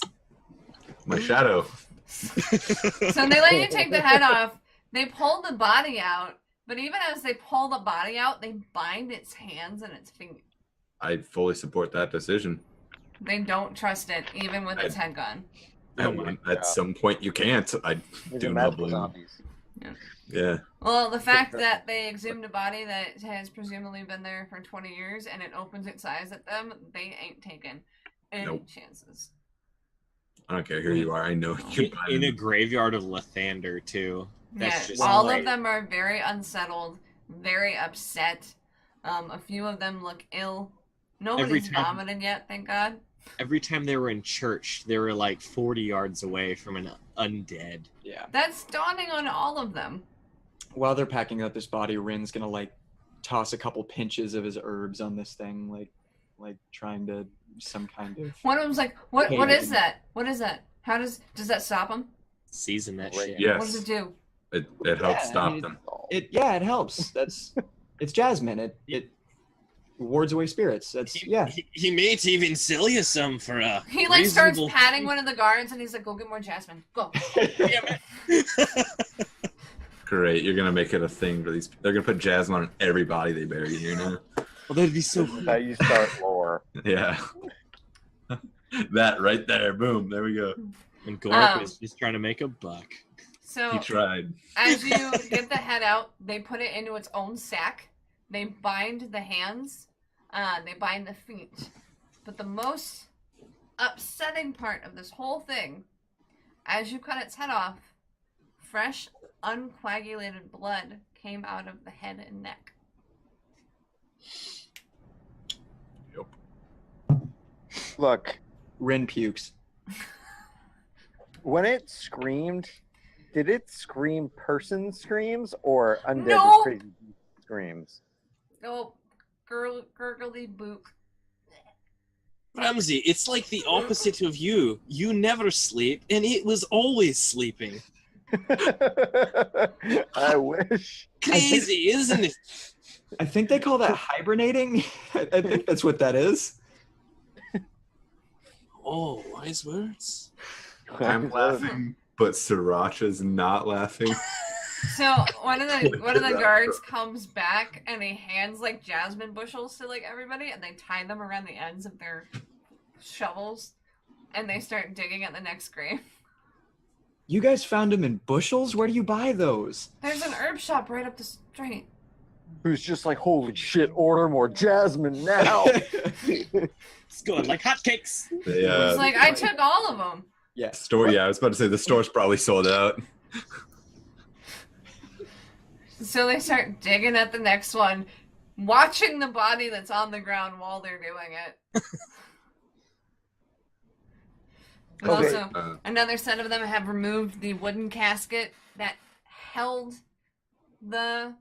My shadow. So they let you take the head off. They pull the body out, but even as they pull the body out, they bind its hands and its fingers. I fully support that decision. They don't trust it, even with its head gone. Oh my At some point, you can't. I These do are not magical believe. zombies. Yeah. Well, the fact that they exhumed a body that has presumably been there for 20 years and it opens its eyes at them, they ain't taking any Nope. chances. I don't care who you are. I know you. in a graveyard of Lathander too. That's Yeah, just all like- of them are very unsettled, very upset. A few of them look ill. Nobody's time- vomited yet, thank God. Every time they were in church, they were like 40 yards away from an undead. Yeah. That's dawning on all of them. While they're packing up this body, Rin's gonna like toss a couple pinches of his herbs on this thing, like trying to some kind of. One of them's like, "What? Hey, What is listen. that? What is that? How does that stop them? Season that Right. shit. Yes. What does it do?" It helps Yeah, stop I mean, them. It helps. That's it's jasmine. It wards away spirits. That's He may even sell you some for a He like starts reasonable- patting one of the guards, and he's like, "Go get more jasmine. Go." Great. You're gonna make it a thing for these. They're gonna put jasmine on every body they bury here now. Well, that'd be so This is how you start lore. Yeah. That right there. Boom. There we go. And Gork is just trying to make a buck. So He tried. as you get the head out, they put it into its own sack. They bind the hands. They bind the feet. But the most upsetting part of this whole thing, as you cut its head off, fresh, uncoagulated blood came out of the head and neck. Yep. Look, Rin pukes. when it screamed, did it scream person screams or undead No. crazy screams? Oh, gurgly book. Ramsey, it's like the opposite of you. You never sleep, and it was always sleeping. I wish. Crazy, isn't it? I think they call that hibernating. I think that's what that is. Oh, wise words. I'm laughing, but Sriracha's not laughing. So one of the guards comes back and he hands like jasmine bushels to like everybody, and they tie them around the ends of their shovels, and they start digging at the next grave. You guys found them in bushels? Where do you buy those? There's an herb shop right up the street. Who's just like, holy shit, order more jasmine now. It's going like hotcakes. They, It's like I took all of them. Yeah. store. Yeah, I was about to say the store's probably sold out. So they start digging at the next one, watching the body that's on the ground while they're doing it. And Okay. also, another set of them have removed the wooden casket that held the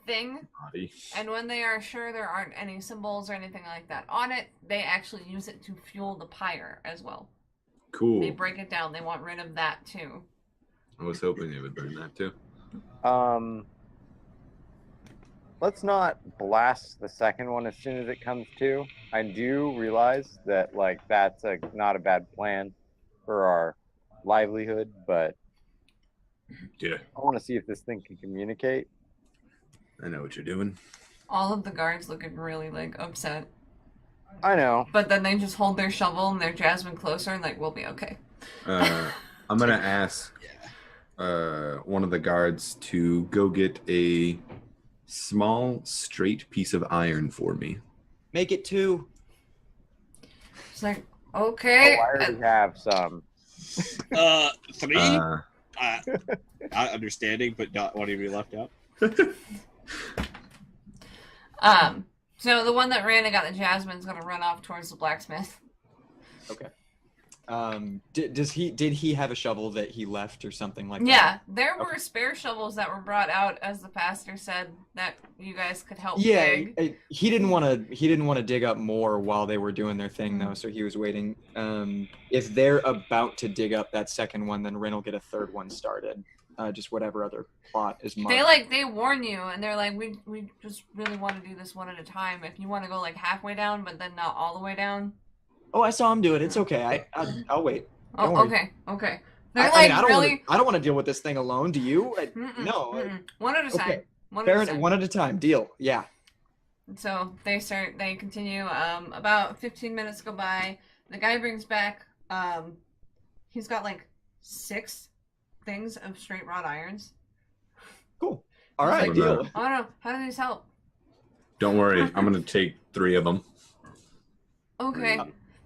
thing, Body. and when they are sure there aren't any symbols or anything like that on it, they actually use it to fuel the pyre as well. Cool. They break it down. They want rid of that too. I was hoping they would burn that too. Let's not blast the second one as soon as it comes to. I do realize that like that's not a bad plan for our livelihood, but Yeah, I want to see if this thing can communicate. I know what you're doing. All of the guards looking really like upset, I know. but then they just hold their shovel and their jasmine closer and like, we'll be okay. I'm gonna ask one of the guards to go get a small straight piece of iron for me. Make it 2. It's like, okay. Oh, I already have some. 3. Understanding, but not wanting to be left out. So the one that ran and got the jasmine's gonna run off towards the blacksmith. Okay. Did he have a shovel that he left or something like that? Yeah, there were Okay. spare shovels that were brought out, as the pastor said, that you guys could help Yeah, dig. he didn't want to dig up more while they were doing their thing though, so he was waiting. If they're about to dig up that second one, then Ren will get a third one started. Just whatever other plot is marked. They warn you, and they're like, we just really want to do this one at a time. If you want to go like halfway down, but then not all the way down. Oh, I saw him do it. It's okay. I'll wait. Don't Oh, worry. okay. They're I like don't really. I don't want to deal with this thing alone. Do you? No. One at a time. Okay. One at a time. One at a time. Deal. Yeah. So they continue. About 15 minutes go by. The guy brings back. He's got like 6 things of straight wrought irons. Cool. All right. Deal. I don't know. How do these help? Don't worry, I'm gonna take 3 of them. Okay.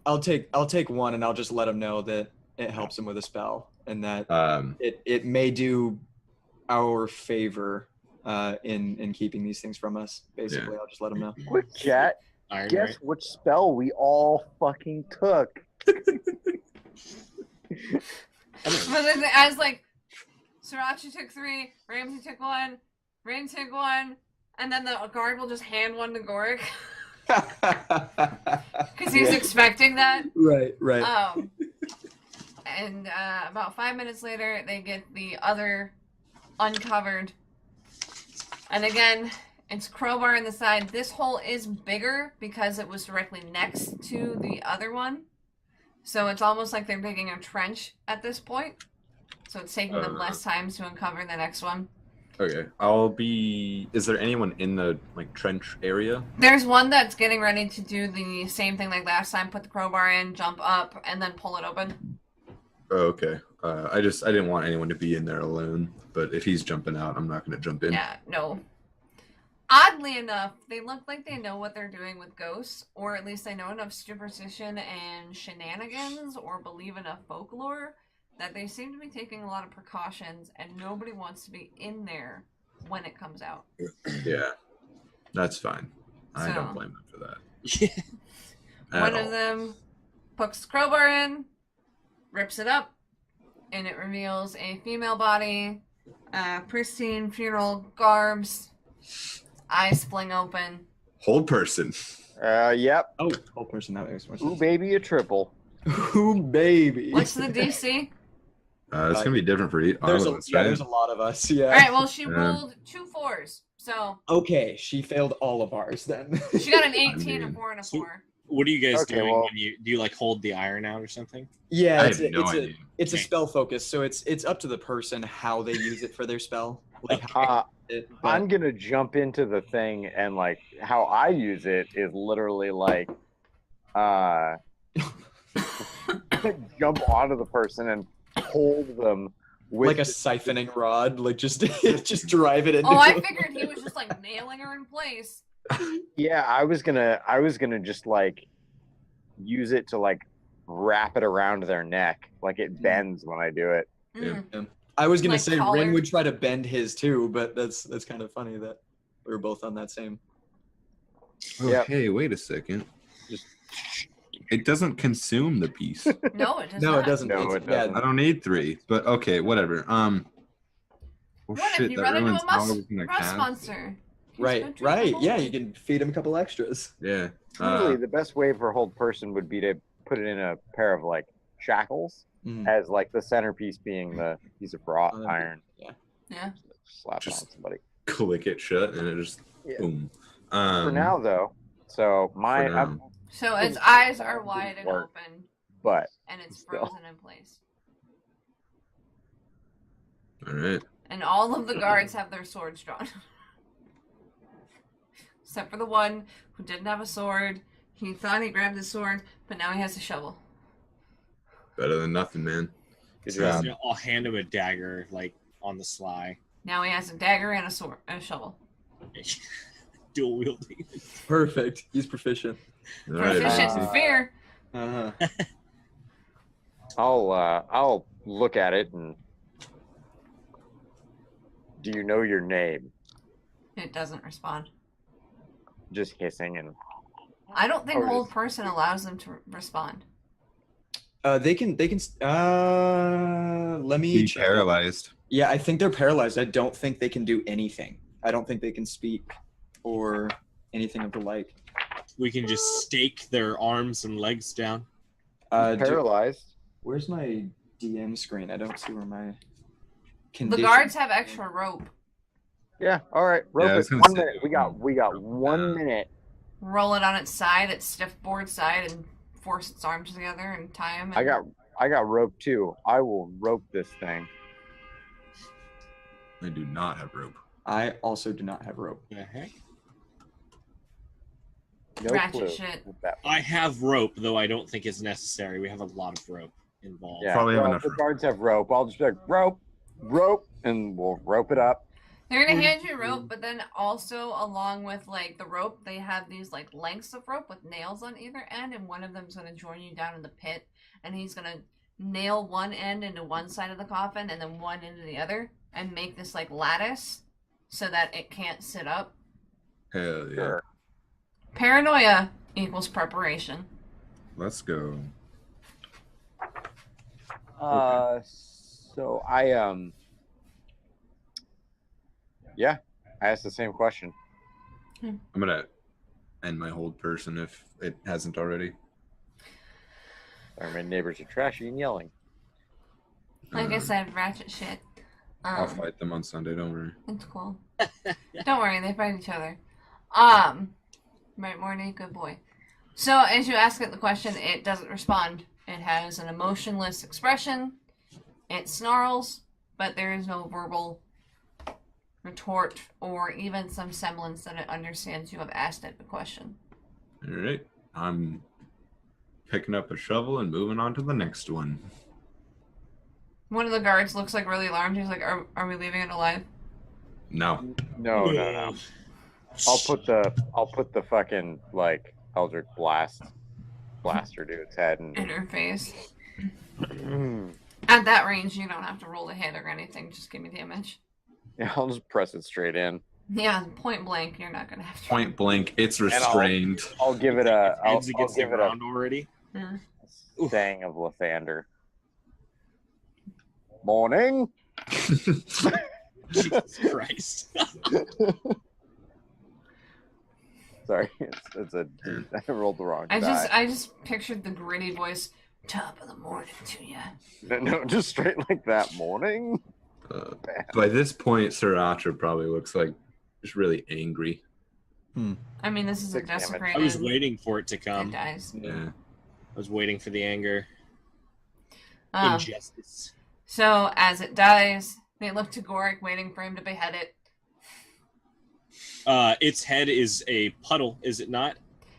I'll take one, and I'll just let him know that it helps him with a spell, and that it may do our favor in keeping these things from us. Basically, I'll just let him know. Quick chat. Iron, Guess right? which spell we all fucking took. But then as like, Sriracha took 3, Ramsey took 1, Rain took 1, and then the guard will just hand one to Goric because he's expecting that. Right. And about 5 minutes later, they get the other uncovered. And again, it's crowbar in the side. This hole is bigger because it was directly next to the other one. So it's almost like they're digging a trench at this point. So it's taking them less time to uncover the next one. Okay, is there anyone in the like trench area? There's one that's getting ready to do the same thing like last time, put the crowbar in, jump up, and then pull it open. Oh, okay. I didn't want anyone to be in there alone, but if he's jumping out, I'm not going to jump in. Yeah, no. Oddly enough, they look like they know what they're doing with ghosts, or at least they know enough superstition and shenanigans, or believe enough folklore, that they seem to be taking a lot of precautions, and nobody wants to be in there when it comes out. Yeah, that's fine. I So- don't blame them for that. Yeah. One of them puts the crowbar in, rips it up, and it reveals a female body, pristine funeral garbs, eyes fling open. Hold person. Yep. Oh, whole person. That makes more Ooh, sense. baby, a triple. Ooh, baby. What's the DC? It's gonna be different for There's all of us, yeah, right? there's a lot of us. Yeah. All right, well, she Yeah. rolled 2 4s, so Okay, she failed all of ours then. she got an 18, a mean, 4, and a so- 4. What are you guys Okay, doing well- when do you like hold the iron out or something? Yeah, I it's have no a idea. it's a Okay. spell focus, so it's up to the person how they use it for their spell. Like how Uh, they use it, but- I'm gonna jump into the thing, and like how I use it is literally like jump onto the person and hold them with like a siphoning rod, like just just drive it into. Oh, I them. figured he was just like nailing her in place. Yeah, I was gonna just like use it to like wrap it around their neck, like it bends when I do it. Mm. I was gonna Like say collar. Ren would try to bend his too, but that's kind of funny that we were both on that same. Yep. Okay, wait a second. Just- It doesn't consume the piece. No, it does No, not. it doesn't. No, It's- it doesn't. I don't need 3, but okay, whatever. Well, What shit, if you that run into ruins a how I was gonna rust cast. monster? He's Right, good to right. know. Yeah, you can feed him a couple extras. Yeah. Truly, the best way for hold person would be to put it in a pair of like shackles, Mhm. as like the centerpiece being the piece of wrought Oh, iron. Yeah. Yeah. Slap it Just- on somebody. click it shut and it just Yeah. boom. For now, though, so my For now. So its eyes are wide and Work. open, but and it's Still. frozen in place. All right. And all of the guards have their swords drawn. Except for the one who didn't have a sword. He thought he grabbed his sword, but now he has a shovel. Better than nothing, man. good Yeah. job. I'll hand him a dagger, like on the sly. Now he has a dagger and a sword and a shovel. Dual wielding. Perfect. He's proficient. All right, Proficient in Nancy. fear. Uh-huh. I'll look at it and. Do you know your name? It doesn't respond. Just hissing and. I don't think Oh, it hold is. person allows them to respond. They can let me Be check. paralyzed. Yeah, I think they're paralyzed. I don't think they can do anything. I don't think they can speak or anything of the like. We can just stake their arms and legs down. Paralyzed. Where's my DM screen? I don't see where my The condition. guards have extra rope. Yeah. All right. Rope Yeah, I it. was gonna 1 say, minute. We got 1 minute. Roll it on its side, its stiff board side, and force its arms together and tie them. I got rope too. I will rope this thing. I do not have rope. I also do not have rope. The heck? No Ratchet clue. shit. what that I have rope, though I don't think it's necessary. We have a lot of rope involved. Yeah. Probably have well, enough the rope. guards have rope. I'll just be like rope, and we'll rope it up. They're gonna hand you rope, but then also along with like the rope, they have these like lengths of rope with nails on either end, and one of them's gonna join you down in the pit, and he's gonna nail one end into one side of the coffin and then one into the other, and make this like lattice so that it can't sit up. Hell yeah. Sure. Paranoia equals preparation. Let's go. So yeah, I asked the same question. I'm gonna end my hold person if it hasn't already. Sorry, my neighbors are trashy and yelling. Like I said, ratchet shit. I'll fight them on Sunday. Don't worry. It's cool. Don't worry, they fight each other. Right, Morty, good boy. So, as you ask it the question, it doesn't respond. It has an emotionless expression. It snarls, but there is no verbal retort or even some semblance that it understands you have asked it the question. All right. I'm picking up a shovel and moving on to the next one. One of the guards looks like really alarmed. He's like, are we leaving it alive? No. No. I'll put the fucking like Eldritch blaster to its head and Interface. At that range, you don't have to roll the hit or anything. Just give me damage. yeah, I'll just press it straight in. Yeah, point blank, you're not gonna have to. Point blank. It's restrained. I'll give it a I'll Heads against the give it a ground already. Yeah. saying of Lathander. Morning. Jesus Christ. Sorry, it's a I rolled the wrong I die. just pictured the gritty voice. Top of the morning to you. No, just straight like that. Morning. By this point, Sriracha probably looks like just really angry. I mean, this is a 6 damage. desecrated. I was waiting for it to It come. dies. Yeah. I was waiting for the anger. Um, Injustice. so as it dies, they look to Gorik, waiting for him to behead it. Its head is a puddle, is it not?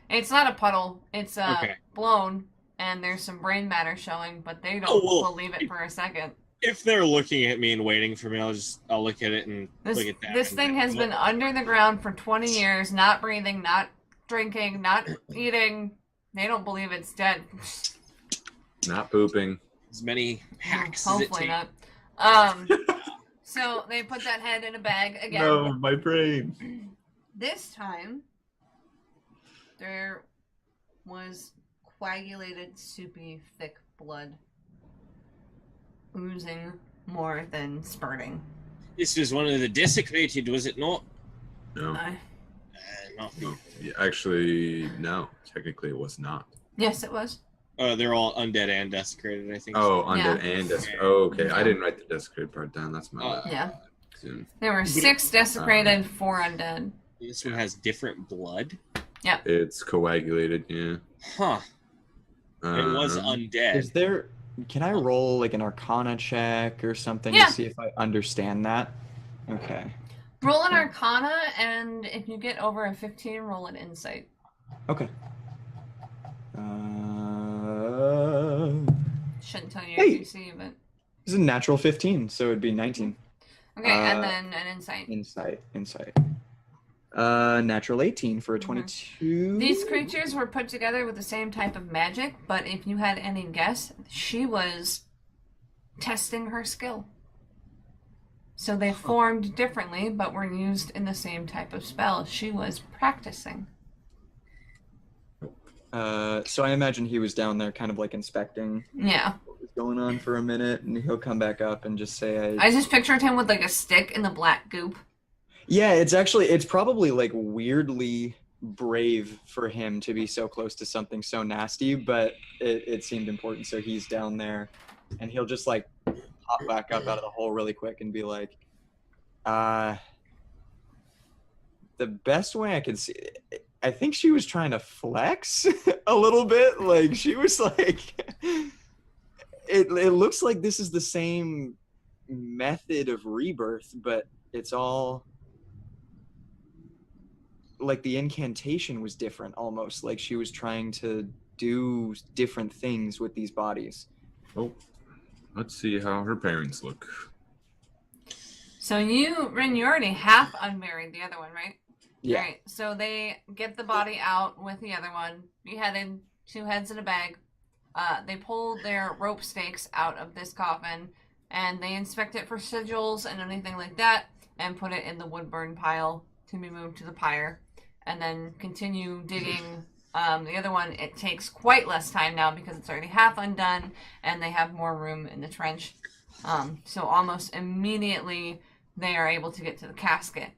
It's not a puddle. It's Okay. blown, and there's some brain matter showing, but they don't Oh, well, believe it for a second. If they're looking at me and waiting for me, I'll look at it and look at that. This and thing go, has been under the ground for 20 years, not breathing, not drinking, not eating. They don't believe it's dead. Not pooping. as many hacks as it Hopefully takes. not. So they put that head in a bag again. No, my brain. This time, there was coagulated, soupy, thick blood oozing more than spurting. This was one of the desecrated, was it not? No. Not. No. Yeah, actually, no. Technically, it was not. Yes, it was. They're all undead and desecrated, I think. Oh, undead Yeah. and desecrated. Oh, okay. Yeah. I didn't write the desecrated part down. That's my bad. Yeah. Soon. There were 6 desecrated, 4 undead. This one has different blood. It's coagulated, yeah. Huh. It was undead. Is there? Can I roll like an Arcana check or something Yeah. to see if I understand that? Okay. Roll an Arcana, and if you get over a 15, roll an Insight. Okay. Shouldn't tell you Hey. your DC, but This is a natural 15, so it'd be 19. okay. And then an Insight. Insight. Natural 18 for a 22. These creatures were put together with the same type of magic, but if you had any guess, she was testing her skill. So they formed differently, but were used in the same type of spell. She was practicing. So I imagine he was down there kind of like inspecting Yeah. what was going on for a minute, and he'll come back up and just say, I just pictured him with like a stick in the black goop. Yeah, it's probably like weirdly brave for him to be so close to something so nasty, but it seemed important. So he's down there and he'll just like pop back up out of the hole really quick and be like, the best way I could see I think she was trying to flex a little bit. Like she was like, it looks like this is the same method of rebirth, but it's all like the incantation was different almost. Like she was trying to do different things with these bodies. Oh, let's see how her parents look. So Rin, you already half unburied the other one, right? Yeah. Right. So they get the body out with the other one, beheaded, 2 heads in a bag. They pull their rope stakes out of this coffin, and they inspect it for sigils and anything like that, and put it in the wood burn pile to be moved to the pyre, and then continue digging. The other one, it takes quite less time now because it's already half undone, and they have more room in the trench. So almost immediately they are able to get to the casket.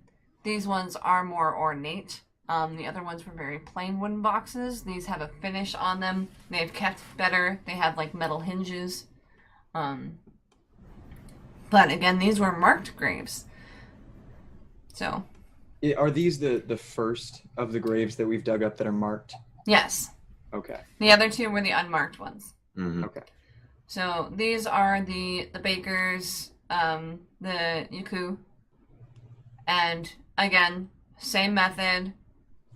These ones are more ornate. The other ones were very plain wooden boxes. These have a finish on them. They've kept better. They have like metal hinges. But again, these were marked graves. So. Are these the first of the graves that we've dug up that are marked? Yes. Okay. The other 2 were the unmarked ones. Mm-hmm. Okay. So these are the bakers, the Yuku. And again, same method.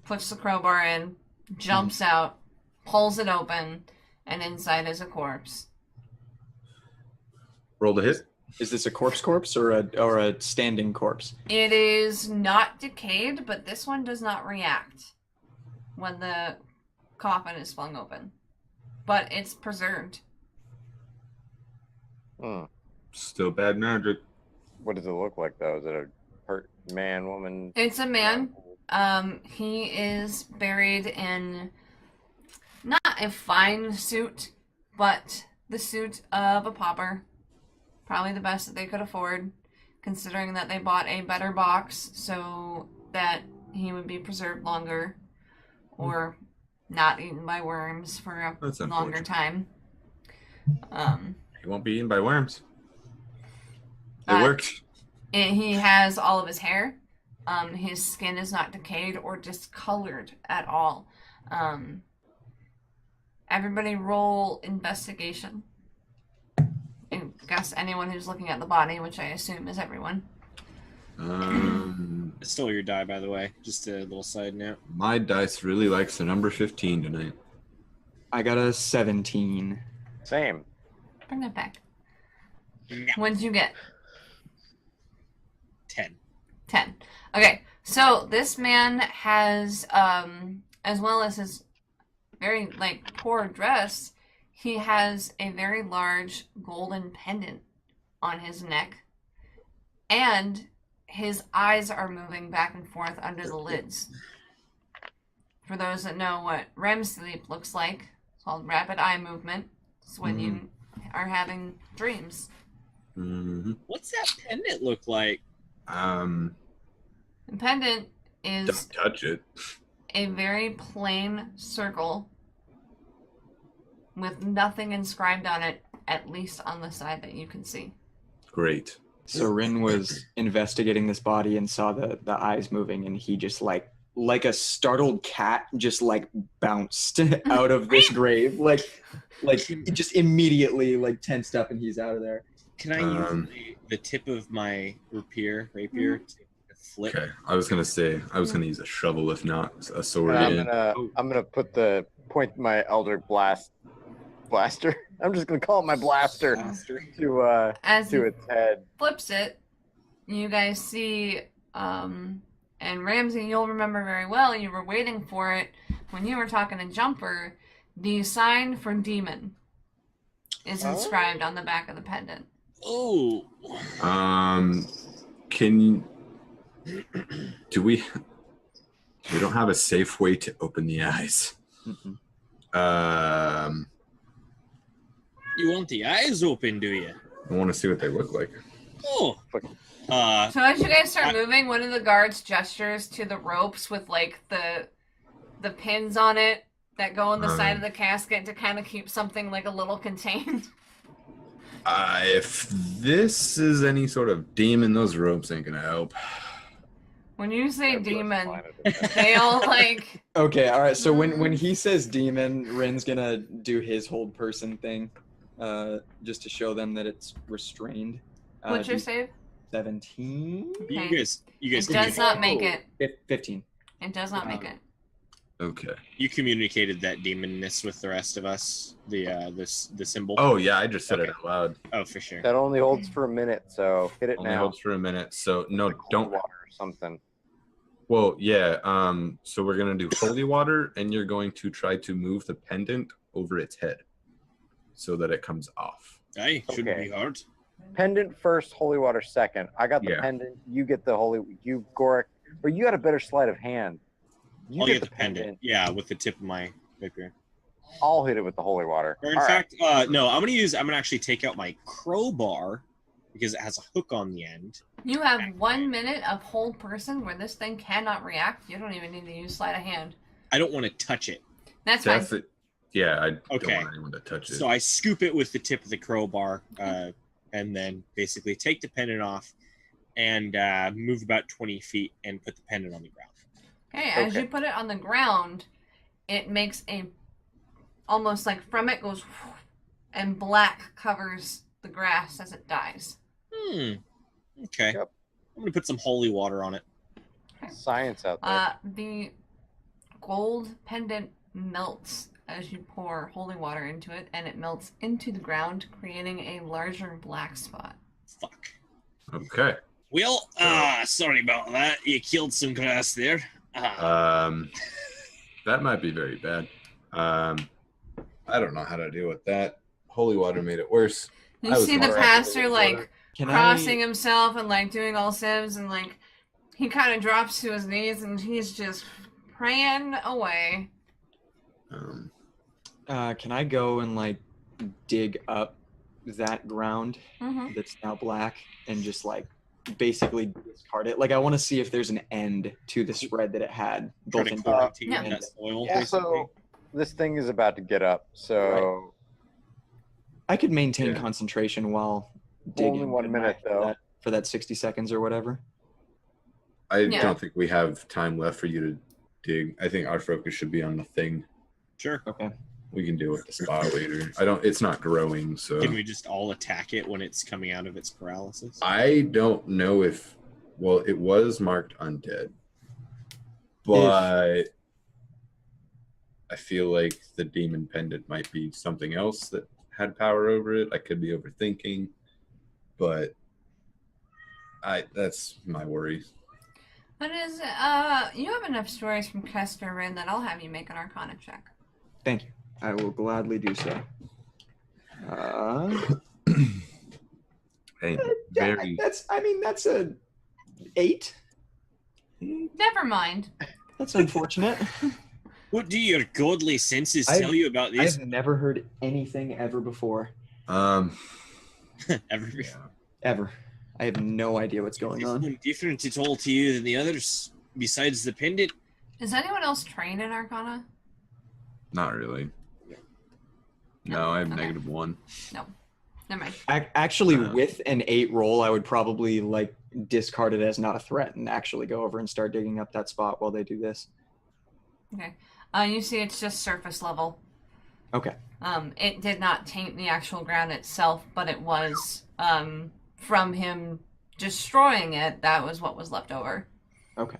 Puts the crowbar in, jumps out, pulls it open, and inside is a corpse. Roll the hit. Is this a corpse or a standing corpse? It is not decayed, but this one does not react when the coffin is flung open. But it's preserved. Still bad magic. What does it look like, though? Is it a man, woman? It's a man. He is buried in not a fine suit, but the suit of a pauper. Probably the best that they could afford, considering that they bought a better box so that he would be preserved longer or not eaten by worms for a That's longer unfortunate. time. He won't be eaten by worms. It Uh, worked. He has all of his hair. His skin is not decayed or discolored at all. Everybody roll investigation. I guess anyone who's looking at the body, which I assume is everyone. I stole your die, by the way. Just a little side note. My dice really likes the number 15 tonight. I got a 17. Same. Bring that back. No. What did you get? 10. 10. Okay, so this man has, as well as his very, poor dress, he has a very large golden pendant on his neck, and his eyes are moving back and forth under the lids. For those that know what REM sleep looks like, it's called rapid eye movement. It's when you are having dreams. Mm-hmm. What's that pendant look like? The pendant is Don't touch it. a very plain circle with nothing inscribed on it, at least on the side that you can see. Great. So Rin was investigating this body and saw the eyes moving, and he just like a startled cat just like bounced out of this grave, like just immediately like tensed up, and he's out of there. Can I use the tip of my rapier to flip? Okay. I was gonna use a shovel, if not a sword. I'm gonna point my elder blaster. I'm just gonna call it my blaster to As to he its head. flips it, you guys see, and Ramsey, you'll remember very well, you were waiting for it when you were talking to Jumper. The sign for demon is inscribed on the back of the pendant. Oh. We don't have a safe way to open the eyes. Mm-hmm. You want the eyes open, do you? I want to see what they look like. Oh. So as you guys start moving, one of the guards gestures to the ropes with like the pins on it that go on the side of the casket to kind of keep something like a little contained. If this is any sort of demon, those ropes ain't gonna help. When you say demon, they all like... Okay, all right. So when he says demon, Rin's gonna do his hold person thing, just to show them that it's restrained. What's your save? 17. Okay. You guys It does not make it. 15. It does not make it. Okay. You communicated that demonness with the rest of us. The symbol. Oh yeah, I just said it out loud. Oh, for sure. That only holds for a minute, so hit it Only now. holds for a minute. So no, Like holy don't. water or something. Well, yeah. So we're gonna do holy water, and you're going to try to move the pendant over its head, so that it comes off. Aye, shouldn't Okay. be hard. Pendant first, holy water second. I got the Yeah. pendant. You get the holy. You Goric, or you got a better sleight of hand. You I'll get the pendant. Yeah, with the tip of my rapier. I'll hit it with the holy water. Or in All right. fact, no, I'm gonna actually take out my crowbar because it has a hook on the end. You have 1 minute of hold person where this thing cannot react. You don't even need to use sleight of hand. I don't want to touch it. That's fine. That's it. Yeah, I don't Okay. want anyone to touch it. So I scoop it with the tip of the crowbar, and then basically take the pendant off and move about 20 feet and put the pendant on the ground. Okay, as Okay. you put it on the ground, it makes almost like from it goes and black covers the grass as it dies. Okay. Yep. I'm gonna put some holy water on it. Science out there. The gold pendant melts as you pour holy water into it, and it melts into the ground, creating a larger black spot. Fuck. Okay. Well, sorry about that. You killed some grass there. That might be very bad. I don't know how to deal with that. Holy water made it worse. You I was see the more pastor active with like water. Can crossing himself and like doing all sieves, and like he kind of drops to his knees and he's just praying away. Can I go and like dig up that ground Mm-hmm. that's now black and just like basically discard it? Like I want to see if there's an end to the spread that it had, Try both to in quarantine Yeah. that soil. Yeah, basically. so this thing is about to get up. So I could maintain Yeah. concentration while digging. only 1 minute though. For that 60 seconds or whatever. I Yeah. don't think we have time left for you to dig. I think our focus should be on the thing. Sure. Okay. We can deal with the spot later. It's not growing, so Can we just all attack it when it's coming out of its paralysis? I don't know if it was marked undead. But I feel like the demon pendant might be something else that had power over it. I could be overthinking, but that's my worry. But you have enough stories from Kester Rin that I'll have you make an Arcana check. Thank you. I will gladly do so. And Yeah, very that's a 8. Never mind. That's unfortunate. What do your godly senses I've- tell you about this? I've never heard anything ever before. Ever yeah. Ever. I have no idea what's going on. Anything different at all to you than the others, besides the pendant? Is anyone else trained in Arcana? Not really. No, I have Okay. -1. Never mind. Actually, with an 8 roll, I would probably like discard it as not a threat and actually go over and start digging up that spot while they do this. Okay. You see, it's just surface level. Okay. It did not taint the actual ground itself, but it was from him destroying it. That was what was left over. Okay.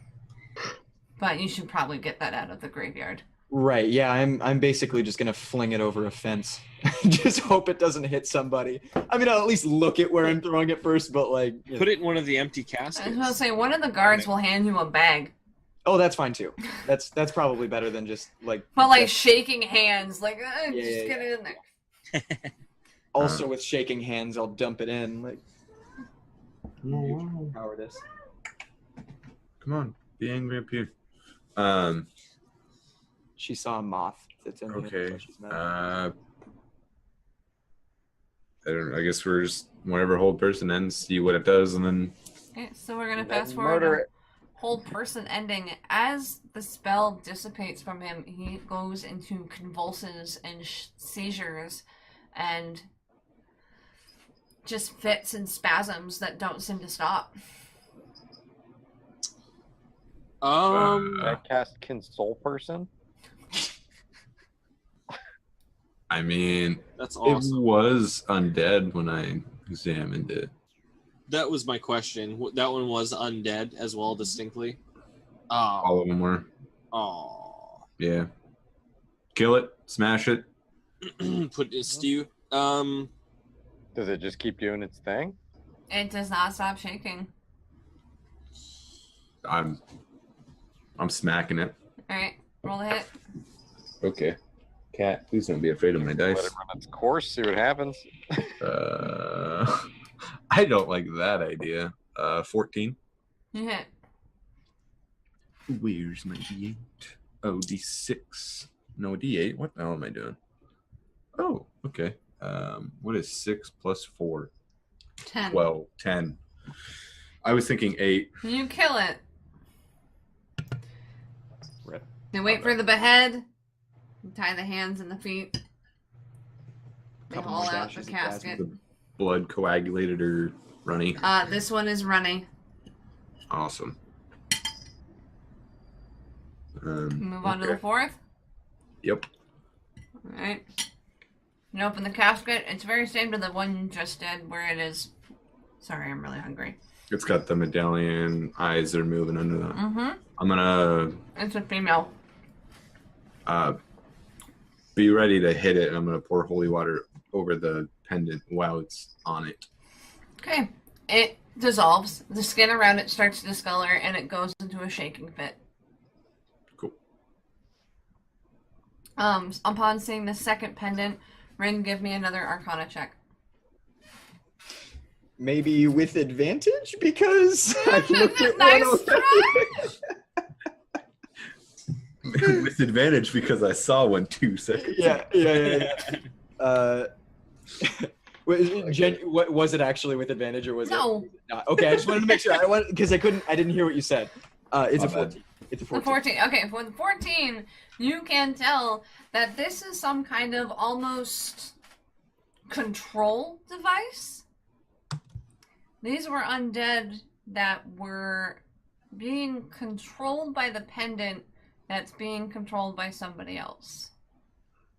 But you should probably get that out of the graveyard. Right. Yeah. I'm basically just gonna fling it over a fence. Just hope it doesn't hit somebody. I mean, I'll at least look at where I'm throwing it first. But like, you know. Put it in one of the empty I caskets. was going to say, one of the guards will hand you a bag. Oh, that's fine too. That's probably better than just like. But like shaking hands, like, Yeah, just yeah, get it in there. Also, with shaking hands, I'll dump it in. Like, Wow. cowardice. Come on, be angry up here. She saw a moth that's in the Okay. so she's mad. I guess we're just whatever hold person ends, see what it does, and then Okay, so we're going to Then fast forward. murder it. Whole person ending. As the spell dissipates from him, he goes into convulses and seizures and just fits and spasms that don't seem to stop. Did I cast Console Person? I mean, That's it awesome. was undead when I examined it. That was my question. That one was undead as well, distinctly. Oh, All of them were. Yeah. Kill it, smash it. put in stew. Does it just keep doing its thing? It does not stop shaking. I'm smacking it. Alright, roll the hit. Okay. Cat, please don't be afraid of my Let dice. it run its course, see what happens. I don't like that idea. 14. You hit. Where's my D8? Oh, D6. No, D8. What the hell am I doing? Oh, okay. What is 6 plus 4? 10. 12. 10. I was thinking 8. You kill it. Rip. You wait for the behead. You tie the hands and the feet. They Couple haul more out the dashes of casket. The blood coagulated or runny. This one is runny. Awesome. Move on to the okay. fourth. Yep. Alright. You open the casket. It's very same to the one you just did, where it is. Sorry, I'm really hungry. It's got the medallion eyes that are moving under that. Mm-hmm. I'm gonna It's a female. be ready to hit it, and I'm gonna pour holy water over the pendant while it's on it. Okay. It dissolves. The skin around it starts to discolor, and it goes into a shaking fit. Cool. Upon seeing the second pendant, Rin, give me another Arcana check. Maybe with advantage because I looked at Nice 103. With advantage because I saw one 2 seconds. Yeah. What was it actually with advantage or was No. it not? Okay, I just wanted to make sure. I didn't hear what you said. It's a My bad. 14. It's a The 14. 14. Okay, for the 14, you can tell that this is some kind of almost control device. These were undead that were being controlled by the pendant that's being controlled by somebody else.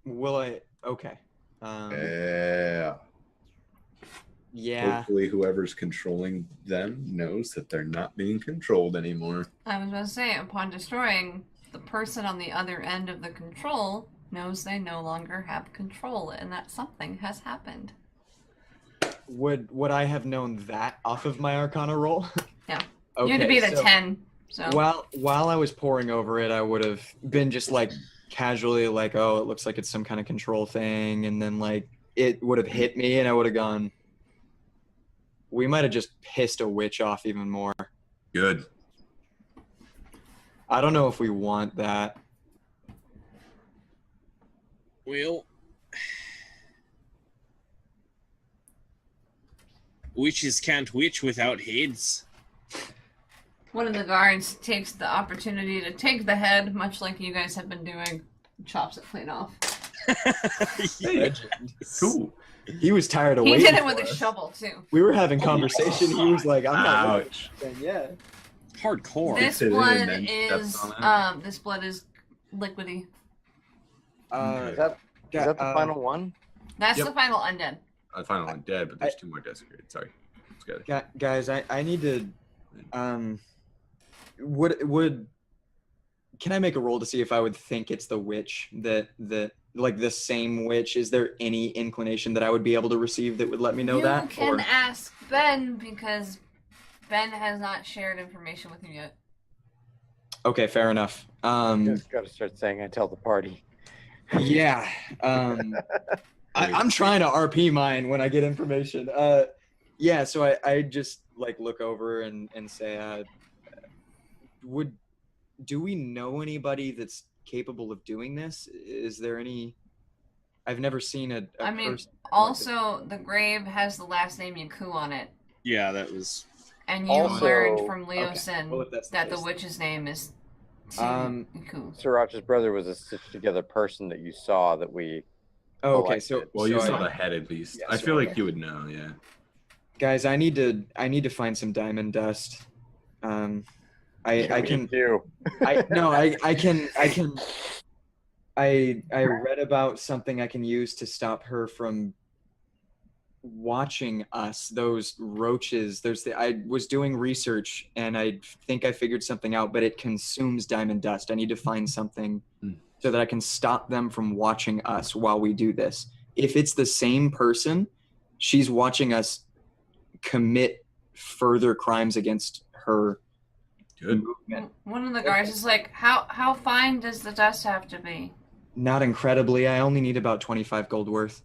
Will I? Okay. Yeah. Yeah. Hopefully, whoever's controlling them knows that they're not being controlled anymore. I was going to say, upon destroying, the person on the other end of the control knows they no longer have control and that something has happened. Would I have known that off of my Arcana roll? Yeah. Okay, You had to be the so 10. So while I was pouring over it, I would have been just like casually like, oh, it looks like it's some kind of control thing, and then like it would have hit me, and I would have gone. We might have just pissed a witch off even more. Good. I don't know if we want that. Well, Witches can't witch without heads. One of the guards takes the opportunity to take the head, much like you guys have been doing, and chops it clean off. Hey, cool. He was tired of He waiting. did it with for a us. shovel too. We were having conversation. He was like, "I'm not." Ouch. And yeah. Hardcore. This Fixated and blood then is stepped on this blood is liquidy. Uh, Is that the final one? That's Yep. the final undead. I finally dead, but there's 2 more desecrated. Sorry. Let's go. guys, I need to. Would can I make a roll to see if I would think it's the witch that like the same witch? Is there any inclination that I would be able to receive that would let me know you that? can Or- ask Ben because Ben has not shared information with you yet. Okay, fair enough. Just got to start saying I tell the party. Yeah. I'm trying to RP mine when I get information. Yeah, so I just like look over and say, do we know anybody that's capable of doing this? Is there any? I've never seen a I mean, person like also the grave has the last name Yaku on it, Yeah, that was. and you Also- learned from Okay, Leosin well, if that's that the case, witch's name is Um, Yaku. Sriracha's brother was a stitched together person that you saw that we. Oh, okay, so collected. Well, so you I- saw the head at least. Yeah, I so feel like okay. you would know, yeah. guys, I need to find some diamond dust. I Me can too. I read about something I can use to stop her from watching us. Those roaches. I was doing research and I think I figured something out, but it consumes diamond dust. I need to find something so that I can stop them from watching us while we do this. If it's the same person, she's watching us commit further crimes against her Good. movement. One of the guards is like, how fine does the dust have to be? Not incredibly. I only need about 25 gold worth.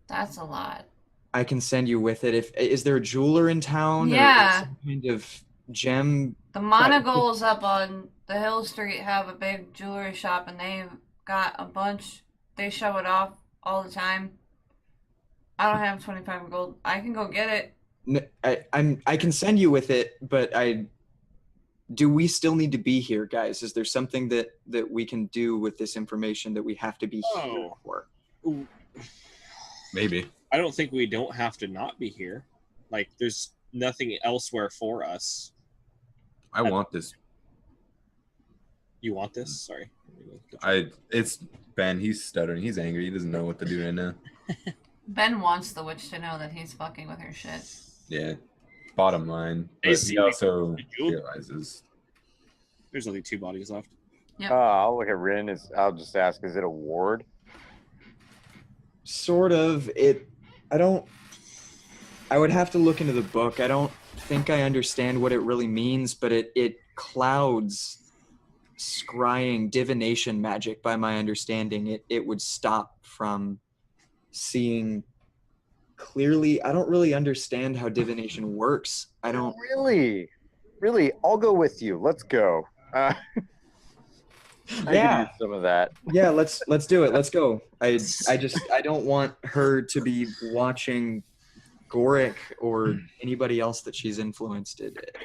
That's a lot. I can send you with it. Is there a jeweler in town? Yeah. Or some kind of gem? The Monogles up on the Hill Street have a big jewelry shop, and they've got a bunch. They show it off all the time. I don't have 25 gold. I can go get it. I can send you with it, but do we still need to be here, guys? Is there something that we can do with this information that we have to be here for? Maybe. I don't think we don't have to not be here. Like, there's nothing elsewhere for us. I want this. You want this? Sorry. It's Ben. He's stuttering. He's angry. He doesn't know what to do right now. Ben wants the witch to know that he's fucking with her shit. Yeah. Bottom line. I But see. he also Did you? realizes. There's only 2 bodies left. I'll look at Rin. I'll just ask, is it a ward? Sort of. I would have to look into the book. I don't think I understand what it really means, but it clouds scrying divination magic by my understanding. It would stop from seeing clearly. I don't really understand how divination works. I don't Really, I'll go with you. Let's go. I could use some of that. Yeah, let's do it. Let's go. I don't want her to be watching Gorick or anybody else that she's influenced.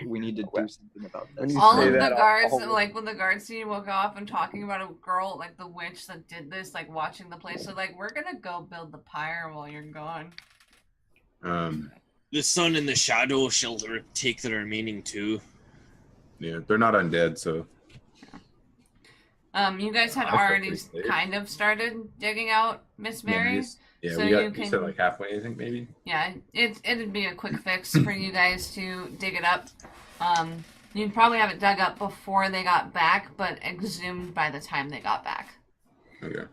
We need to do something about When this. you All say of the that, guards, I'll- like when the guards see you walk off and talking about a girl, like the witch that did this, like watching the place. So like, we're gonna go build the pyre while you're gone. The sun and the shadow shall take the remaining 2. Yeah, they're not undead, so You guys had I feel already pretty safe. kind of started digging out Miss Mary. yeah, So we got you we said can- like halfway, I think maybe. Yeah, it'd be a quick fix for you guys to dig it up. You'd probably have it dug up before they got back, but exhumed by the time they got back. Okay.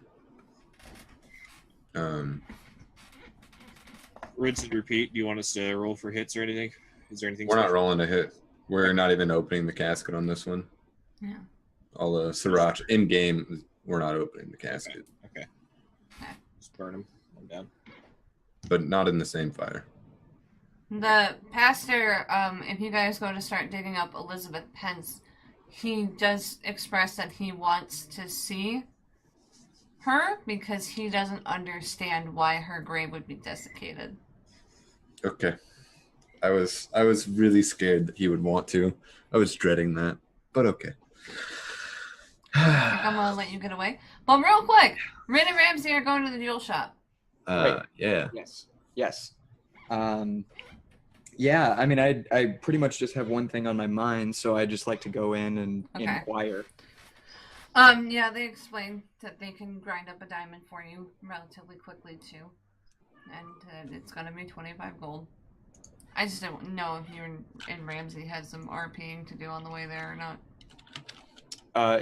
Rinse and repeat. Do you want us to roll for hits or anything? Is there anything? We're not special? rolling a hit. We're not even opening the casket on this one. Yeah. All the Sriracha in game, we're not opening the casket, Okay. Just burn them. I'm down. but not in the same fire. The pastor, if you guys go to start digging up Elizabeth Pence, he does express that he wants to see her because he doesn't understand why her grave would be desiccated. Okay. I was really scared that he would want to. I was dreading that, but okay. I think I'm gonna let you get away. But real quick, Rin and Ramsey are going to the jewel shop. Yeah. Yes. Yeah, I mean, I pretty much just have one thing on my mind, so I just like to go in and inquire. Yeah, they explained that they can grind up a diamond for you relatively quickly too, and it's gonna be 25 gold. I just don't know if you and Ramsey had some RPing to do on the way there or not.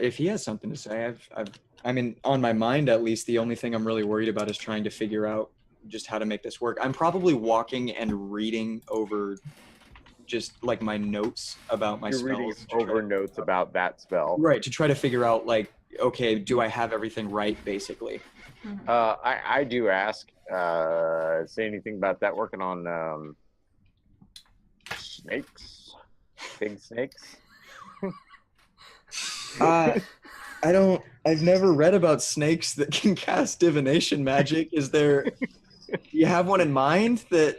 If he has something to say, I mean, on my mind at least, the only thing I'm really worried about is trying to figure out just how to make this work. I'm probably walking and reading over just like my notes about my You're spells. reading over notes about that spell. Right, to try to figure out like, okay, do I have everything right, basically? Mm-hmm. I do ask, say anything about that working on snakes? Big snakes? I've never read about snakes that can cast divination magic. Do you have one in mind that?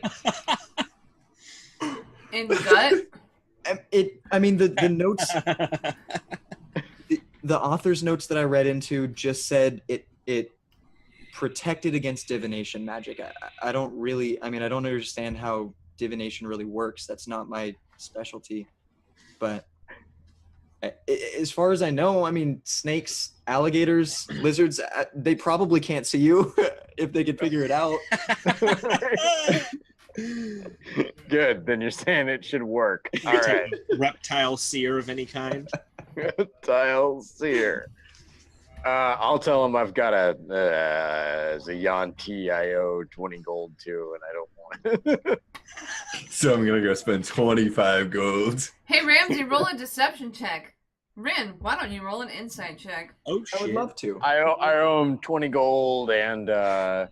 In gut? I mean, the notes, the author's notes that I read into just said it protected against divination magic. I don't understand how divination really works. That's not my specialty, but as far as I know, I mean, snakes, alligators, lizards, they probably can't see you if they could figure it out. Good, then you're saying it should work. All right. Reptile seer of any kind. Reptile seer. I'll tell him I've got a Zayanti I owe 20 gold to, and I don't want it. So I'm gonna go spend 25 gold. Hey Ramsey, roll a deception check. Rin, why don't you roll an insight check? Oh shit! I would love to. I owe him 20 gold and 3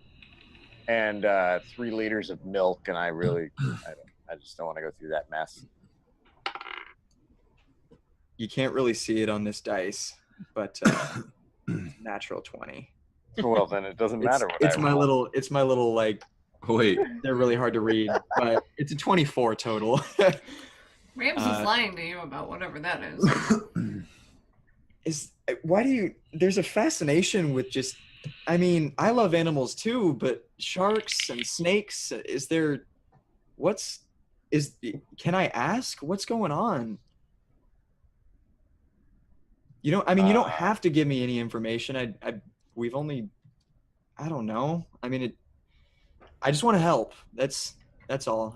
liters of milk, and I just don't want to go through that mess. You can't really see it on this dice, but natural 20. Well, then it doesn't matter what It's I my roll. little like. Wait, They're really hard to read, but it's a 24 total. Ramsey's lying to you about whatever that is. There's a fascination with just, I mean, I love animals too, but sharks and snakes, can I ask what's going on? You don't have to give me any information. I don't know. I mean, I just want to help. That's all.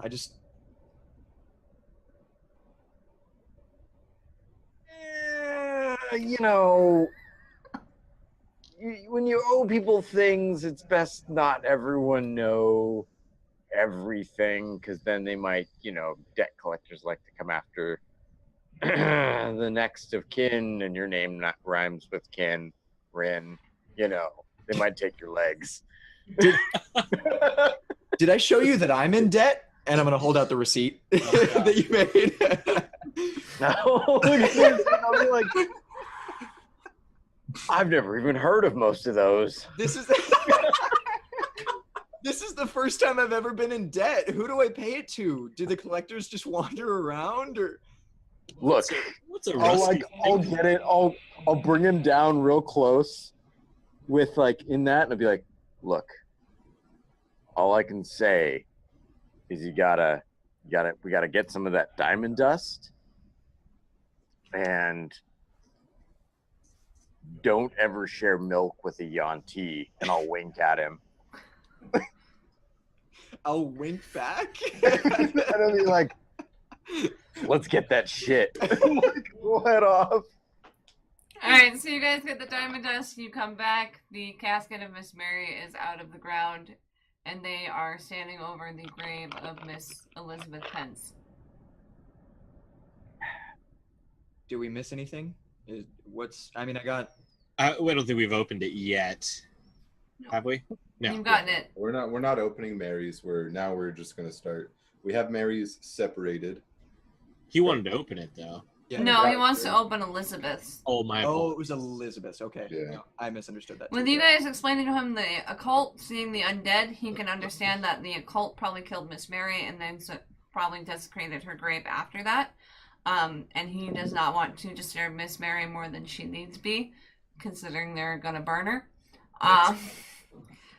When you owe people things, it's best not everyone know everything, because then they might, debt collectors like to come after the next of kin, and your name not rhymes with kin, Rin. They might take your legs. Did I show you that I'm in debt? And I'm gonna hold out the receipt that you made. No, I'll be like, I've never even heard of most of those. This is the first time I've ever been in debt. Who do I pay it to? Do the collectors just wander around, or? Look, I'll get it. I'll bring him down real close with in that, and I'll be like, look, all I can say is we gotta get some of that diamond dust, and don't ever share milk with a Yanti. And I'll wink at him. I'll wink back. And I'll be like, let's get that shit. We'll head off. Alright, so you guys get the diamond dust, you come back, the casket of Miss Mary is out of the ground, and they are standing over the grave of Miss Elizabeth Pence. Do we miss anything? I don't think we've opened it yet. No. Have we? No. You've gotten it. we're not opening Mary's. We're just gonna start. We have Mary's separated. He wanted to open it though. Yeah. No, he wants to open Elizabeth's. Oh my! Oh, it was Elizabeth's. Okay. Yeah. No, I misunderstood that. With too. you guys explaining to him the occult, seeing the undead, he can understand that the occult probably killed Miss Mary, and then probably desecrated her grave after that. And he does not want to disturb Miss Mary more than she needs be, considering they're gonna burn her.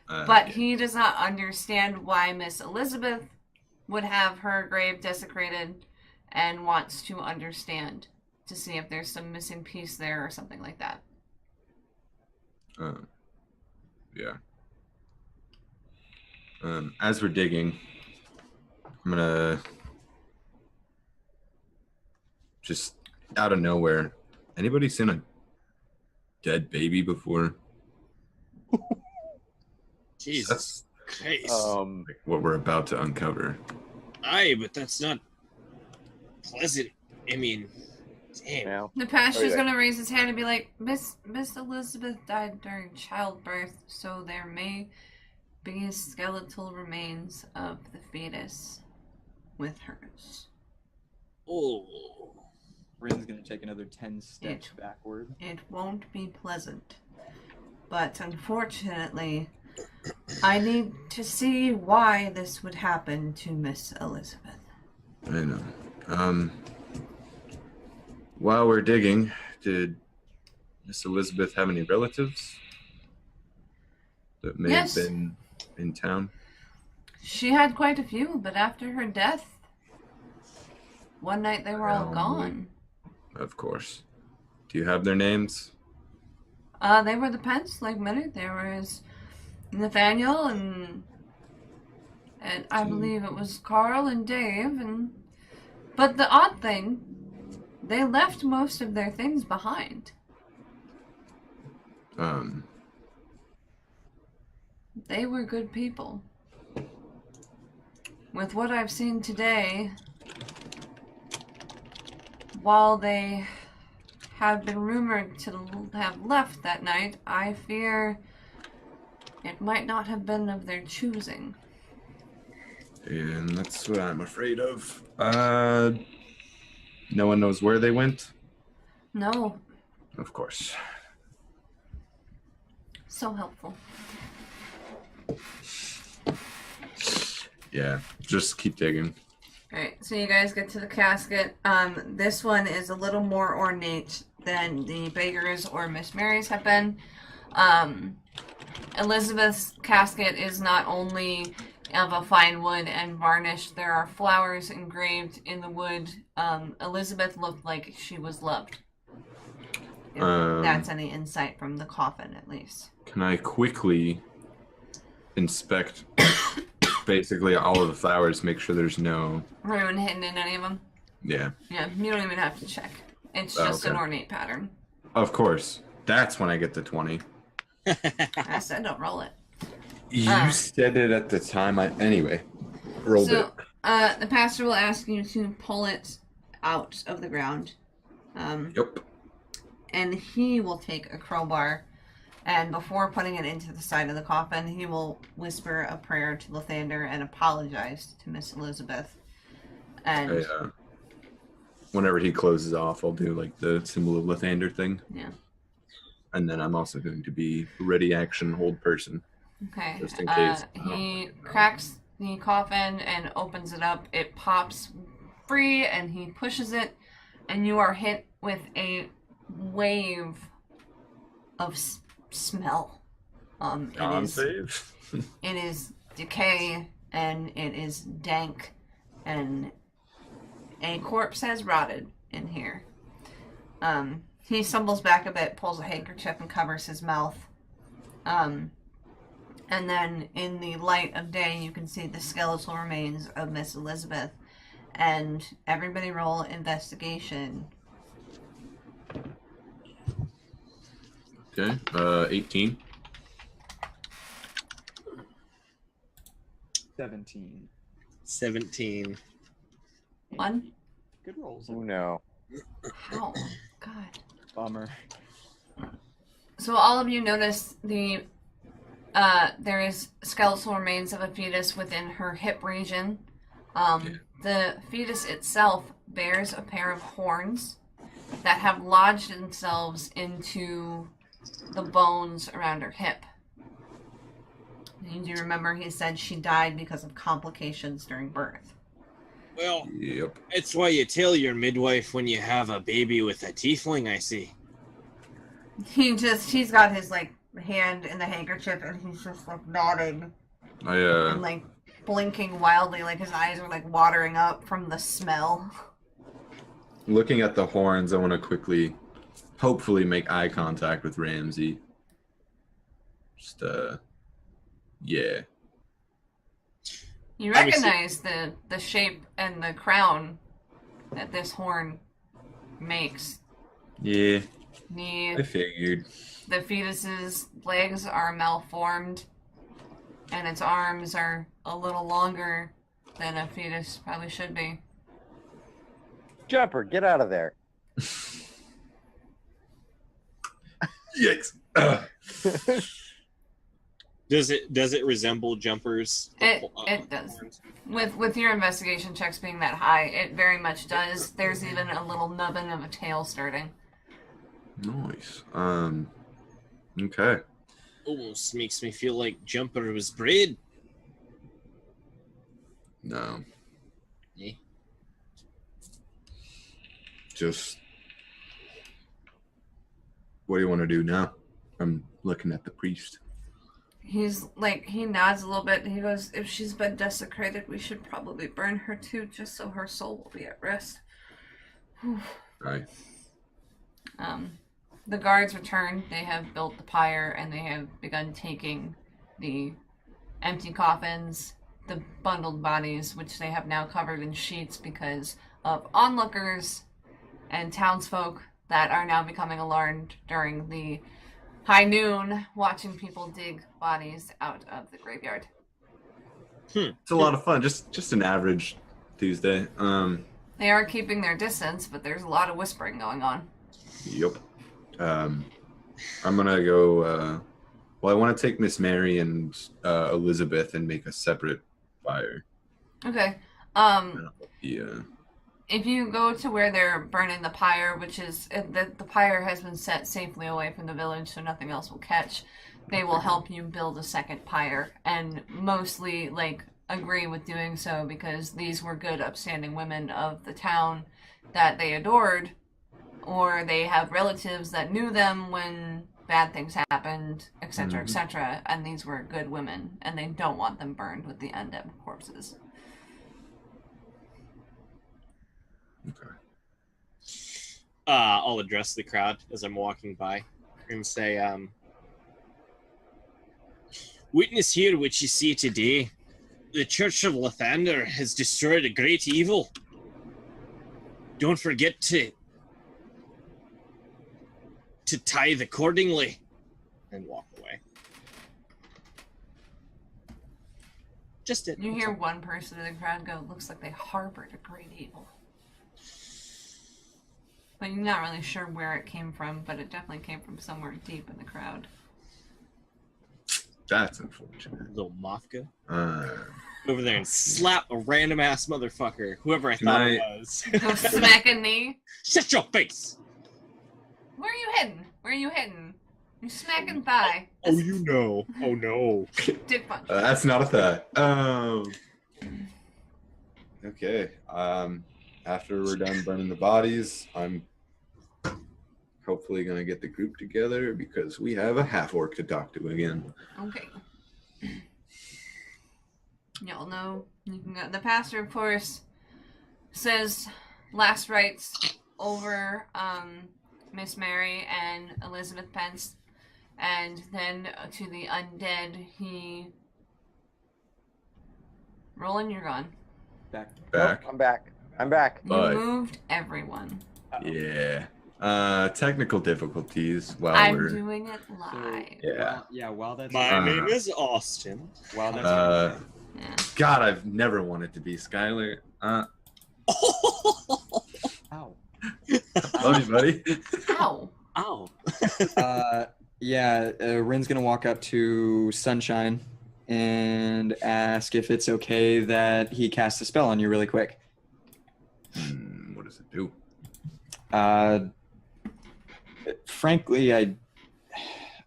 But he does not understand why Miss Elizabeth would have her grave desecrated, and wants to understand to see if there's some missing piece there or something like that. Yeah. As we're digging, I'm gonna just out of nowhere. Anybody seen a dead baby before? Jesus Christ. Like what we're about to uncover. Aye, but that's not pleasant. I mean, damn. Yeah. The pastor's gonna raise his hand and be like, Miss Elizabeth died during childbirth, so there may be skeletal remains of the fetus with hers. Oh. Rin's gonna take another 10 steps backward. It won't be pleasant. But unfortunately, I need to see why this would happen to Miss Elizabeth. I know. While we're digging, did Miss Elizabeth have any relatives that may Yes. have been in town? She had quite a few, but after her death, one night they were all gone. Of course. Do you have their names? They were the Pence, like many. There was Nathaniel and I believe it was Carl and Dave, but the odd thing, they left most of their things behind. They were good people. With what I've seen today, while they have been rumored to have left that night, I fear it might not have been of their choosing. And that's what I'm afraid of. No one knows where they went? No. Of course. So helpful. Yeah, just keep digging. Alright, so you guys get to the casket. This one is a little more ornate than the Baker's or Miss Mary's have been. Elizabeth's casket is not only of a fine wood and varnished, there are flowers engraved in the wood. Elizabeth looked like she was loved. If that's any insight from the coffin, at least. Can I quickly inspect basically all of the flowers, make sure there's no ruin hidden in any of them? Yeah. Yeah, you don't even have to check. It's just an ornate pattern. Of course. That's when I get the 20. I said don't roll it. You said it at the time. Anyway, rolled it. The pastor will ask you to pull it out of the ground. Yep. And he will take a crowbar, and before putting it into the side of the coffin, he will whisper a prayer to Lathander and apologize to Miss Elizabeth. And whenever he closes off, I'll do like the symbol of Lathander thing. Yeah. And then I'm also going to be ready action hold person. Okay. Just in case. He cracks the coffin and opens it up. It pops free, and he pushes it, and you are hit with a wave of smell. It is decay, and it is dank, and a corpse has rotted in here. He stumbles back a bit, pulls a handkerchief, and covers his mouth. And then in the light of day, you can see the skeletal remains of Miss Elizabeth. And everybody roll investigation. Okay, 18. 17. 17. 1. Good rolls. Oh no. How? God. Bummer. So all of you notice there is skeletal remains of a fetus within her hip region. The fetus itself bears a pair of horns that have lodged themselves into the bones around her hip. You do remember he said she died because of complications during birth. Well, Yep. it's why you tell your midwife when you have a baby with a tiefling, I see. He's got his like hand in the handkerchief and he's just like nodding and like blinking wildly, like his eyes are like watering up from the smell. Looking at the horns, I want to quickly, hopefully, make eye contact with Ramsey. Just, yeah. You recognize the shape and the crown that this horn makes. Yeah, The I figured. fetus's legs are malformed, and its arms are a little longer than a fetus probably should be. Jumper, get out of there. Yikes. Does it resemble Jumper's? It does. With your investigation checks being that high, it very much does. There's even a little nubbin of a tail starting. Nice. Okay. Almost makes me feel like Jumper was bred. No. Eh? Just. What do you want to do now? I'm looking at the priest. He's like, he nods a little bit and he goes, if she's been desecrated, we should probably burn her too, just so her soul will be at rest. Whew. Right. The guards return. They have built the pyre and they have begun taking the empty coffins, the bundled bodies, which they have now covered in sheets because of onlookers and townsfolk that are now becoming alarmed during the high noon, watching people dig bodies out of the graveyard. It's a lot of fun. Just an average Tuesday. They are keeping their distance, but there's a lot of whispering going on. Yep. I'm gonna go. Well, I want to take Miss Mary and Elizabeth and make a separate fire. Okay. Yeah. If you go to where they're burning the pyre, which is the pyre has been set safely away from the village, so nothing else will catch. They will help you build a second pyre, and mostly like agree with doing so because these were good, upstanding women of the town that they adored, or they have relatives that knew them when bad things happened, etc., etc. And these were good women, and they don't want them burned with the undead corpses. Okay. I'll address the crowd as I'm walking by and say, witness here which you see today. The Church of Lathander has destroyed a great evil. Don't forget to tithe accordingly, and walk away. Just it. You hear one person in the crowd go, looks like they harbored a great evil. But you're not really sure where it came from, but it definitely came from somewhere deep in the crowd. That's unfortunate. Little Mafka. Over there and slap a random ass motherfucker, whoever I thought it was. Go smack a knee. Shut your face! Where are you heading? Where are you heading? You smacking thigh. Oh, you know. Oh, no. Dick punch. That's not a thigh. Okay. After we're done burning the bodies, I'm hopefully gonna get the group together because we have a half orc to talk to again. Okay. Y'all know you can go. The pastor, of course, says last rites over Miss Mary and Elizabeth Pence, and then to the undead he. Roland, you're gone. Back. Nope, I'm back. You But- moved everyone. Yeah. Technical difficulties while I'm we're. doing it live. Yeah. While that's My name is Austin. while that's Yeah. God, I've never wanted to be Skylar. ow. Love you, buddy. Ow. Ow. Rin's gonna walk up to Sunshine and ask if it's okay that he casts a spell on you really quick. What does it do? Frankly,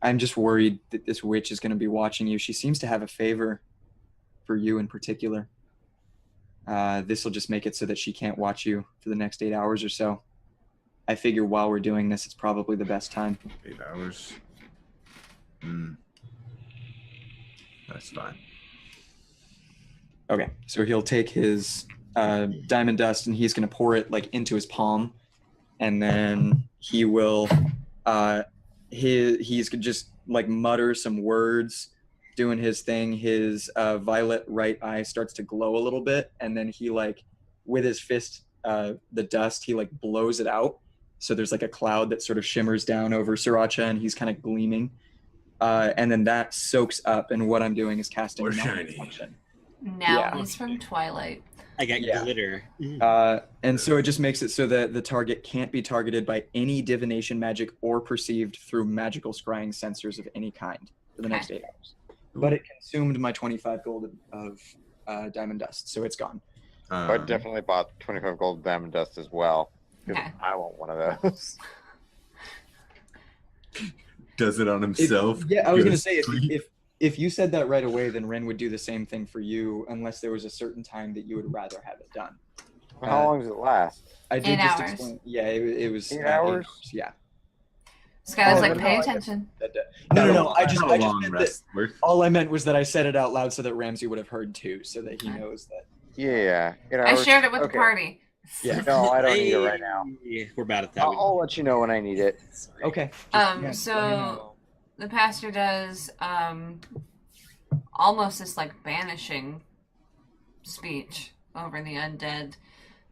I'm just worried that this witch is going to be watching you. She seems to have a favor for you in particular. This will just make it so that she can't watch you for the next 8 hours or so. I figure while we're doing this, it's probably the best time. 8 hours. That's fine. Okay, so he'll take his diamond dust and he's going to pour it like into his palm, and then he will he's gonna just like mutter some words, doing his thing. His violet right eye starts to glow a little bit, and then he like with his fist the dust, he like blows it out, so there's like a cloud that sort of shimmers down over Sriracha, and he's kind of gleaming, and then that soaks up, and what I'm doing is casting Or malfunction. Now Yeah. he's from Twilight. I got Yeah. glitter. And so it just makes it so that the target can't be targeted by any divination magic or perceived through magical scrying sensors of any kind for the next 8 hours. But it consumed my 25 gold of diamond dust, so it's gone. I definitely bought 25 gold diamond dust as well. 'Cause Okay. I want one of those. Does it on himself? Yeah, I was Good gonna say sleep. if you said that right away, then Ren would do the same thing for you, unless there was a certain time that you would rather have it done. How long does it last? I did 8 just hours. explain. Yeah, it was 8 8 hours? Yeah. Skylar's Oh, like, no, pay I guess- attention. No. I just Not a long meant that. rest worth. All I meant was that I said it out loud so that Ramsey would have heard too, so that he knows that. Yeah. 8 I hours? shared it with Okay. the party. Yeah. No, I don't need it right now. Yeah, we're bad at that. I'll let you know when I need it. Sorry. Okay. So let me know. the pastor does almost this like banishing speech over the undead.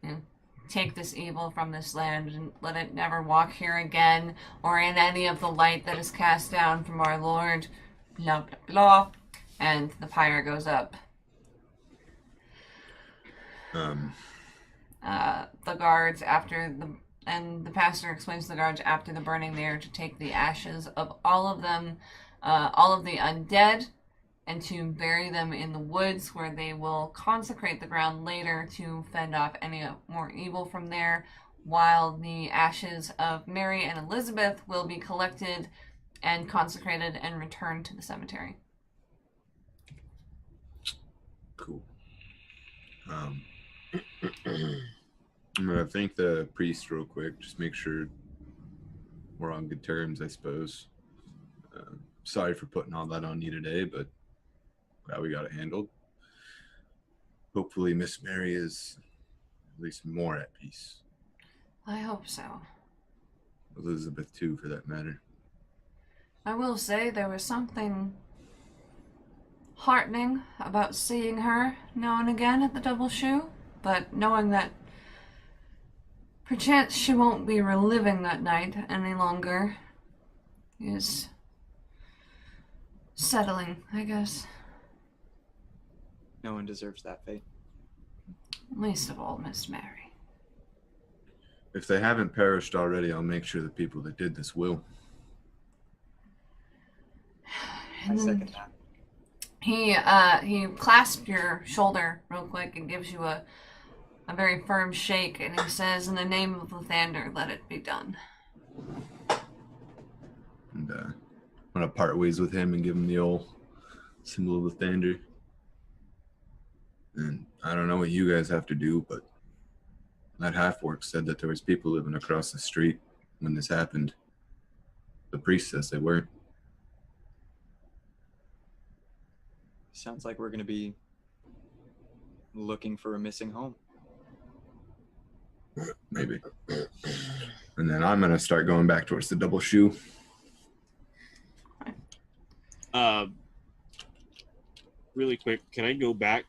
You know, take this evil from this land and let it never walk here again or in any of the light that is cast down from our Lord. Blah blah blah. And the pyre goes up. The guards and the pastor explains to the guards after the burning there to take the ashes of all of them, all of the undead, and to bury them in the woods where they will consecrate the ground later to fend off any more evil from there, while the ashes of Mary and Elizabeth will be collected and consecrated and returned to the cemetery. Cool. I'm gonna thank the priest real quick. Just make sure we're on good terms, I suppose. Sorry for putting all that on you today, but glad we got it handled. Hopefully, Miss Mary is at least more at peace. I hope so. Elizabeth, too, for that matter. I will say there was something heartening about seeing her now and again at the Double Shoe, but knowing that perchance she won't be reliving that night any longer is settling, I guess. No one deserves that fate. Least of all, Miss Mary. If they haven't perished already, I'll make sure the people that did this will. I And second then that. he clasps your shoulder real quick and gives you a very firm shake, and he says, "In the name of Lathander, let it be done." And I'm gonna part ways with him and give him the old symbol of Lathander. And I don't know what you guys have to do, but that half-orc said that there was people living across the street when this happened. The priest says they weren't. Sounds like we're gonna be looking for a missing home. Maybe. And then I'm gonna start going back towards the Double Shoe. Really quick, can I go back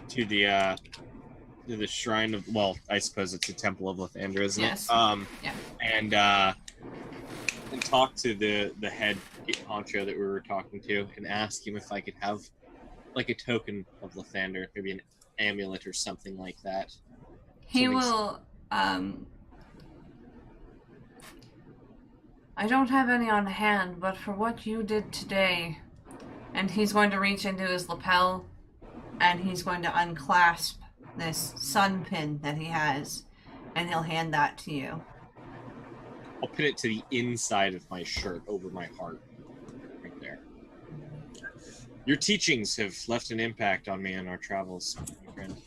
to the shrine of? Well, I suppose it's a temple of Lathander, isn't Yes. it? Yeah. And talk to the head honcho that we were talking to, and ask him if I could have like a token of Lathander, maybe an amulet or something like that. He Something- will, I don't have any on hand, but for what you did today, and he's going to reach into his lapel, and he's going to unclasp this sun pin that he has, and he'll hand that to you. I'll put it to the inside of my shirt over my heart, right there. Your teachings have left an impact on me in our travels, my friend.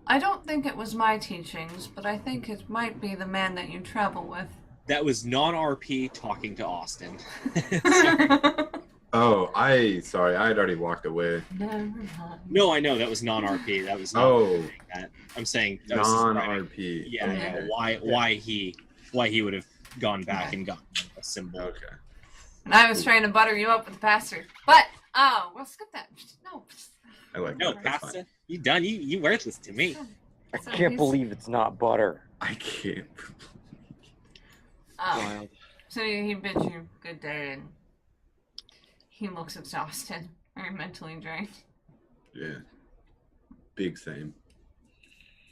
I don't think it was my teachings, but I think it might be the man that you travel with. That was non-RP talking to Austin. Oh, sorry, I had already walked away. No, I know that was non-RP. That was not Oh, that. I'm saying that was describing- non-RP. Yeah, Okay. why he would have gone back and gotten a symbol. Okay. And I was trying to butter you up with the pastor. But, we'll skip that. No. I like No, that. That's fine. Pasta, you done? You worthless to me. I So can't he's- believe it's not butter. I can't. Wild. So he bids you good day, and he looks exhausted, very mentally drained. Yeah. Big same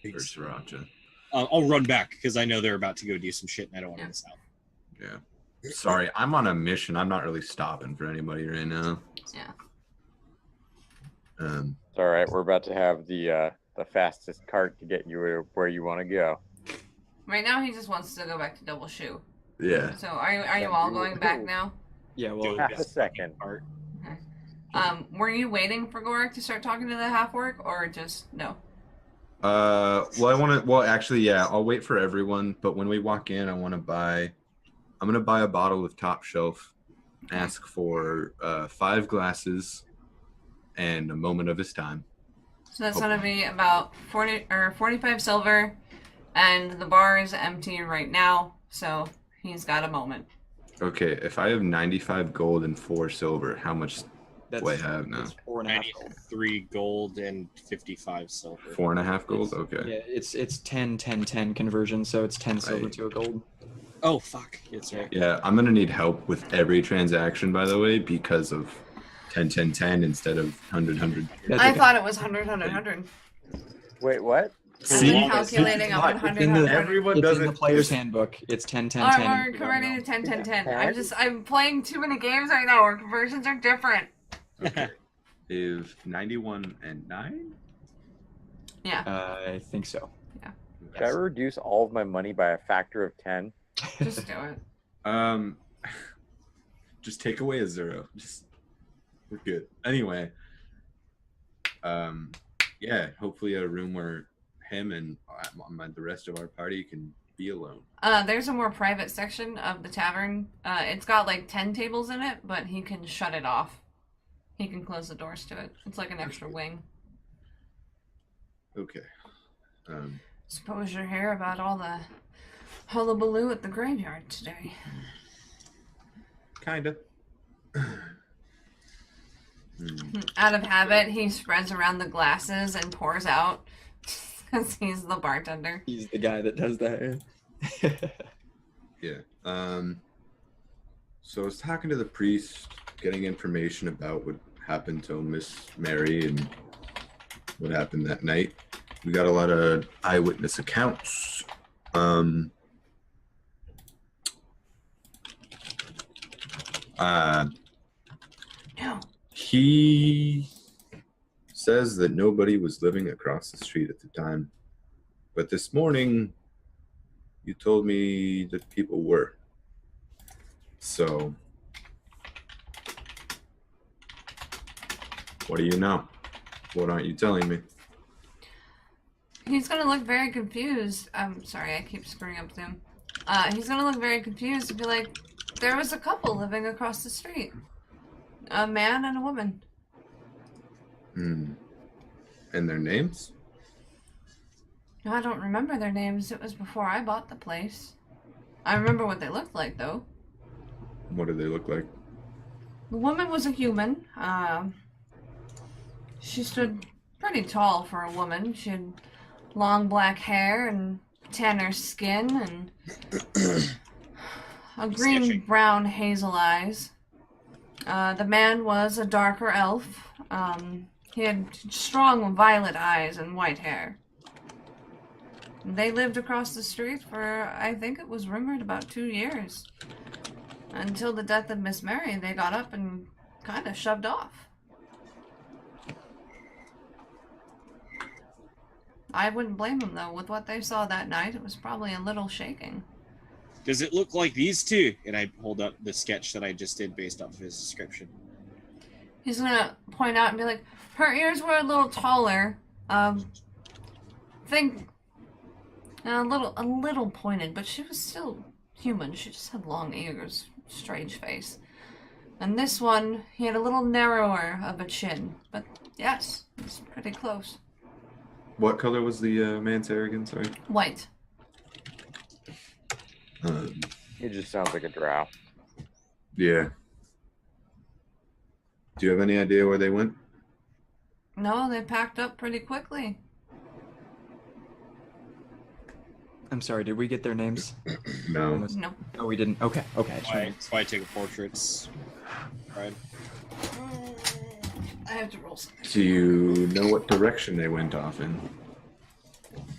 for Sriracha. I'll run back because I know they're about to go do some shit and I don't want to Yeah. miss out. Yeah. Sorry, I'm on a mission. I'm not really stopping for anybody right now. Yeah. It's all right. We're about to have the fastest cart to get you where you want to go. Right now, he just wants to go back to Double Shoe. Yeah. So are you all going back now? Yeah, well, Dude, Half a that's second. part. Were you waiting for Gorak to start talking to the half-orc, or just no? Well, actually, yeah, I'll wait for everyone, but when we walk in, I'm gonna buy a bottle of Top Shelf, ask for 5 glasses and a moment of his time. So that's gonna be about 40 or 45 silver, and the bar is empty right now, so he's got a moment. Okay, if I have 95 gold and 4 silver, how much that's, do I have now? that's 4.5 gold. 93 gold and 55 silver. 4.5 gold? Okay. Yeah, it's 10, 10, 10 conversion, so it's 10 silver Right. to a gold. Oh fuck, that's right. Yeah, I'm gonna need help with every transaction, by the way, because of 10, 10, 10 instead of 100, 100. That's I okay. thought it was 100, 100, 100. Wait, what? I've been calculating on 100, in the- 100. Everyone It's does in the it. player's handbook. It's 10, 10, 10. Alright, we're converting to 10, 10, 10. I'm playing too many games right now where conversions are different. Okay. Is 91 and 9? Yeah, I think so. Should I reduce all of my money by a factor of 10? just do it. Just take away a 0. We're good. Anyway, yeah, hopefully a room where him and the rest of our party can be alone. There's a more private section of the tavern. It's got like 10 tables in it, but he can shut it off. He can close the doors to it. It's like an extra wing. Okay. Suppose you're here about all the hullabaloo at the graveyard today. Kinda. Out of habit, he spreads around the glasses and pours out because he's the bartender. He's the guy that does that. Yeah. So I was talking to the priest, getting information about what happened to Miss Mary and what happened that night. We got a lot of eyewitness accounts. No. He says that nobody was living across the street at the time. But this morning, you told me that people were. So, what do you know? What aren't you telling me? He's gonna look very confused. I'm sorry, I keep screwing up Zoom. He's gonna look very confused and be like, there was a couple living across the street. A man and a woman. And their names? I don't remember their names. It was before I bought the place. I remember what they looked like, though. What do they look like? The woman was a human. She stood pretty tall for a woman. She had long black hair and tanner skin and a green-brown hazel eyes. The man was a darker elf. He had strong violet eyes and white hair. They lived across the street for, I think it was rumored, about 2 years. Until the death of Miss Mary, they got up and kind of shoved off. I wouldn't blame them, though. With what they saw that night, it was probably a little shaking. Does it look like these two? And I hold up the sketch that I just did based off of his description. He's gonna point out and be like, her ears were a little taller. think a little pointed, but she was still human. She just had long ears, strange face. And this one, he had a little narrower of a chin, but yes, it's pretty close. What color was the man's hair again? Sorry. White. He just sounds like a drow. Yeah. Do you have any idea where they went? No, they packed up pretty quickly. I'm sorry, did we get their names? No. No. No, we didn't. Okay. That's why I take a portraits. Right. I have to roll something. Do you know what direction they went off in?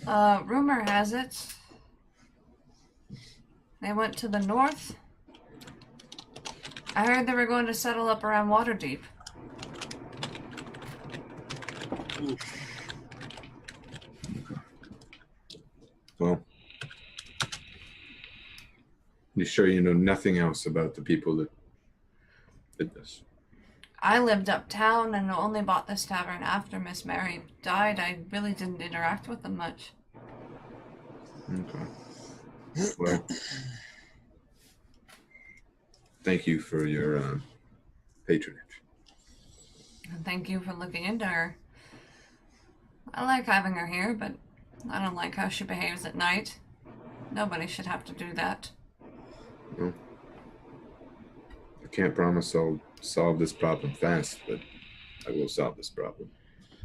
Rumor has it they went to the north. I heard they were going to settle up around Waterdeep. Well, you sure you know nothing else about the people that did this? I lived uptown and only bought this tavern after Miss Mary died. I really didn't interact with them much. Okay. Well, thank you for your patronage. And thank you for looking into her. I like having her here, but I don't like how she behaves at night. Nobody should have to do that. Well, I can't promise I'll solve this problem fast, but I will solve this problem.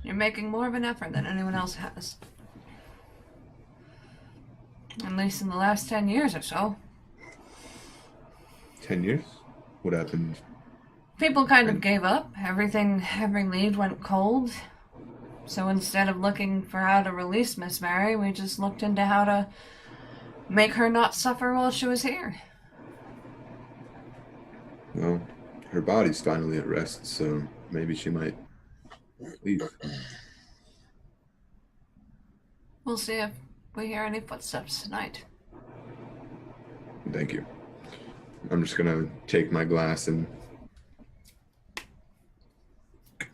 You're making more of an effort than anyone else has. At least in the last 10 years or so. 10 years? What happened? People kind of gave up. Every lead went cold. So instead of looking for how to release Miss Mary, we just looked into how to make her not suffer while she was here. Well, her body's finally at rest, so maybe she might leave. We'll see if we hear any footsteps tonight. Thank you. I'm just gonna take my glass and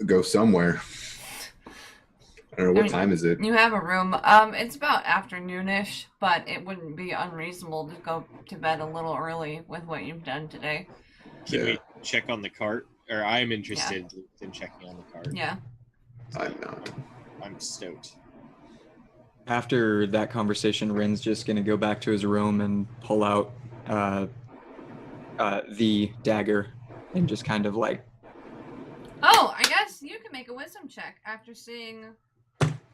go somewhere. I don't know, what time is it? You have a room. It's about afternoonish, but it wouldn't be unreasonable to go to bed a little early with what you've done today. Can we check on the cart? Or I'm interested in checking on the cart. Yeah. I'm not. I'm stoked. After that conversation, Rin's just gonna go back to his room and pull out the dagger and just kind of like. Oh, I guess you can make a wisdom check after seeing.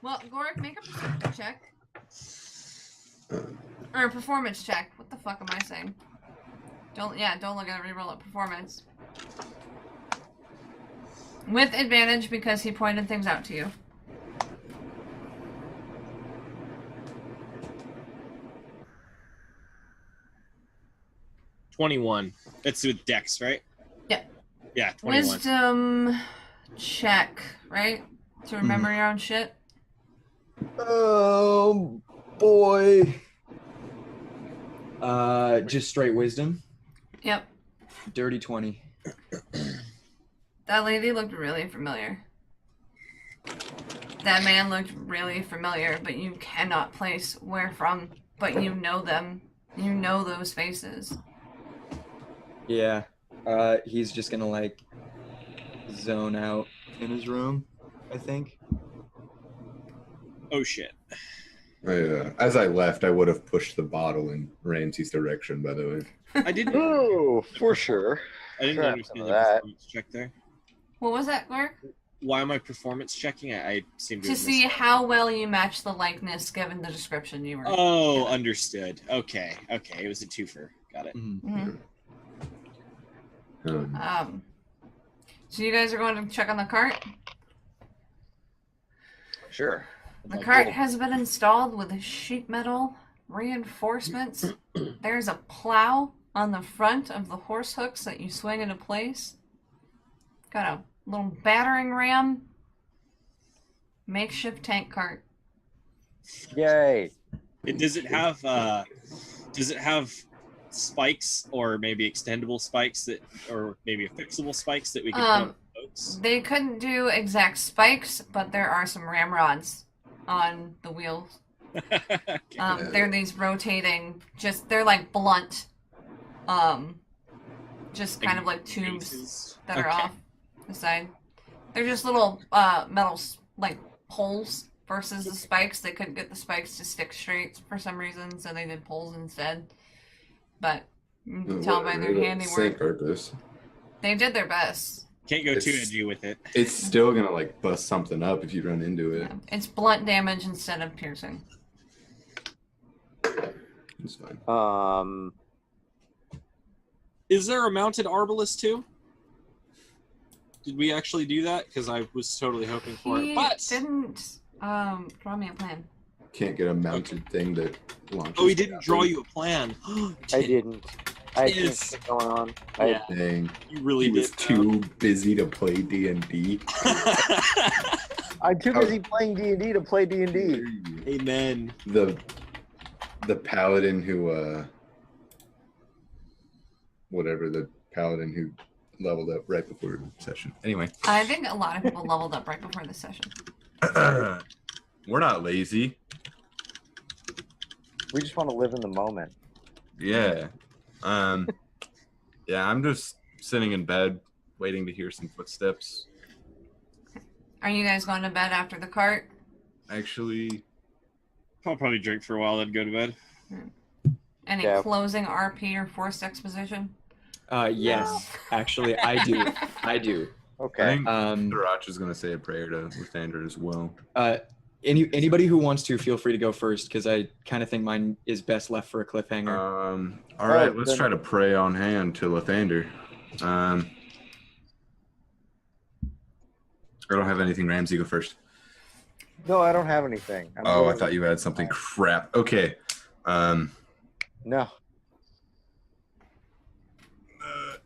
Well, Gorik, make a perception check. Or a performance check. What the fuck am I saying? Don't look at reroll at performance. With advantage because he pointed things out to you. $21. That's with Dex, right? Yep. Yeah, 21. Wisdom check, right? To remember your own shit. Oh boy. Just straight wisdom. Yep. Dirty 20. That lady looked really familiar. That man looked really familiar, but you cannot place where from, but you know them. You know those faces. Yeah. He's just gonna like zone out in his room, I think. Oh shit. As I left, I would have pushed the bottle in Ramsey's direction, by the way. I didn't. Oh, for sure. I didn't Sure, understand the that. performance check there. What was that, Clark? Why am I performance checking? I seem to To have see missed how well you match the likeness given the description you were. that. Oh, understood. Okay. It was a twofer. Got it. Mhm. Um, So you guys are going to check on the cart? Sure. The cart has been installed with sheet metal reinforcements. There's a plow on the front of the horse hooks that you swing into place. Got a little battering ram. Makeshift tank cart. Yay. Does it have spikes or maybe extendable spikes or maybe fixable spikes that we can put on the boats? They couldn't do exact spikes, but there are some ramrods on the wheels They're these rotating, they're like blunt, just kind of like tubes Bases. that are Okay. off the side. They're just little metal like poles versus the spikes. They couldn't get the spikes to stick straight for some reason, so they did poles instead. But you can tell by their Same handiwork, purpose. they did their best. Can't go too It's- edgy with it. It's still gonna like bust something up if you run into it. Yeah. It's blunt damage instead of piercing. It's fine. Is there a mounted arbalist too? Did we actually do that? Because I was totally hoping for He it. But didn't draw me a plan. Can't get a mounted thing that launches. he didn't draw you a plan. I didn't. I had Yes. things going on. Yeah. Dang. You really He was did. too busy to play D&D. I'm too busy playing D&D to play D&D. Amen. The paladin who whatever, the paladin who leveled up right before session. Anyway. I think a lot of people leveled up right before this session. We're not lazy. We just want to live in the moment. Yeah. Yeah, I'm just sitting in bed waiting to hear some footsteps. Are you guys going to bed after the cart? Actually, I'll probably drink for a while, then go to bed. Any Yeah. closing RP or forced exposition? Yes, actually, I do. I do. I Okay. think Um, Sriracha is going to say a prayer to Lathander as well. anybody who wants to, feel free to go first, because I kind of think mine is best left for a cliffhanger. All right, Oh, let's then- try to pray on hand to Lathander. I don't have anything. Ramsey, go first. No, I don't have anything. I'm Oh, I going- thought you had something. Crap. Okay. No.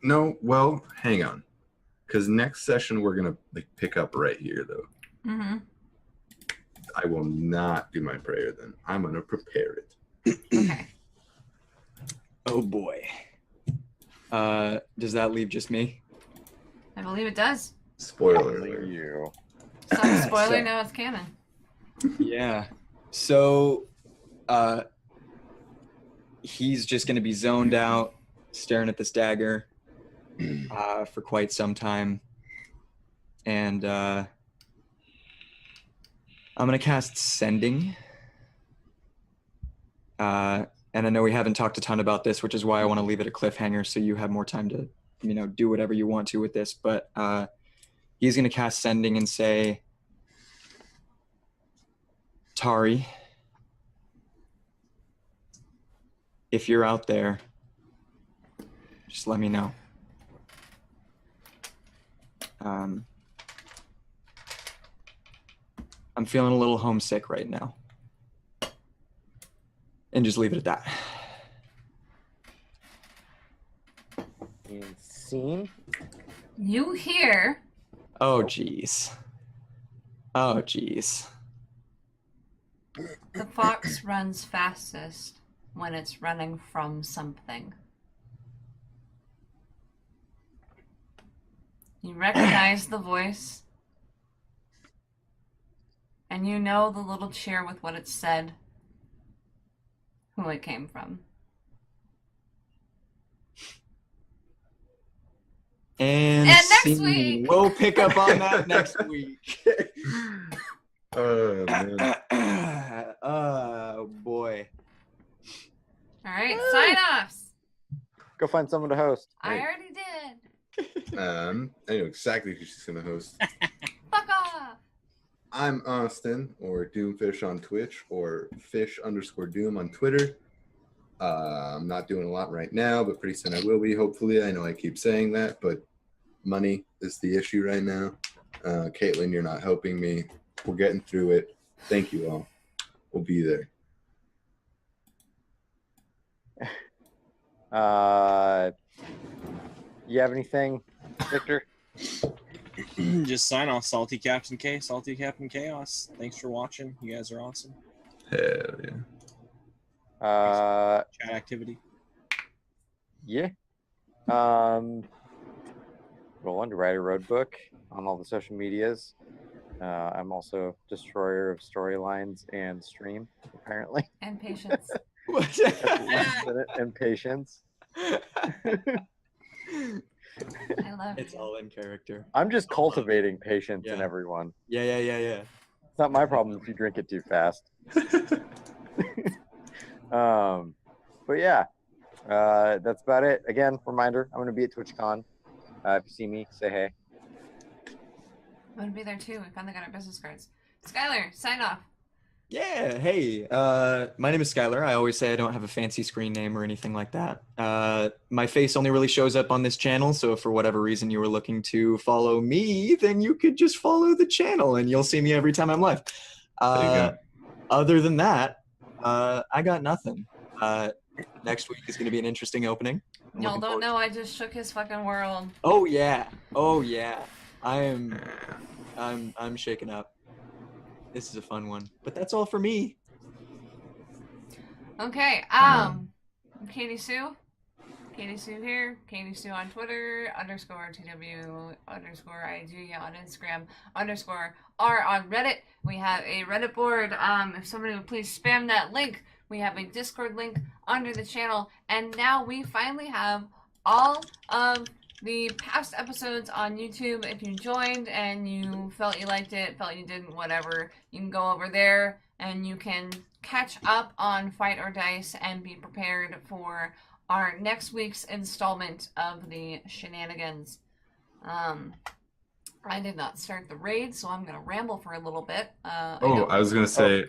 No. Well, hang on, because next session we're gonna like pick up right here though. Mm-hmm. I will not do my prayer then. I'm gonna prepare it. Okay. Oh boy. Does that leave just me? I believe it does. Spoiler Only alert. you. Some spoiler, So- now it's canon. Yeah. So, he's just going to be zoned out, staring at this dagger for quite some time. And I'm going to cast Sending. And I know we haven't talked a ton about this, which is why I want to leave it a cliffhanger so you have more time to, do whatever you want to with this. But he's going to cast Sending and say, Tari, if you're out there, just let me know. I'm feeling a little homesick right now. And just leave it at that. Scene? You hear Oh, geez. Oh, geez. the fox runs fastest when it's running from something. You recognize the voice, and you know the little cheer with what it said, who it came from. And next scene. week. We'll pick up on that next week. Oh man. Oh, boy. All right, sign-offs. Go find someone to host. I Hey. already did. I know exactly who she's gonna host. Fuck off. I'm Austin, or Doomfish on Twitch, or Fish_Doom on Twitter. I'm not doing a lot right now, but pretty soon I will be, hopefully. I know I keep saying that, but money is the issue right now. Caitlin, you're not helping me. We're getting through it. Thank you all. We'll be there. You have anything, Victor? Just sign off, Salty Captain K, Salty Captain Chaos. Thanks for watching. You guys are awesome. Hell yeah. Chat activity. Yeah. Roll Underwriter Road Book on all the social medias. I'm also destroyer of storylines and stream, apparently. And patience. And patience. I love It's you. all in character. I'm just cultivating patience in Yeah. everyone. Yeah. It's not my problem if you drink it too fast. But yeah, that's about it. Again, reminder, I'm going to be at TwitchCon. If you see me, say hey. I'm gonna be there too. We finally got our business cards. Skylar, sign off. Yeah, hey, my name is Skylar. I always say I don't have a fancy screen name or anything like that. My face only really shows up on this channel, so if for whatever reason you were looking to follow me, then you could just follow the channel and you'll see me every time I'm live. There you go. Other than that, I got nothing. Next week is going to be an interesting opening. I'm Y'all looking don't forward know I just shook his fucking world. Oh yeah. I'm shaken up. This is a fun one. But that's all for me. Okay, Katie Sue. Katie Sue here. Katie Sue on Twitter, _TW, _IG on Instagram, _R on Reddit. We have a Reddit board. If somebody would please spam that link. We have a Discord link under the channel. And now we finally have all of the past episodes on YouTube. If you joined and you felt you liked it, felt you didn't, whatever, you can go over there and you can catch up on Fight or Dice and be prepared for our next week's installment of the shenanigans. I did not start the raid, so I'm gonna ramble for a little bit. I was gonna say,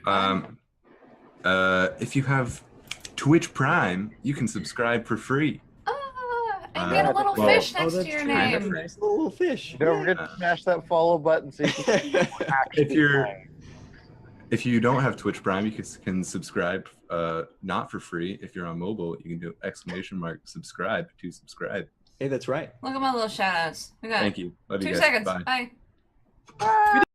if you have Twitch Prime, you can subscribe for free. And get a little fish next to your name. Nice little fish. Don't forget to smash that follow button so you can see what's actually playing. If you don't have Twitch Prime, you can subscribe not for free. If you're on mobile, you can do !subscribe to subscribe. Hey, that's right. Look at my little shout outs. We got Thank you. Love you 2 guys. seconds. Bye. Bye. Bye.